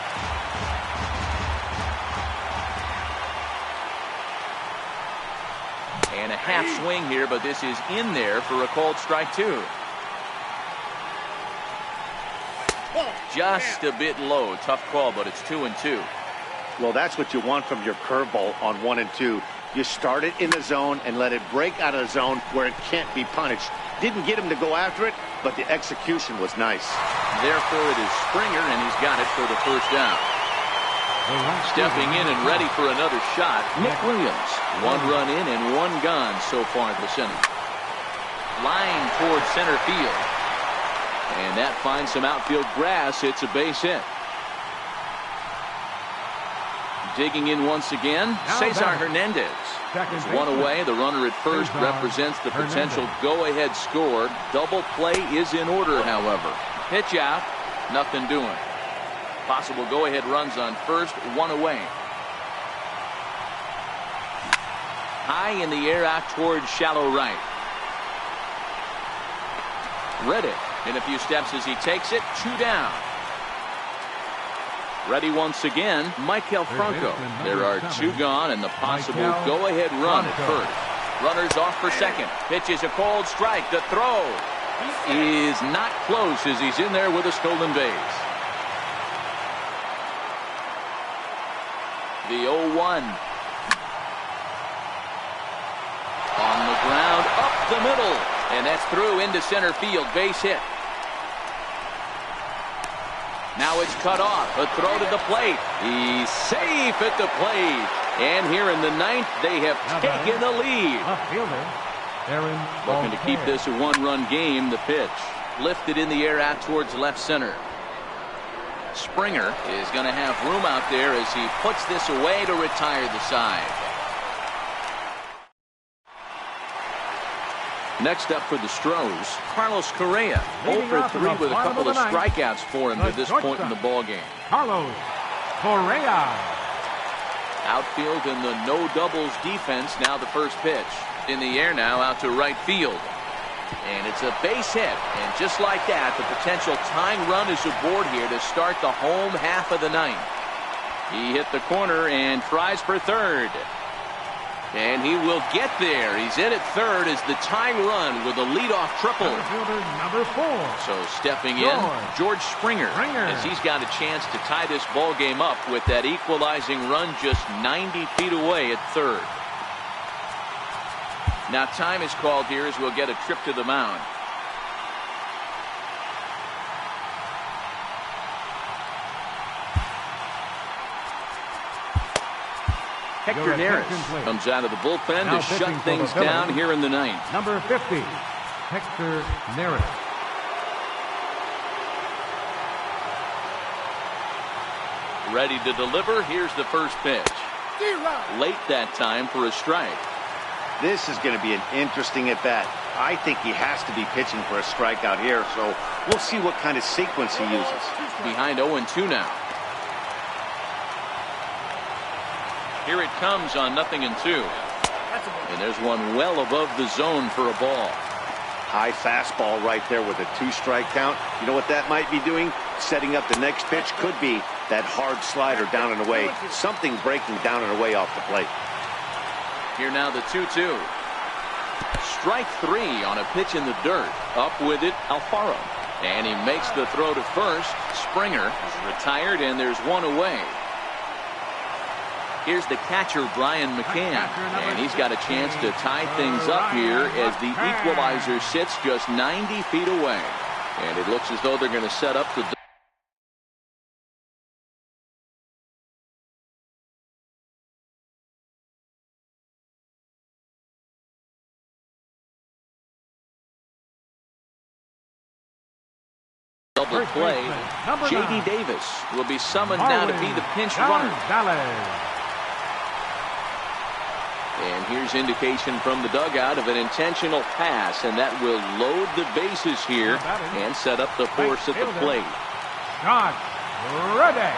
And a half swing here, but this is in there for a called strike 2. Just a bit low. Tough call, but it's 2-2. Well, that's what you want from your curveball on 1 and 2. You start it in the zone and let it break out of the zone where it can't be punished. Didn't get him to go after it, but the execution was nice. Therefore, it is Springer, and he's got it for the first down. Stepping in and ready for another shot, Nick Williams. 1 run in and 1 gone so far this inning. Line towards center field. And that finds some outfield grass. It's a base hit. Digging in once again, Cesar Hernandez. There's 1 away. The runner at first represents the potential go-ahead score. Double play is in order, however. Pitch out, nothing doing. Possible go-ahead runs on first, 1 away. High in the air out towards shallow right. Reddick in a few steps as he takes it. 2 down. Ready once again, Maikel Franco. There are 2 gone and the possible go-ahead run at first. Runners off for second. Pitches a cold strike. The throw is not close as he's in there with a stolen base. The 0-1. On the ground, up the middle. And that's through into center field. Base hit. Now it's cut off. A throw to the plate. He's safe at the plate. And here in the 9th, they have taken the lead. Looking to keep this a 1-run game. The pitch lifted in the air out towards left center. Springer is going to have room out there as he puts this away to retire the side. Next up for the Stros, Carlos Correa. 0 for 3 with a couple of strikeouts for him to this point in the ballgame. Carlos Correa. Outfield in the no doubles defense. Now the first pitch. In the air now out to right field. And it's a base hit. And just like that, the potential tying run is aboard here to start the home half of the 9th. He hit the corner and tries for third. And he will get there. He's in at third as the tying run with a leadoff triple. Number 4. So stepping in, George Springer, as he's got a chance to tie this ball game up with that equalizing run just 90 feet away at third. Now time is called here as we'll get a trip to the mound. Hector Neris comes out of the bullpen to shut things down here in the 9th. Number 50, Hector Neris. Ready to deliver. Here's the first pitch. Late that time for a strike. This is going to be an interesting at-bat. I think he has to be pitching for a strikeout here, so we'll see what kind of sequence he uses. Behind 0-2 now. Here it comes on 0-2. And there's one well above the zone for a ball. High fastball right there with a 2-strike count. You know what that might be doing? Setting up the next pitch. Could be that hard slider down and away. Something breaking down and away off the plate. Here now the 2-2. Strike 3 on a pitch in the dirt. Up with it, Alfaro. And he makes the throw to first. Springer is retired and there's one away. Here's the catcher, Brian McCann, and he's got a chance to tie things up here as the equalizer sits just 90 feet away. And it looks as though they're going to set up the... double play. J.D. Davis will be summoned now to be the pinch runner. And here's indication from the dugout of an intentional pass, and that will load the bases here and set up the force at the plate. Josh Reddick.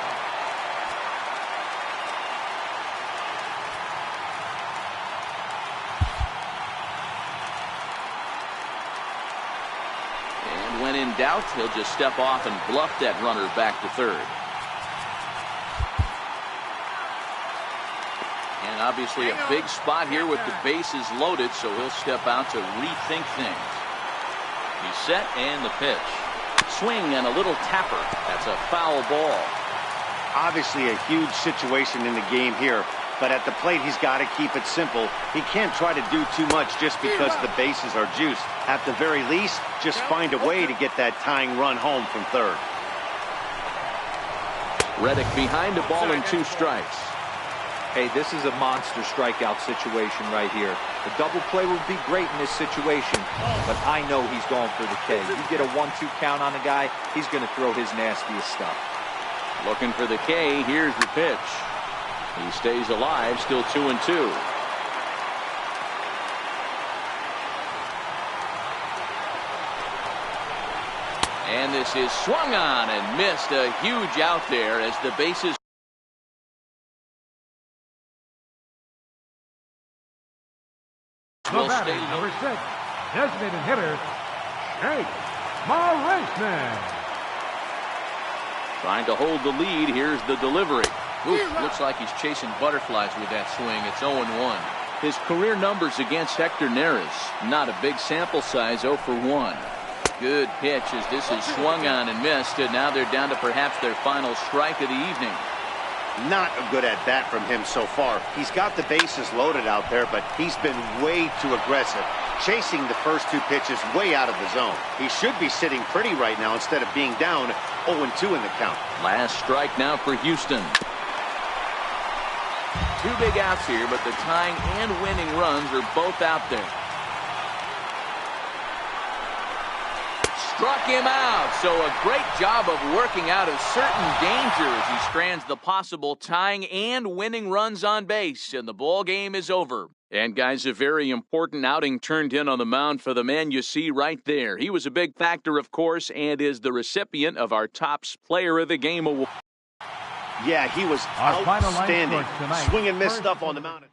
And when in doubt, he'll just step off and bluff that runner back to third. And obviously a big spot here with the bases loaded, so he'll step out to rethink things. He's set and the pitch. Swing and a little tapper. That's a foul ball. Obviously a huge situation in the game here, but at the plate he's got to keep it simple. He can't try to do too much just because the bases are juiced. At the very least, just find a way to get that tying run home from third. Reddick behind the ball and 2 strikes. Hey, this is a monster strikeout situation right here. The double play would be great in this situation, but I know he's going for the K. You get a 1-2 count on the guy, he's going to throw his nastiest stuff. Looking for the K. Here's the pitch. He stays alive, still 2-2. And this is swung on and missed. A huge out there as the bases. The batter, number 6, designated hitter, Jake Marisman. Trying to hold the lead. Here's the delivery. Ooh, looks like he's chasing butterflies with that swing. It's 0-1. His career numbers against Hector Neris. Not a big sample size, 0 for 1. Good pitch as this is swung on and missed. And now they're down to perhaps their final strike of the evening. Not a good at bat from him so far. He's got the bases loaded out there, but he's been way too aggressive, chasing the first 2 pitches way out of the zone. He should be sitting pretty right now instead of being down 0-2 in the count. Last strike now for Houston. 2 big outs here, but the tying and winning runs are both out there. Struck him out. So a great job of working out of certain danger as he strands the possible tying and winning runs on base. And the ball game is over. And guys, a very important outing turned in on the mound for the man you see right there. He was a big factor, of course, and is the recipient of our Topps Player of the Game award. Yeah, he was outstanding. Swing and miss stuff on the mound.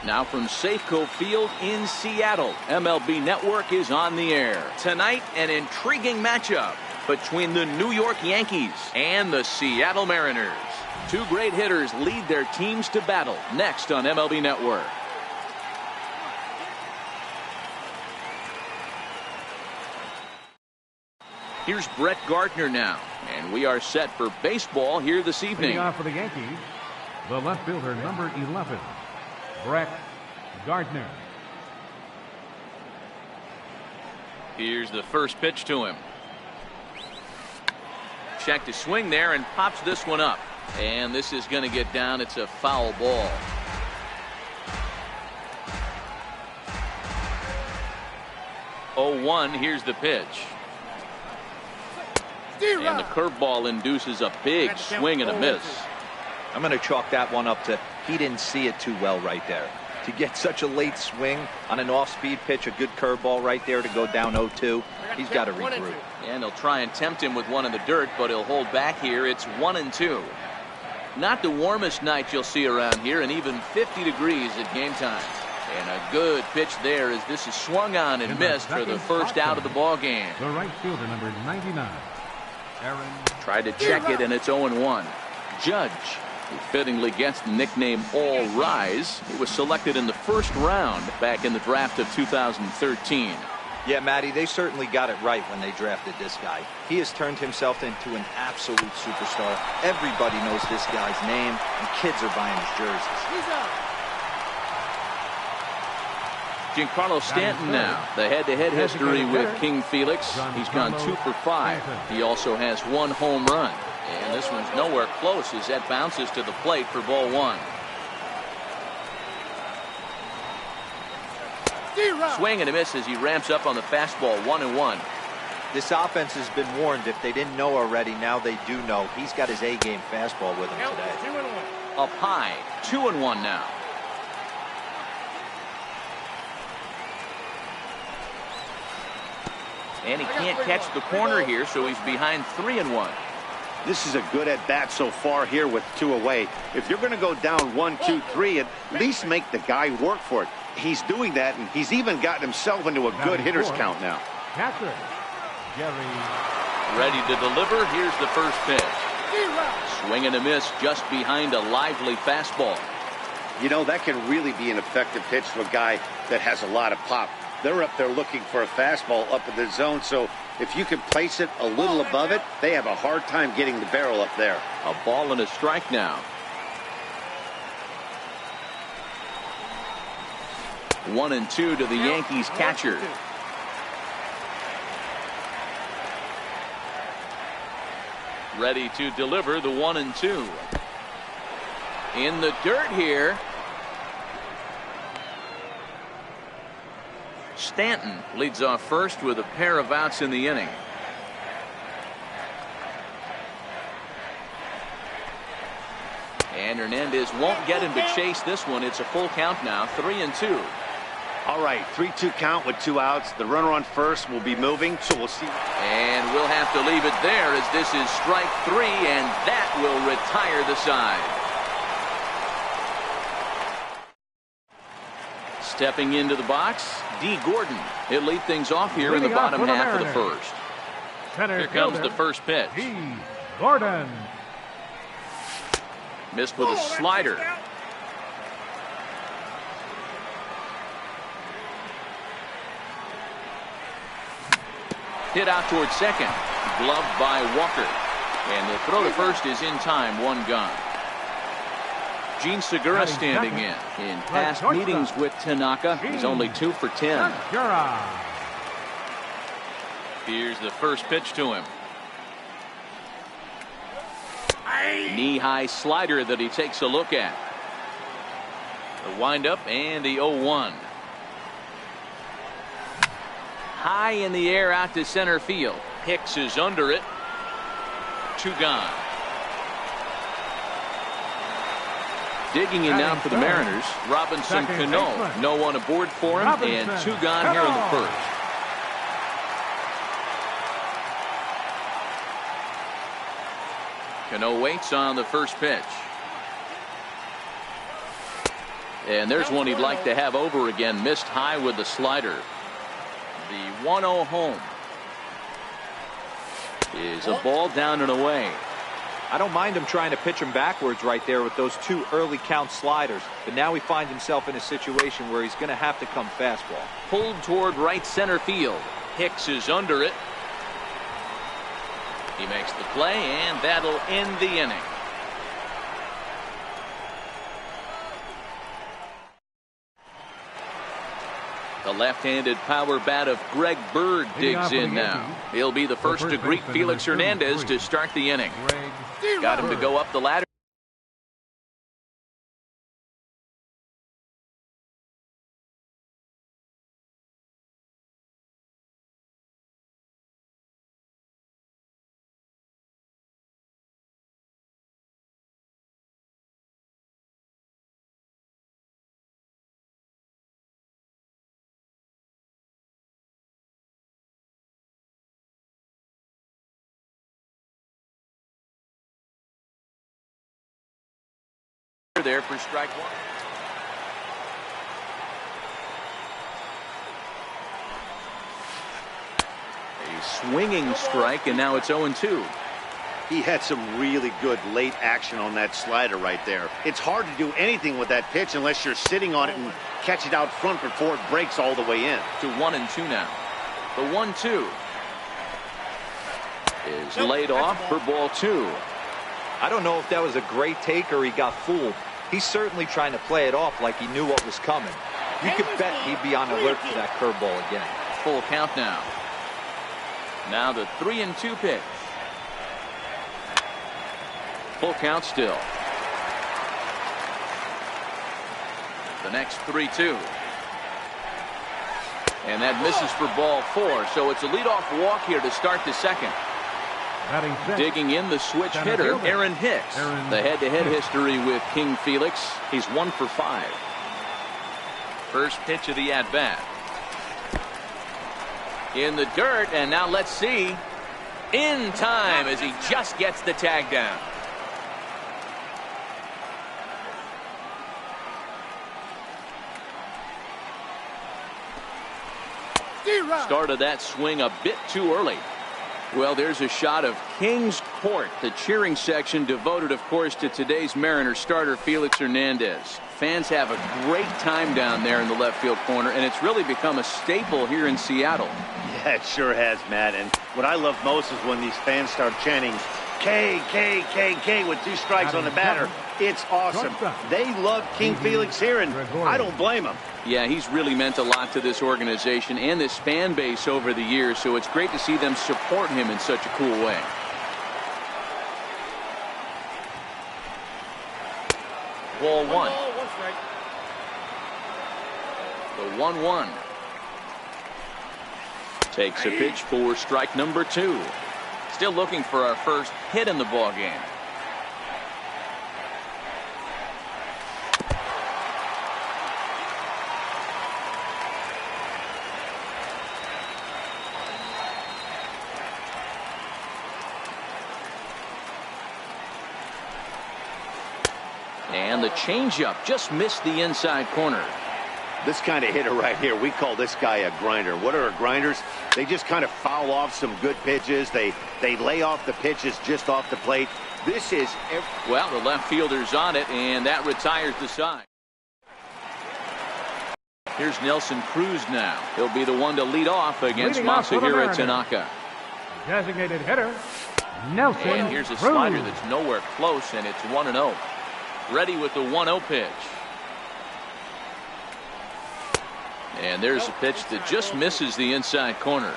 Now from Safeco Field in Seattle, MLB Network is on the air. Tonight, an intriguing matchup between the New York Yankees and the Seattle Mariners. Two great hitters lead their teams to battle next on MLB Network. Here's Brett Gardner now, and we are set for baseball here this evening. Leading off for the Yankees, the left fielder, number 11, Brett Gardner. Here's the first pitch to him. Check to swing there and pops this one up. And this is going to get down. It's a foul ball. Oh, 1. Here's the pitch. And the curveball induces a big swing and a miss. I'm going to chalk that one up to he didn't see it too well right there. To get such a late swing on an off-speed pitch, a good curveball right there to go down 0-2, he's got to regroup. And they'll try and tempt him with one in the dirt, but he'll hold back here. It's 1-2. Not the warmest night you'll see around here, and even 50 degrees at game time. And a good pitch there as this is swung on and missed for the first out of the ball game. The right fielder, number 99, Aaron. Tried to check it, and it's 0-1. Judge, who fittingly gets the nickname All Rise. He was selected in the first round back in the draft of 2013. Yeah, Matty, they certainly got it right when they drafted this guy. He has turned himself into an absolute superstar. Everybody knows this guy's name, and kids are buying his jerseys. He's up. Giancarlo Stanton now, the head-to-head history with King Felix. He's gone 2 for 5. He also has 1 home run. And this one's nowhere close as that bounces to the plate for ball 1. Swing and a miss as he ramps up on the fastball. 1-1. This offense has been warned. If they didn't know already, now they do know. He's got his A-game fastball with him today. 2-1. Up high. 2-1 now. And he can't catch the corner here, so he's behind 3-1. This is a good at-bat so far here with 2 away. If you're going to go down 1, 2, 3, at least make the guy work for it. He's doing that, and he's even gotten himself into a good hitter's count now. Catcher, Jerry. Ready to deliver. Here's the first pitch. Swing and a miss just behind a lively fastball. You know, that can really be an effective pitch to a guy that has a lot of pop. They're up there looking for a fastball up in the zone, so if you can place it a little above it, they have a hard time getting the barrel up there. A ball and a strike now. 1-2 to the Yankees catcher. Ready to deliver the 1-2. In the dirt here. Stanton leads off first with a pair of outs in the inning. And Hernandez won't get him to chase this one. It's a full count now, 3-2. All right, 3-2 count with 2 outs. The runner on first will be moving, so we'll see. And we'll have to leave it there as this is strike 3, and that will retire the side. Stepping into the box, D. Gordon. He'll lead things off here in the bottom half of the first. Here comes the first pitch. D. Gordon. Missed with a slider. Hit out towards second. Gloved by Walker. And the throw to first is in time. 1 gone. Gene Segura standing in. In past meetings with Tanaka, he's only 2 for 10. Here's the first pitch to him. Knee-high slider that he takes a look at. The windup and the 0-1. High in the air out to center field. Hicks is under it. 2 gone. Digging in now for the Mariners, Robinson Cano. No one aboard for him, and 2 gone here in the first. Cano waits on the first pitch. And there's one he'd like to have over again. Missed high with the slider. The 1-0 home is a ball down and away. I don't mind him trying to pitch him backwards right there with those 2 early count sliders. But now he finds himself in a situation where he's going to have to come fastball. Pulled toward right center field. Hicks is under it. He makes the play, and that'll end the inning. The left-handed power bat of Greg Bird digs in now. He'll be the first to greet Felix Hernandez to start the inning. Got him to go up the ladder. There for strike one. A swinging strike, and now it's 0-2. He had some really good late action on that slider right there. It's hard to do anything with that pitch unless you're sitting on it and catch it out front before it breaks all the way in. To 1-2 now. The 1-2 is laid off for ball 2. I don't know if that was a great take or he got fooled. He's certainly trying to play it off like he knew what was coming. You could bet he'd be on alert for that curveball again. Full count now. Now the 3-2 pitch. Full count still. The next 3-2. And that misses for ball 4. So it's a leadoff walk here to start the second. Digging in the switch hitter, Aaron Hicks. The head-to-head history with King Felix. He's 1 for 5. First pitch of the at-bat. In the dirt, and now let's see. In time as he just gets the tag down. Started that swing a bit too early. Well, there's a shot of King's Court, the cheering section devoted, of course, to today's Mariners starter Felix Hernandez. Fans have a great time down there in the left field corner, and it's really become a staple here in Seattle. Yeah, it sure has, Matt. And what I love most is when these fans start chanting K, K, K, K with 2 strikes on the batter. It's awesome. They love King Felix here, and I don't blame them. Yeah, he's really meant a lot to this organization and this fan base over the years, so it's great to see them support him in such a cool way. Ball 1. The 1-1. Takes a pitch for strike number 2. Still looking for our first hit in the ball game. And the changeup just missed the inside corner. This kind of hitter right here, we call this guy a grinder. What are grinders? They just kind of foul off some good pitches. They lay off the pitches just off the plate. This is... Well, the left fielder's on it, and that retires the side. Here's Nelson Cruz now. He'll be the one to lead off against Masahiro Tanaka. Designated hitter, Nelson And here's a slider that's nowhere close, and it's 1-0. Ready with the 1-0 pitch. And there's a pitch that just misses the inside corner.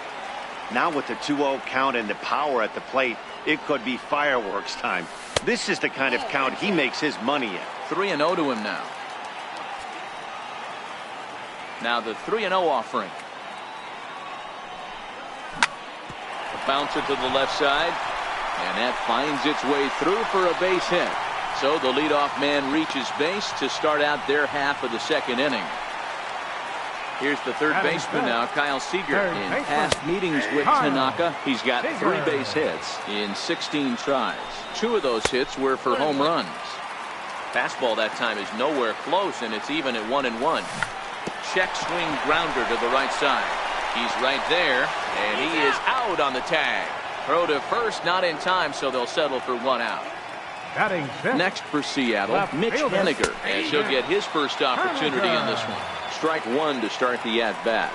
Now with the 2-0 count and the power at the plate, it could be fireworks time. This is the kind of count he makes his money in. 3-0 to him now. Now the 3-0 offering. A bouncer to the left side. And that finds its way through for a base hit. So the leadoff man reaches base to start out their half of the second inning. Here's the third baseman now, Kyle Seager. In past meetings with Tanaka, he's got 3 base hits in 16 tries. 2 of those hits were for home runs. Fastball that time is nowhere close, and it's even at 1-1. Check swing grounder to the right side. He's right there, and he is out on the tag. Throw to first, not in time, so they'll settle for 1 out. Next for Seattle, Mitch Haniger, as he'll get his first opportunity in this one. Strike 1 to start the at-bat.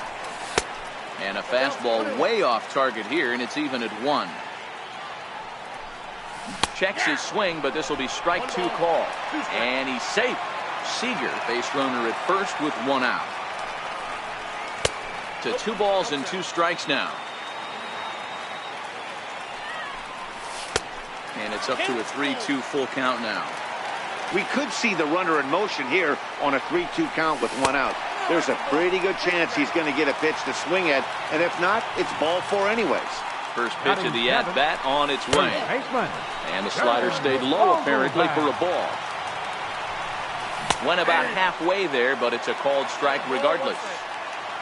And a fastball way off target here, and it's even at 1. Checks his swing, but this will be strike 2 call. And he's safe. Seager, base runner at first with 1 out. To 2 balls and 2 strikes now. And it's up to a 3-2 full count now. We could see the runner in motion here on a 3-2 count with 1 out. There's a pretty good chance he's going to get a pitch to swing at, and if not, it's ball 4 anyways. First pitch of the at-bat on its way. And the slider stayed low apparently for a ball. Went about halfway there, but it's a called strike regardless.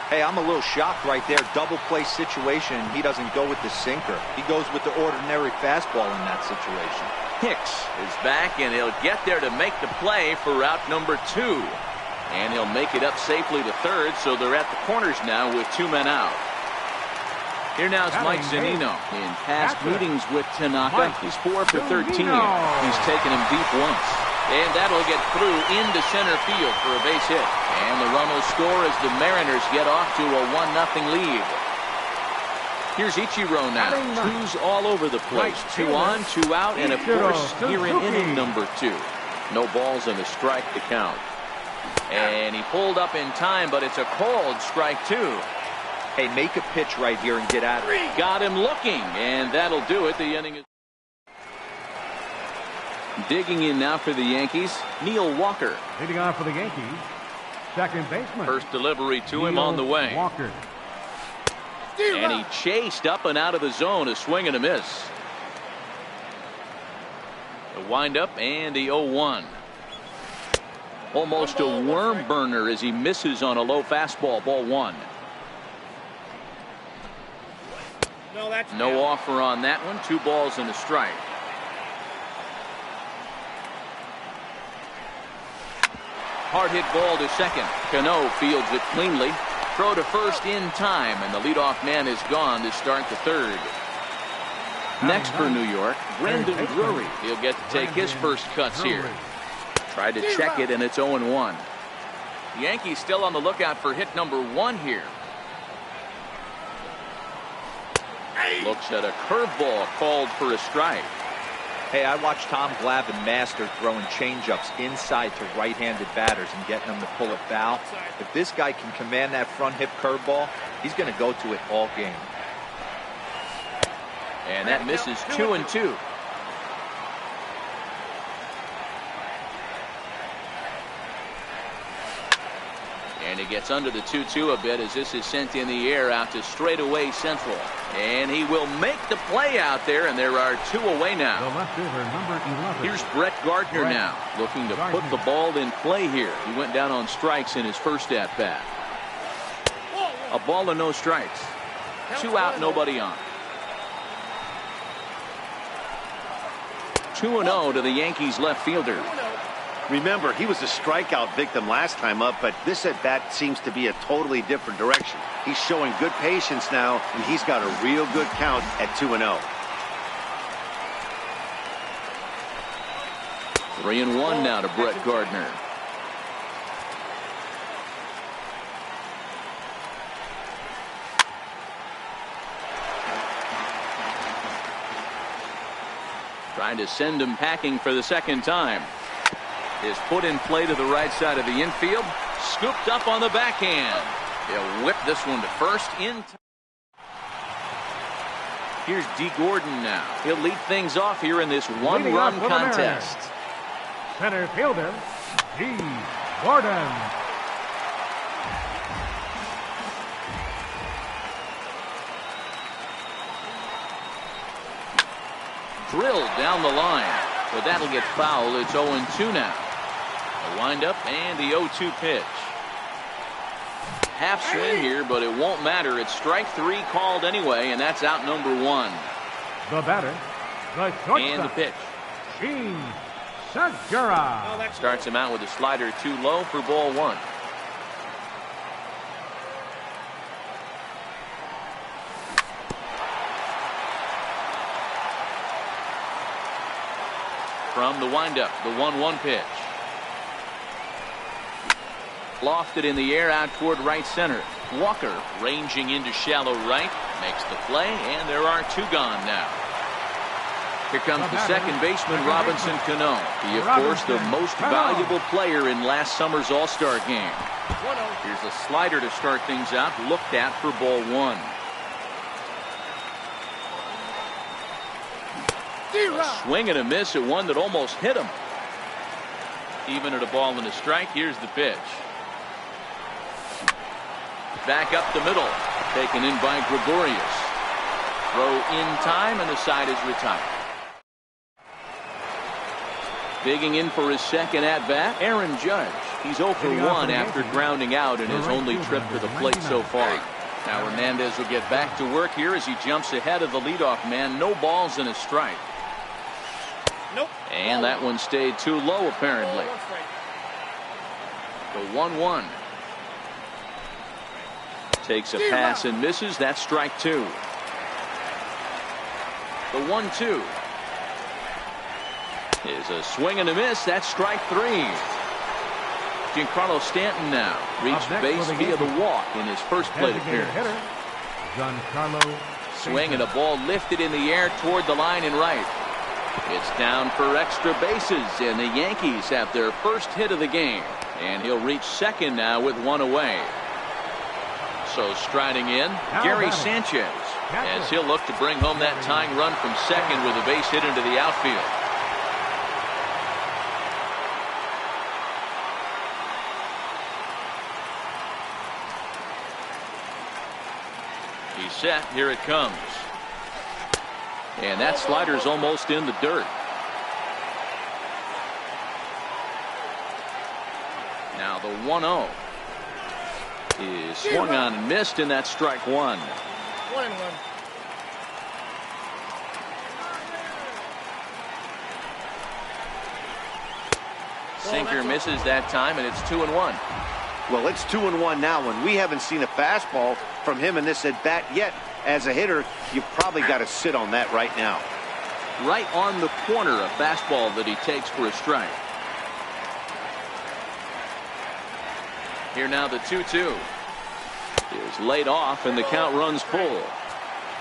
Hey, I'm a little shocked right there. Double play situation. He doesn't go with the sinker. He goes with the ordinary fastball in that situation. Hicks is back, and he'll get there to make the play for out number 2. And he'll make it up safely to third, so they're at the corners now with 2 men out. Here now is Mike Zunino. In past meetings with Tanaka, he's 4 for 13. He's taken him deep once. And that'll get through into center field for a base hit. And the run will score as the Mariners get off to a 1-0 lead. Here's Ichiro now. 2's all over the place. 2 on, 2 out, and of course here in inning number 2. No balls and a strike to count. And he pulled up in time, but it's a called strike 2. Hey, make a pitch right here and get out of it. Got him looking, and that'll do it. The inning is digging in now for the Yankees, Neil Walker. Leading off for the Yankees, second baseman. First delivery to him on the way. Walker. And he chased up and out of the zone, a swing and a miss. The windup and the 0-1. Almost a worm burner as he misses on a low fastball, ball 1. No offer on that one. 2 balls and a strike. Hard hit ball to second. Cano fields it cleanly. Throw to first in time, and the leadoff man is gone to start the third. Next for New York, Brandon Drury. He'll get to take his first cuts here. Tried to check it, and it's 0-1. The Yankees still on the lookout for hit number 1 here. Looks at a curveball called for a strike. Hey, I watched Tom Glavine master throwing changeups inside to right-handed batters and getting them to pull it foul. If this guy can command that front hip curveball, he's going to go to it all game. And that misses 2-2. And he gets under the 2-2 a bit as this is sent in the air out to straightaway central. And he will make the play out there, and there are 2 away now. The left fielder, number 11. Here's Brett Gardner now, looking to put the ball in play here. He went down on strikes in his first at-bat. A ball and no strikes. 2 out, nobody on. 2-0 to the Yankees left fielder. Remember, he was a strikeout victim last time up, but this at-bat seems to be a totally different direction. He's showing good patience now, and he's got a real good count at 2-0. 3-1 now to Brett Gardner. Trying to send him packing for the second time. Is put in play to the right side of the infield. Scooped up on the backhand. He'll whip this one to first in time. Here's D. Gordon now. He'll lead things off here in this one-run contest. Center fielder, D. Gordon. Drilled down the line, but that'll get foul. It's 0-2 now. A windup and the 0-2 pitch. Half swing here, but it won't matter. It's strike 3 called anyway, and that's out number 1. The batter, the shortstop. And the pitch. Gene Segura. Starts him out with a slider too low for ball one. From the windup, the 1-1 pitch. Lofted in the air out toward right center. Walker ranging into shallow right. Makes the play, and there are two gone now. Here comes the second baseman, Robinson Cano. He, of course, the most valuable player in last summer's All-Star game. Here's a slider to start things out, looked at for ball one. A swing and a miss at one that almost hit him. Even at a ball and a strike, here's the pitch. Back up the middle, taken in by Gregorius. Throw in time, and the side is retired. Digging in for his second at-bat, Aaron Judge. He's 0 for 1 after grounding out in his only trip to the plate so far. Now Hernandez will get back to work here as he jumps ahead of the leadoff man. No balls and a strike. And that one stayed too low, apparently. The 1-1. Takes a pass and misses. That's strike two. The 1-2 is a swing and a miss. That's strike three. Giancarlo Stanton now reached base via the walk in his first plate appearance. Swing and a ball lifted in the air toward the line and right. It's down for extra bases, and the Yankees have their first hit of the game. And he'll reach second now with one away. So striding in, Gary Sanchez, as he'll look to bring home that tying run from second with a base hit into the outfield. He's set. Here it comes. And that slider's almost in the dirt. Now the 1-0 is swung on and missed, and that's strike one. 1-1. Sinker misses that time, and it's 2-1. Well, it's 2-1 now, and we haven't seen a fastball from him in this at bat yet. As a hitter, you've probably got to sit on that right now. Right on the corner, a fastball that he takes for a strike. Here now the 2-2 is laid off, and the count runs full.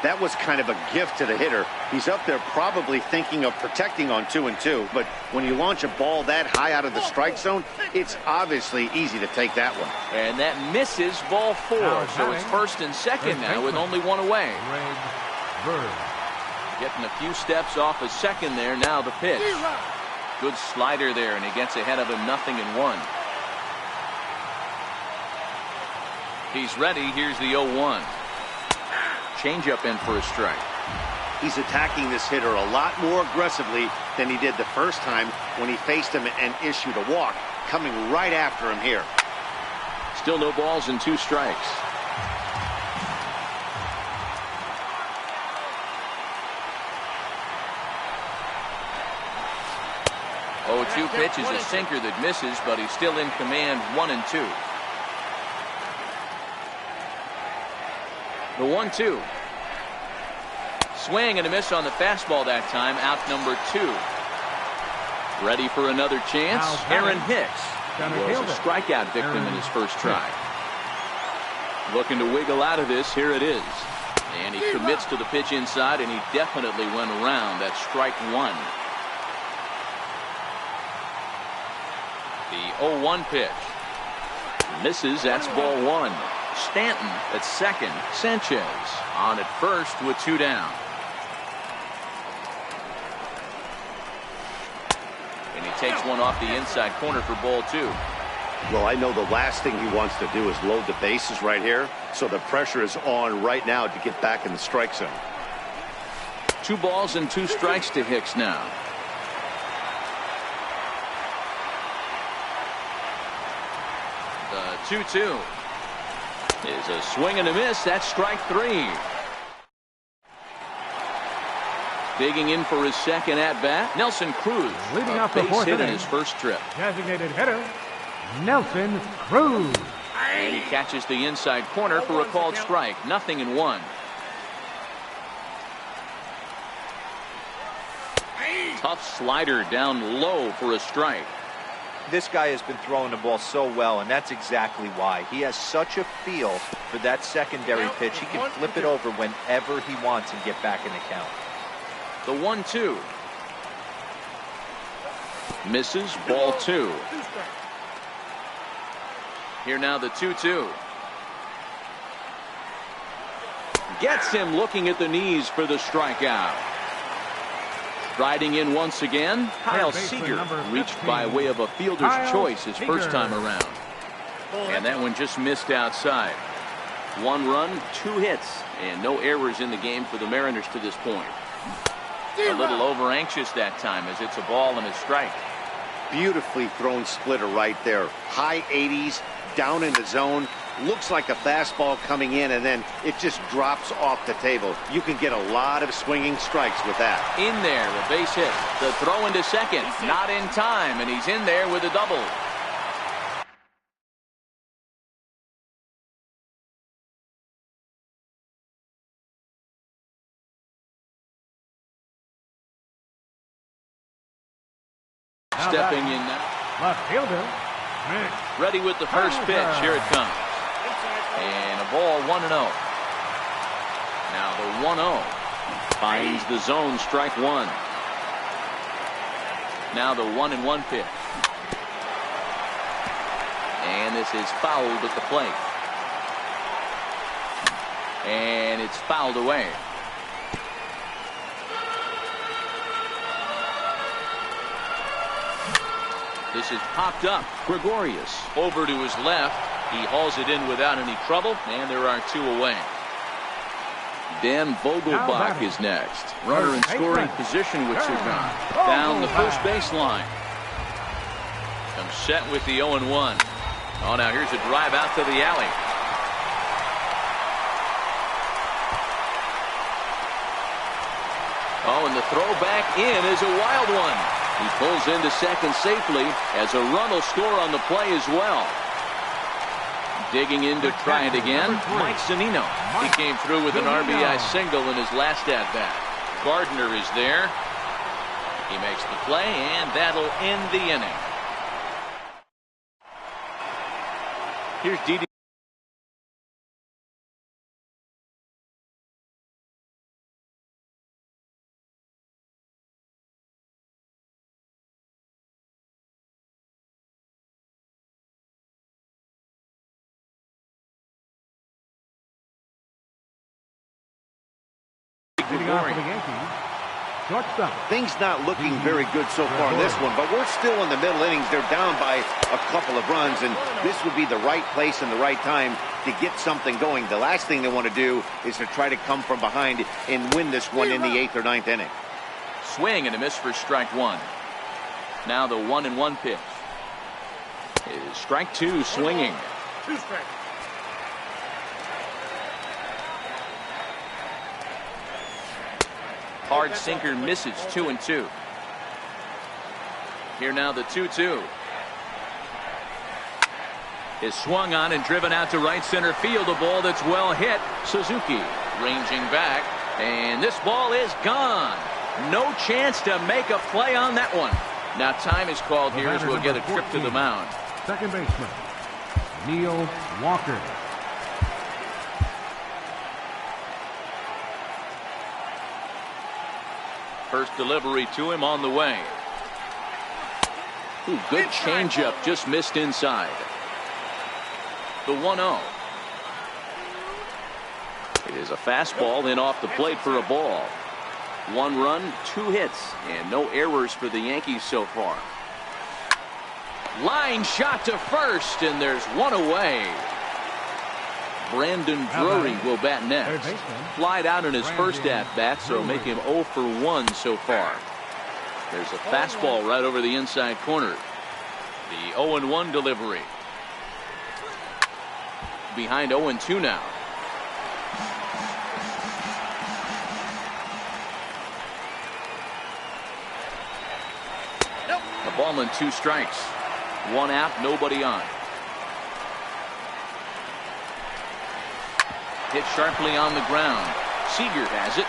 That was kind of a gift to the hitter. He's up there probably thinking of protecting on 2-2, but when you launch a ball that high out of the strike zone, it's obviously easy to take that one. And that misses ball four, so it's first and second now with only one away. Getting a few steps off a second there. Now the pitch. Good slider there, and he gets ahead of him 0-1. He's ready. Here's the 0-1. Changeup in for a strike. He's attacking this hitter a lot more aggressively than he did the first time when he faced him and issued a walk. Coming right after him here. Still no balls and 2 strikes. Oh, 2 pitch is a sinker that misses, but he's still in command. 1-2. The 1-2. Swing and a miss on the fastball that time. Out number 2. Ready for another chance. Aaron Hicks was a strikeout victim in his first try. Looking to wiggle out of this. Here it is. And he commits to the pitch inside, and he definitely went around. That's strike one. The 0-1 pitch. Misses. That's ball one. Stanton at second. Sanchez on at first with 2 down. And he takes one off the inside corner for ball 2. Well, I know the last thing he wants to do is load the bases right here, so the pressure is on right now to get back in the strike zone. 2 balls and 2 strikes to Hicks now. The 2-2 is a swing and a miss. That's strike 3. Digging in for his second at-bat, Nelson Cruz. Leading a off the base fourth hit in inning. his first trip. Designated hitter, Nelson Cruz. And he catches the inside corner for a called strike. 0-1. Tough slider down low for a strike. This guy has been throwing the ball so well, and that's exactly why. He has such a feel for that secondary pitch. He can flip it over whenever he wants and get back in the count. The 1-2. Misses, ball 2. Here now the 2-2. Gets him looking at the knees for the strikeout. Riding in once again, Kyle Seager, reached by way of a fielder's choice his first time around. And that one just missed outside. 1 run, 2 hits, and no errors in the game for the Mariners to this point. A little over anxious that time as it's a ball and a strike. Beautifully thrown splitter right there. High 80s, down in the zone. Looks like a fastball coming in, and then it just drops off the table. You can get a lot of swinging strikes with that. In there, a base hit. The throw into second, not in time, and he's in there with a double. Stepping in now. Left fielder, Ready with the first pitch. Here it comes. And a ball 1-0. Now the 1-0 finds the zone, strike 1. Now the 1-1 pitch. And this is fouled at the plate. And it's fouled away. This is popped up. Gregorius over to his left. He hauls it in without any trouble, and there are 2 away. Dan Vogelbach is next. Runner in scoring position with 2 gone. Down the first baseline. Comes set with the 0-1. Oh, now here's a drive out to the alley. Oh, and the throw back in is a wild one. He pulls into second safely as a run will score on the play as well. Digging in to try it again, Mike Zunino. He came through with an RBI single in his last at-bat. Gardner is there. He makes the play, and that'll end the inning. Here's Didi. Leading off for the Yankees, shortstop. Things not looking very good so far in this one, but we're still in the middle innings. They're down by a couple of runs, and this would be the right place and the right time to get something going. The last thing they want to do is to try to come from behind and win this one in the 8th or 9th inning. Swing and a miss for strike 1. Now the 1-1 pitch. It is strike 2, swinging. 2 strikes. Hard sinker misses, 2-2. Here now the 2-2. Is swung on and driven out to right center field. A ball that's well hit. Suzuki ranging back, and this ball is gone. No chance to make a play on that one. Now time is called here as we'll get a trip to the mound. Second baseman, Neil Walker. First delivery to him on the way. Ooh, good changeup, just missed inside. The 1-0. It is a fastball in off the plate for a ball. 1 run, 2 hits, and no errors for the Yankees so far. Line shot to first, and there's 1 away. Brandon Drury will bat next. Flied out in his first at-bat, so make him 0 for 1 so far. There's a fastball right over the inside corner. The 0-1 delivery. Behind 0-2 now. Ball and 2 strikes. 1 out, nobody on. Hit sharply on the ground. Seager has it.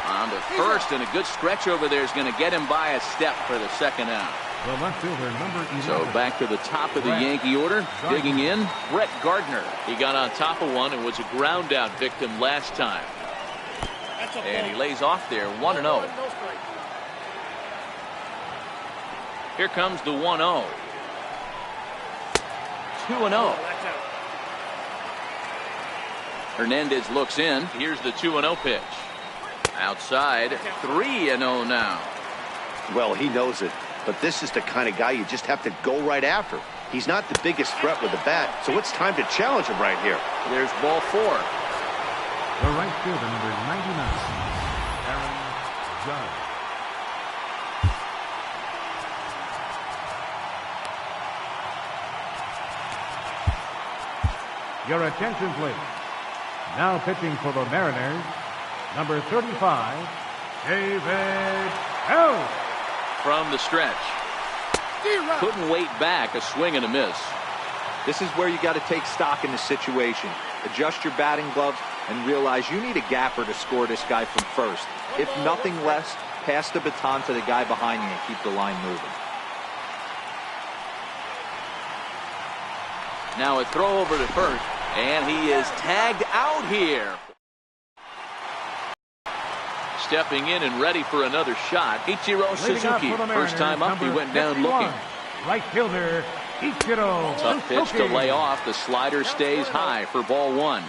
On to first, and a good stretch over there is going to get him by a step for the 2nd out. The left fielder, number 11. So back to the top of the Yankee order. Digging in, Brett Gardner. He got on top of one and was a ground out victim last time. And he lays off there, 1-0. Here comes the 1-0. 2-0. Hernandez looks in. Here's the 2-0 pitch. Outside, 3-0 now. Well, he knows it. But this is the kind of guy you just have to go right after. He's not the biggest threat with the bat, so it's time to challenge him right here. There's ball 4. The right fielder, number 99, Aaron Judge. Your attention, please. Now pitching for the Mariners, number 35, David L. From the stretch. Couldn't wait back. A swing and a miss. This is where you got to take stock in the situation. Adjust your batting gloves and realize you need a gapper to score this guy from first. If nothing less, pass the baton to the guy behind you and keep the line moving. Now a throw over to first, and he is tagged out here. Stepping in and ready for another shot, Ichiro Suzuki. First time up, he went down looking. Right fielder, Ichiro Tough pitch to lay off. The slider stays high for ball 1.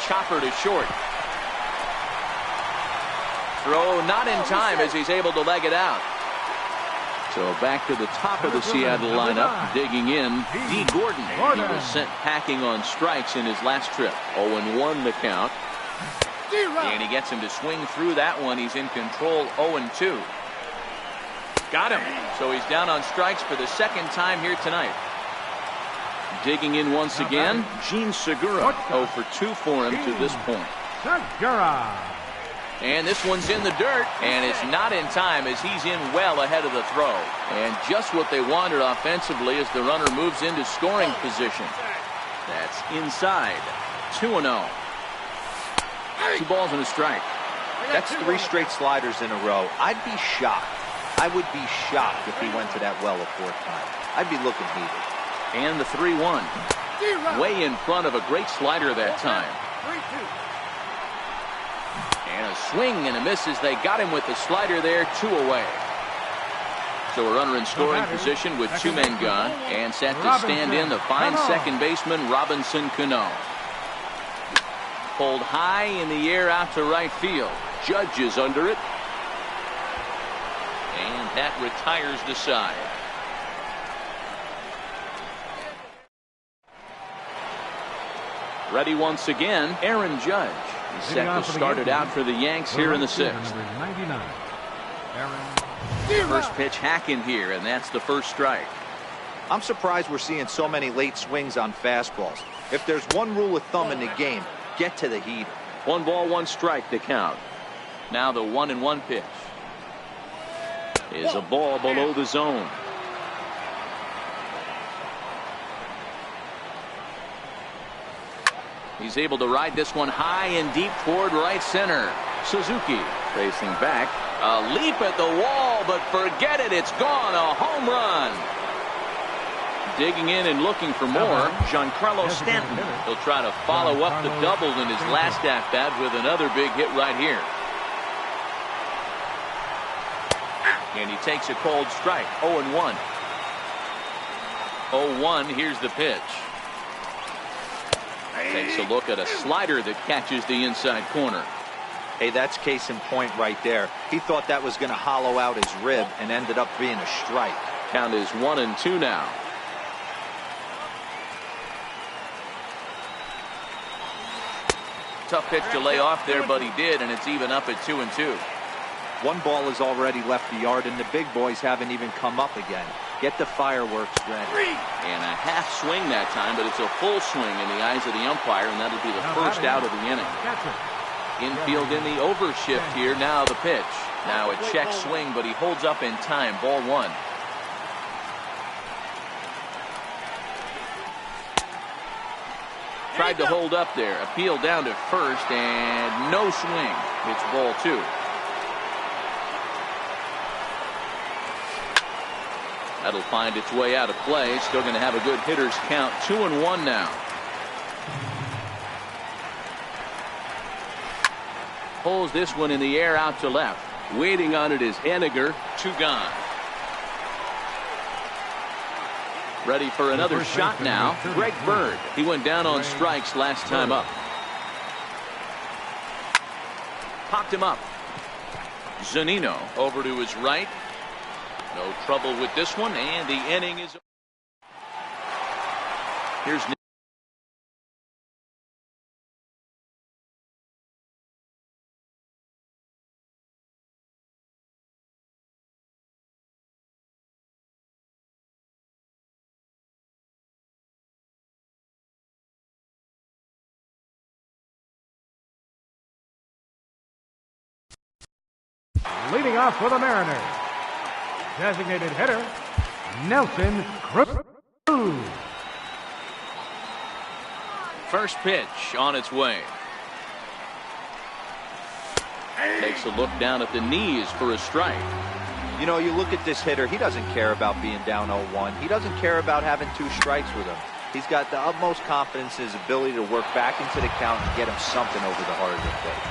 Chopper to short. Throw not in time as he's able to leg it out. So back to the top of the Seattle lineup, digging in, D. Gordon. He was sent packing on strikes in his last trip. 0-1 the count. And he gets him to swing through that one. He's in control, 0-2. Got him. So he's down on strikes for the 2nd time here tonight. Digging in once again, Gene Segura. 0 for 2 for him to this point. Segura. And this one's in the dirt, and it's not in time as he's in well ahead of the throw. And just what they wanted offensively as the runner moves into scoring position. That's inside. 2-0. 2 balls and a strike. That's 3 straight sliders in a row. I'd be shocked. I would be shocked if he went to that well a 4th time. I'd be looking heated. And the 3-1. Way in front of a great slider that time. And a swing and a miss as they got him with the slider there, 2 away. So a runner in scoring position with 2 men gone, and set to stand in the fine second baseman Robinson Cano. Pulled high in the air out to right field. Judge is under it. And that retires the side. Ready once again, Aaron Judge. He's set to start it out for the Yanks here in the 6th. First pitch hacking here, and that's the first strike. I'm surprised we're seeing so many late swings on fastballs. If there's one rule of thumb in the game, get to the heat. 1 ball, 1 strike to count. Now the 1-1 pitch is a ball below the zone. He's able to ride this one high and deep toward right center. Suzuki racing back. A leap at the wall, but forget it. It's gone. A home run. Digging in and looking for more, Giancarlo Stanton. He'll try to follow up the double in his last at-bat with another big hit right here. And he takes a cold strike. 0-1. 0-1. Here's the pitch. Takes a look at a slider that catches the inside corner. Hey, that's case in point right there. He thought that was going to hollow out his rib and ended up being a strike. Count is 1-2 now. Tough pitch to lay off there, but he did, and it's even up at 2-2. 1 ball has already left the yard, and the big boys haven't even come up again. Get the fireworks ready. And a half swing that time, but it's a full swing in the eyes of the umpire, and that'll be the first out of the inning. Infield in the overshift here. Now the pitch. Now a check swing, but he holds up in time. Ball one. Tried to hold up there. Appeal down to first, and no swing. It's ball two. That'll find its way out of play. Still going to have a good hitter's count. 2-1 now. Pulls this one in the air out to left. Waiting on it is Haniger. 2 gone. Ready for another shot now. Greg Bird. He went down on strikes last time up. Popped him up. Zunino over to his right. No trouble with this one, and the inning is. Here's leading off for the Mariners, designated hitter, Nelson Cruz. first pitch on its way. Takes a look down at the knees for a strike. You know, you look at this hitter, he doesn't care about being down 0-1. He doesn't care about having 2 strikes with him. He's got the utmost confidence in his ability to work back into the count and get him something over the heart of the plate.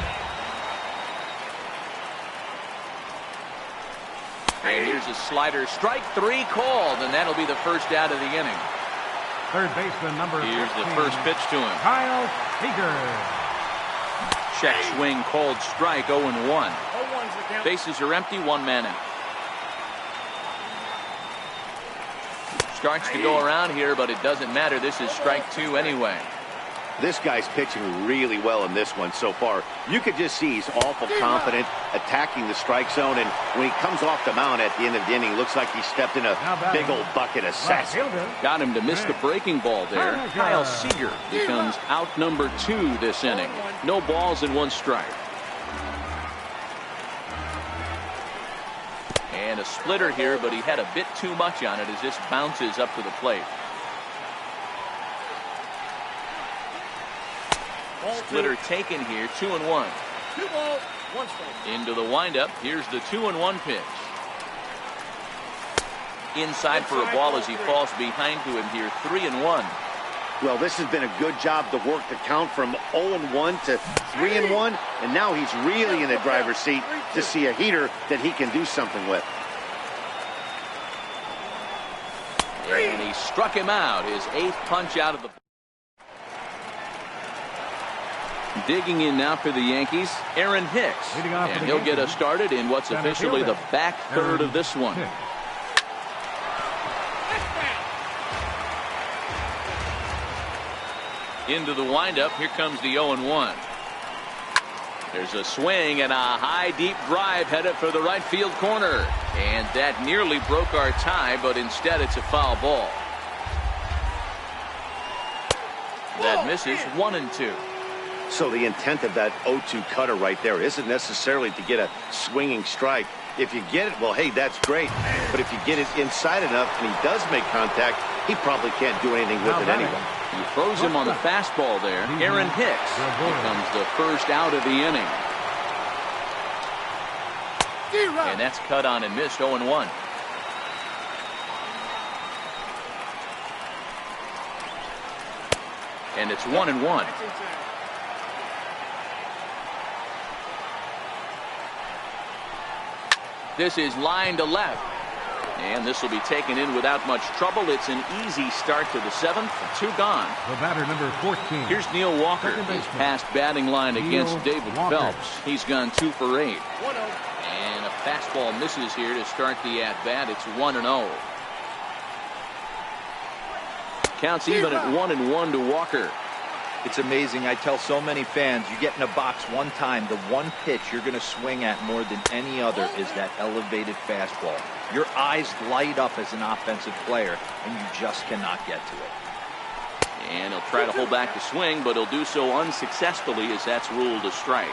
And here's a slider. Strike 3 called, and that'll be the first out of the inning. Third baseman number 15, Here's the first pitch to him. Kyle Seager. Check swing called strike. 0-1. Bases are empty. 1 man out. Starts to go around here, but it doesn't matter. This is strike 2 anyway. This guy's pitching really well in this one so far. You could just see he's awful confident, attacking the strike zone, and when he comes off the mound at the end of the inning, looks like he stepped in a big old bucket of sass. Got him to miss the breaking ball there. Kyle Seager becomes out number 2 this inning. No balls and 1 strike. And a splitter here, but he had a bit too much on it as this bounces up to the plate. Splitter taken here. 2-1. 2 balls, 1 strike. Into the windup. Here's the 2-1 pitch. Inside for a ball as he falls behind to him here. 3-1. Well, this has been a good job to work the count from 0-1 to 3-1, and now he's really in the driver's seat to see a heater that he can do something with. And he struck him out. His 8th punch out of the. Digging in now for the Yankees, Aaron Hicks. And he'll get us started in what's officially the back third of this one. Into the windup. Here comes the 0-1. There's a swing and a high deep drive headed for the right field corner. And that nearly broke our tie, but instead it's a foul ball. That misses. 1-2. So the intent of that 0-2 cutter right there isn't necessarily to get a swinging strike. If you get it, well, hey, that's great. But if you get it inside enough and he does make contact, he probably can't do anything with it anyway. He throws him on the fastball there. Aaron Hicks becomes the first out of the inning. And that's cut on and missed. 0-1. And it's 1-1. This is line to left. And this will be taken in without much trouble. It's an easy start to the 7th. 2 gone. The batter number 14. Here's Neil Walker. His past batting line against David Phelps. He's gone 2 for 8. 1-0. And a fastball misses here to start the at-bat. It's 1-0. Counts even at 1-1 to Walker. It's amazing. I tell so many fans, you get in a box one time, the one pitch you're going to swing at more than any other is that elevated fastball. Your eyes light up as an offensive player, and you just cannot get to it. And he'll try to hold back the swing, but he'll do so unsuccessfully as that's ruled a strike.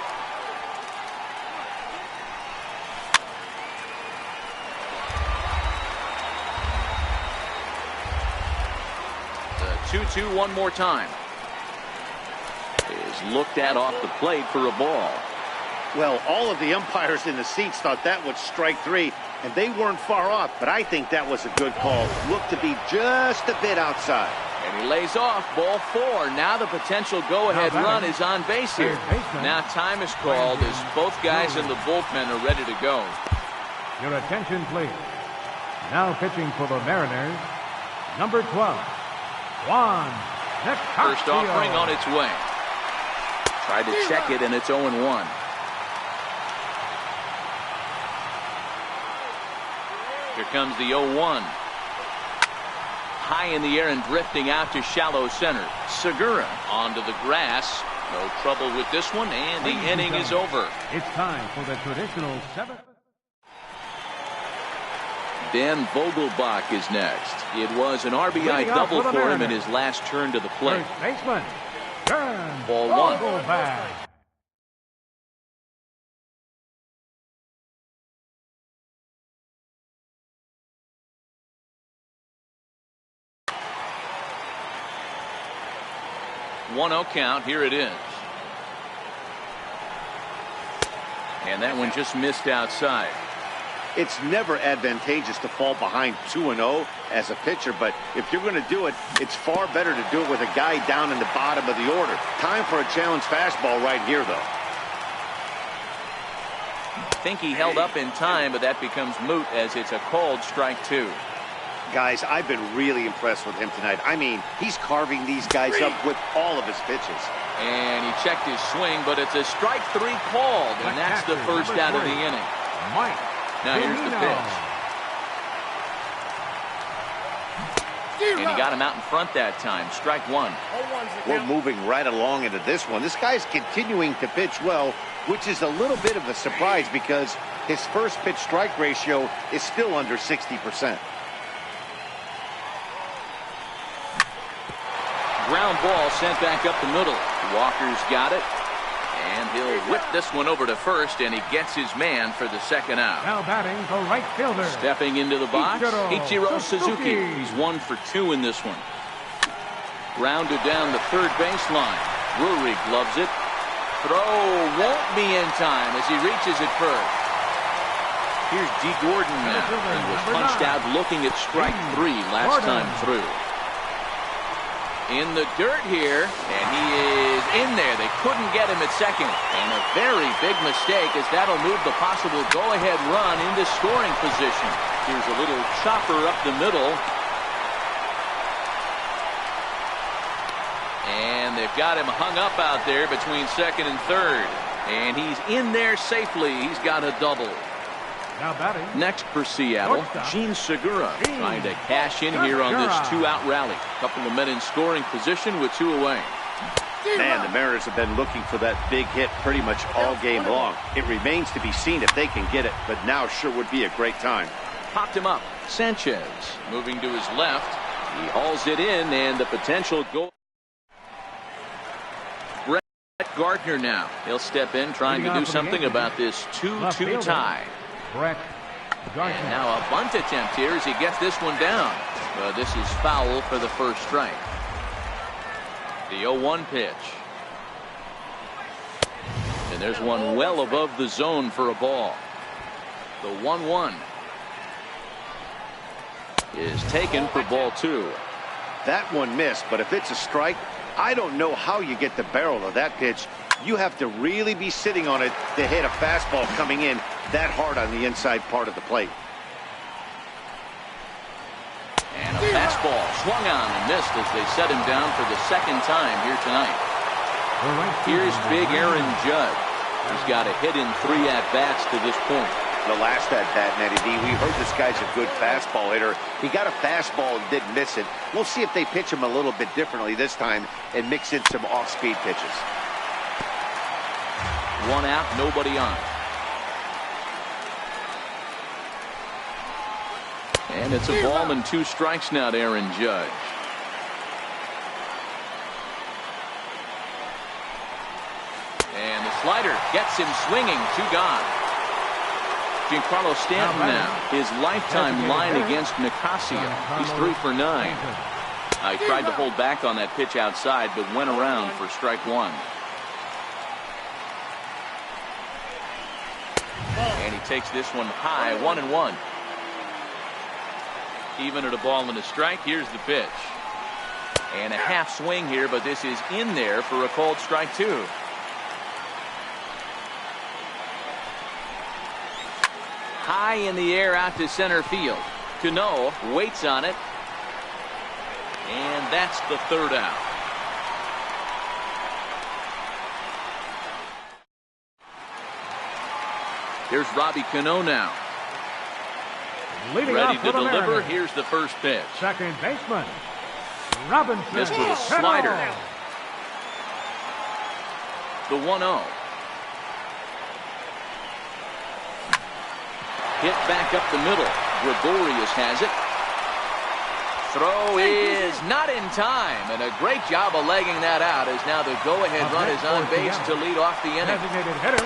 2-2 one more time. Is looked at off the plate for a ball. Well, all of the umpires in the seats thought that was strike three, and they weren't far off, but I think that was a good call. Looked to be just a bit outside. And he lays off, ball 4. Now the potential go-ahead run is on base here. Now time is called as both guys in the bullpen are ready to go. Your attention, please. Now pitching for the Mariners, number 12, Juan Nicasio. First offering on its way. Tried to check it, and it's 0-1. Here comes the 0-1. High in the air and drifting out to shallow center. Segura onto the grass. No trouble with this one, and the inning is over. It's time for the traditional 7th. Dan Vogelbach is next. It was an RBI double for him in his last turn to the plate. First baseman, Dan Ball 1. Vogelbach. One-0 count. Here it is. And that one just missed outside. It's never advantageous to fall behind 2-0 as a pitcher, but if you're going to do it, it's far better to do it with a guy down in the bottom of the order. Time for a challenge fastball right here, though. I think he held up in time, but that becomes moot as it's a called strike 2. Guys, I've been really impressed with him tonight. I mean, he's carving these guys up with all of his pitches. And he checked his swing, but it's a strike 3 called, and that's the first out of the inning. Mike. Now here's the pitch. And he got him out in front that time. Strike 1. We're moving right along into this one. This guy's continuing to pitch well, which is a little bit of a surprise because his first pitch strike ratio is still under 60%. Ground ball sent back up the middle. Walker's got it. And he'll whip this one over to first, and he gets his man for the second out. Now batting the right fielder. Stepping into the box, Ichiro Suzuki. He's 1 for 2 in this one. Grounded down the third baseline. Drury gloves it. Throw won't be in time as he reaches it first. Here's D. Gordon now. He was punched out looking at strike 3 last time through. In the dirt here, and he is in there. They couldn't get him at second. And a very big mistake as that'll move the possible go-ahead run into scoring position. Here's a little chopper up the middle. And they've got him hung up out there between second and third. And he's in there safely. He's got a double. Now batting. Next for Seattle, Gene Segura trying to cash in here on this 2-out rally. Couple of men in scoring position with 2 away. Man, the Mariners have been looking for that big hit pretty much all game long. It remains to be seen if they can get it, but now sure would be a great time. Popped him up. Sanchez moving to his left. He hauls it in, and the potential goal. Brett Gardner now. He'll step in trying to do something about this 2-2 tie. Brett Gardner. And now a bunt attempt here as he gets this one down. But this is foul for the first strike. The 0-1 pitch. And there's one well above the zone for a ball. The 1-1 is taken for ball 2. That one missed, but if it's a strike, I don't know how you get the barrel of that pitch. You have to really be sitting on it to hit a fastball coming in that hard on the inside part of the plate. And a fastball swung on and missed as they set him down for the second time here tonight. Here's big Aaron Judge. He's got a hit in 3 at-bats to this point. The last at-bat, Matty D, we heard this guy's a good fastball hitter. He got a fastball and didn't miss it. We'll see if they pitch him a little bit differently this time and mix in some off-speed pitches. 1 out, nobody on. And it's a ball and 2 strikes now to Aaron Judge. And the slider gets him swinging. 2 gone. Giancarlo Stanton now. His lifetime line against Nicasio. He's 3 for 9. He tried to hold back on that pitch outside, but went around for strike one. And he takes this one high, 1-1. Even at a ball and a strike, here's the pitch. And a half swing here, but this is in there for a called strike two. High in the air out to center field. Cano waits on it. And that's the third out. Here's Robbie Cano now. Leading ready off to for the deliver. Mariners. Here's the first pitch. Second baseman, Robinson. Missed with a slider. The 1-0. Hit back up the middle. Gregorius has it. Throw is not in time, and a great job of legging that out as now the go-ahead run is on base to lead off the inning. Designated hitter,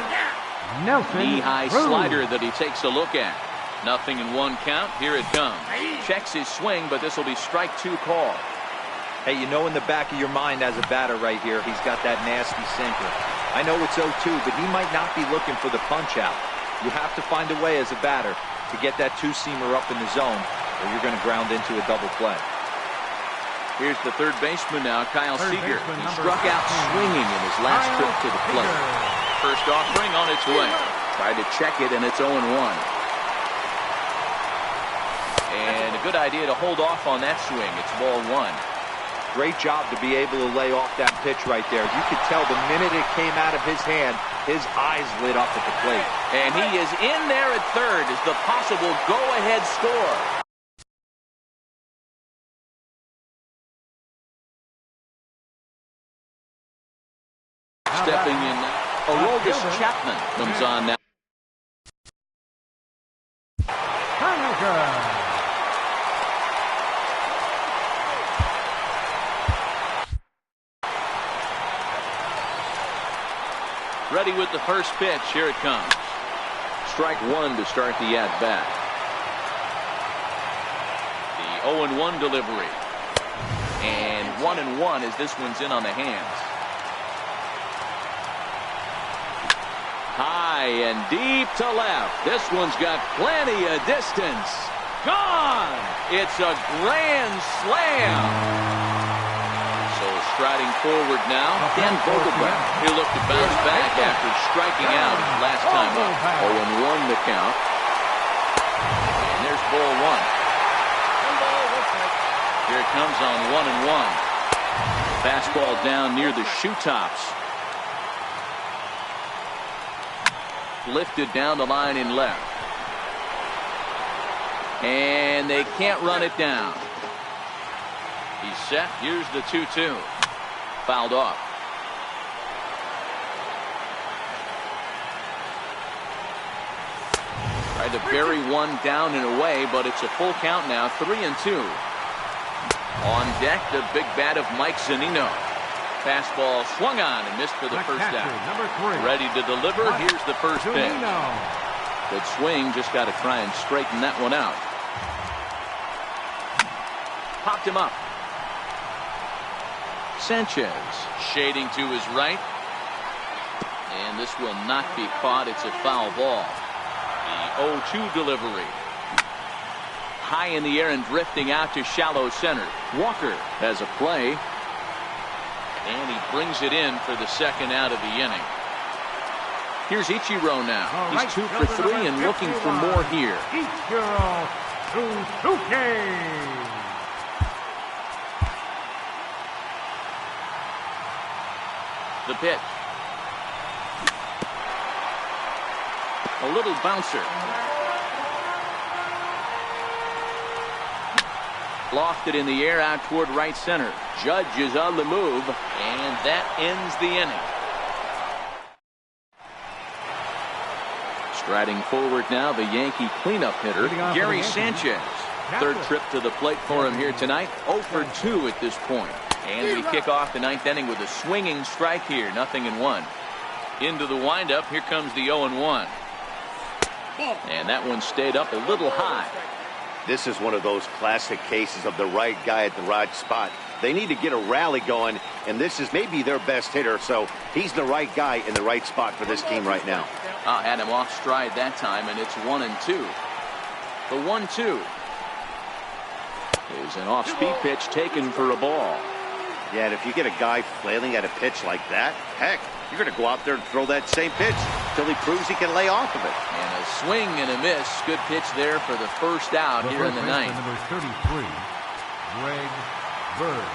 Nelson. Knee-high Cruz. slider that he takes a look at. Nothing in one count. Here it comes. Checks his swing, but this will be strike two call. Hey, you know in the back of your mind as a batter right here, he's got that nasty sinker. I know it's 0-2, but he might not be looking for the punch out. You have to find a way as a batter to get that two-seamer up in the zone, or you're going to ground into a double play. Here's the third baseman now, Kyle Third Seager. baseman, He number struck out 15. swinging in his last Kyle trip to the plate. Seager. First offering on its way. Tried to check it, and it's 0-1. And a good idea to hold off on that swing. It's ball one. Great job to be able to lay off that pitch right there. You could tell the minute it came out of his hand, his eyes lit up at the plate. And he is in there at third as the possible go-ahead score. Stepping in, Aroldis Chapman comes on now. Tanaka. Ready with the first pitch. Here it comes. Strike one to start the at-bat. The 0-1 delivery. And 1-1 as this one's in on the hands. High and deep to left. This one's got plenty of distance. Gone! It's a grand slam. So striding forward now, Dan Vogelbach. He'll look to bounce back after striking out last time up. 0-1 the count. And there's ball one. Here it comes on 1-1. Fastball down near the shoe tops. Lifted down the line in left. And they can't run it down. He's set. Here's the 2-2. Fouled off. Tried to bury one down and away, but it's a full count now. 3-2. On deck, the big bat of Mike Zunino. Fastball swung on and missed for the first catcher, out. number 3. Ready to deliver. Here's the first pitch. Good swing. Just got to try and straighten that one out. Popped him up. Sanchez shading to his right. And this will not be caught. It's a foul ball. The 0-2 delivery. High in the air and drifting out to shallow center. Walker has a play. And he brings it in for the second out of the inning. Here's Ichiro now. He's 2 for 3 and looking for more here. Ichiro Suzuki. The pitch. A little bouncer. Lofted in the air out toward right center. Judge is on the move, and that ends the inning. Striding forward now, the Yankee cleanup hitter, Gary Sanchez. Third trip to the plate for him here tonight. 0 for 2 at this point. And we kick off the ninth inning with a swinging strike here. 0-1. Into the windup. Here comes the 0-1. And that one stayed up a little high. This is one of those classic cases of the right guy at the right spot. They need to get a rally going, and this is maybe their best hitter, so he's the right guy in the right spot for this team right now. Had him off stride that time, and it's 1-2. The 1-2 is an off-speed pitch taken for a ball. Yeah, and if you get a guy flailing at a pitch like that, heck, you're going to go out there and throw that same pitch until he proves he can lay off of it. And a swing and a miss. Good pitch there for the first out here in the ninth. Number 33, Greg Bird.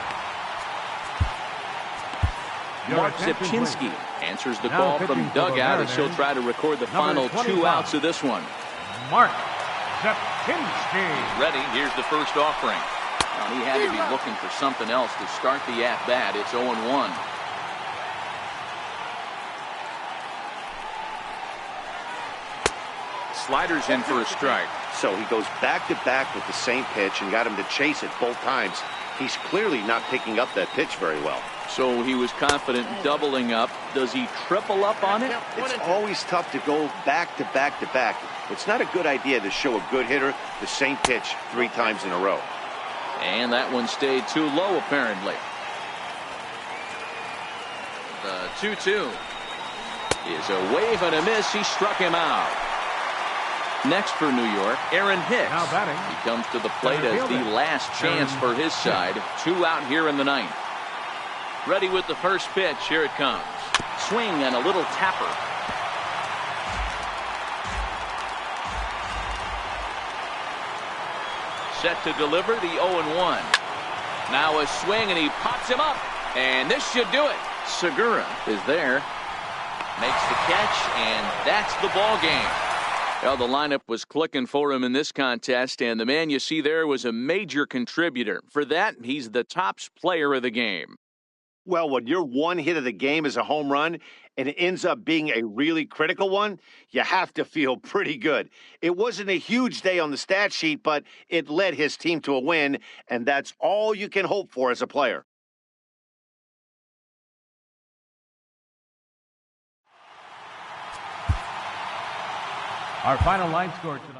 Mark Zepchinski answers the call from dugout as he'll try to record the final 2 outs of this one. Mark Zepchinski. Ready. Here's the first offering. Well, he had to be looking for something else to start the at-bat. It's 0-1. Slider's in for a strike. So he goes back-to-back with the same pitch and got him to chase it both times. He's clearly not picking up that pitch very well. So he was confident doubling up. Does he triple up on it? It's always tough to go back-to-back-to-back. It's not a good idea to show a good hitter the same pitch 3 times in a row. And that one stayed too low, apparently. The 2-2 is a wave and a miss. He struck him out. Next for New York, Aaron Hicks. Now batting. He comes to the plate as the last chance for his side. 2 out here in the ninth. Ready with the first pitch. Here it comes. Swing and a little tapper. Set to deliver the 0-1. Now a swing, and he pops him up. And this should do it. Segura is there. Makes the catch, and that's the ball game. Well, the lineup was clicking for him in this contest, and the man you see there was a major contributor. For that, he's the top player of the game. Well, when your one hit of the game is a home run and it ends up being a really critical one, you have to feel pretty good. It wasn't a huge day on the stat sheet, but it led his team to a win, and that's all you can hope for as a player. Our final line score tonight.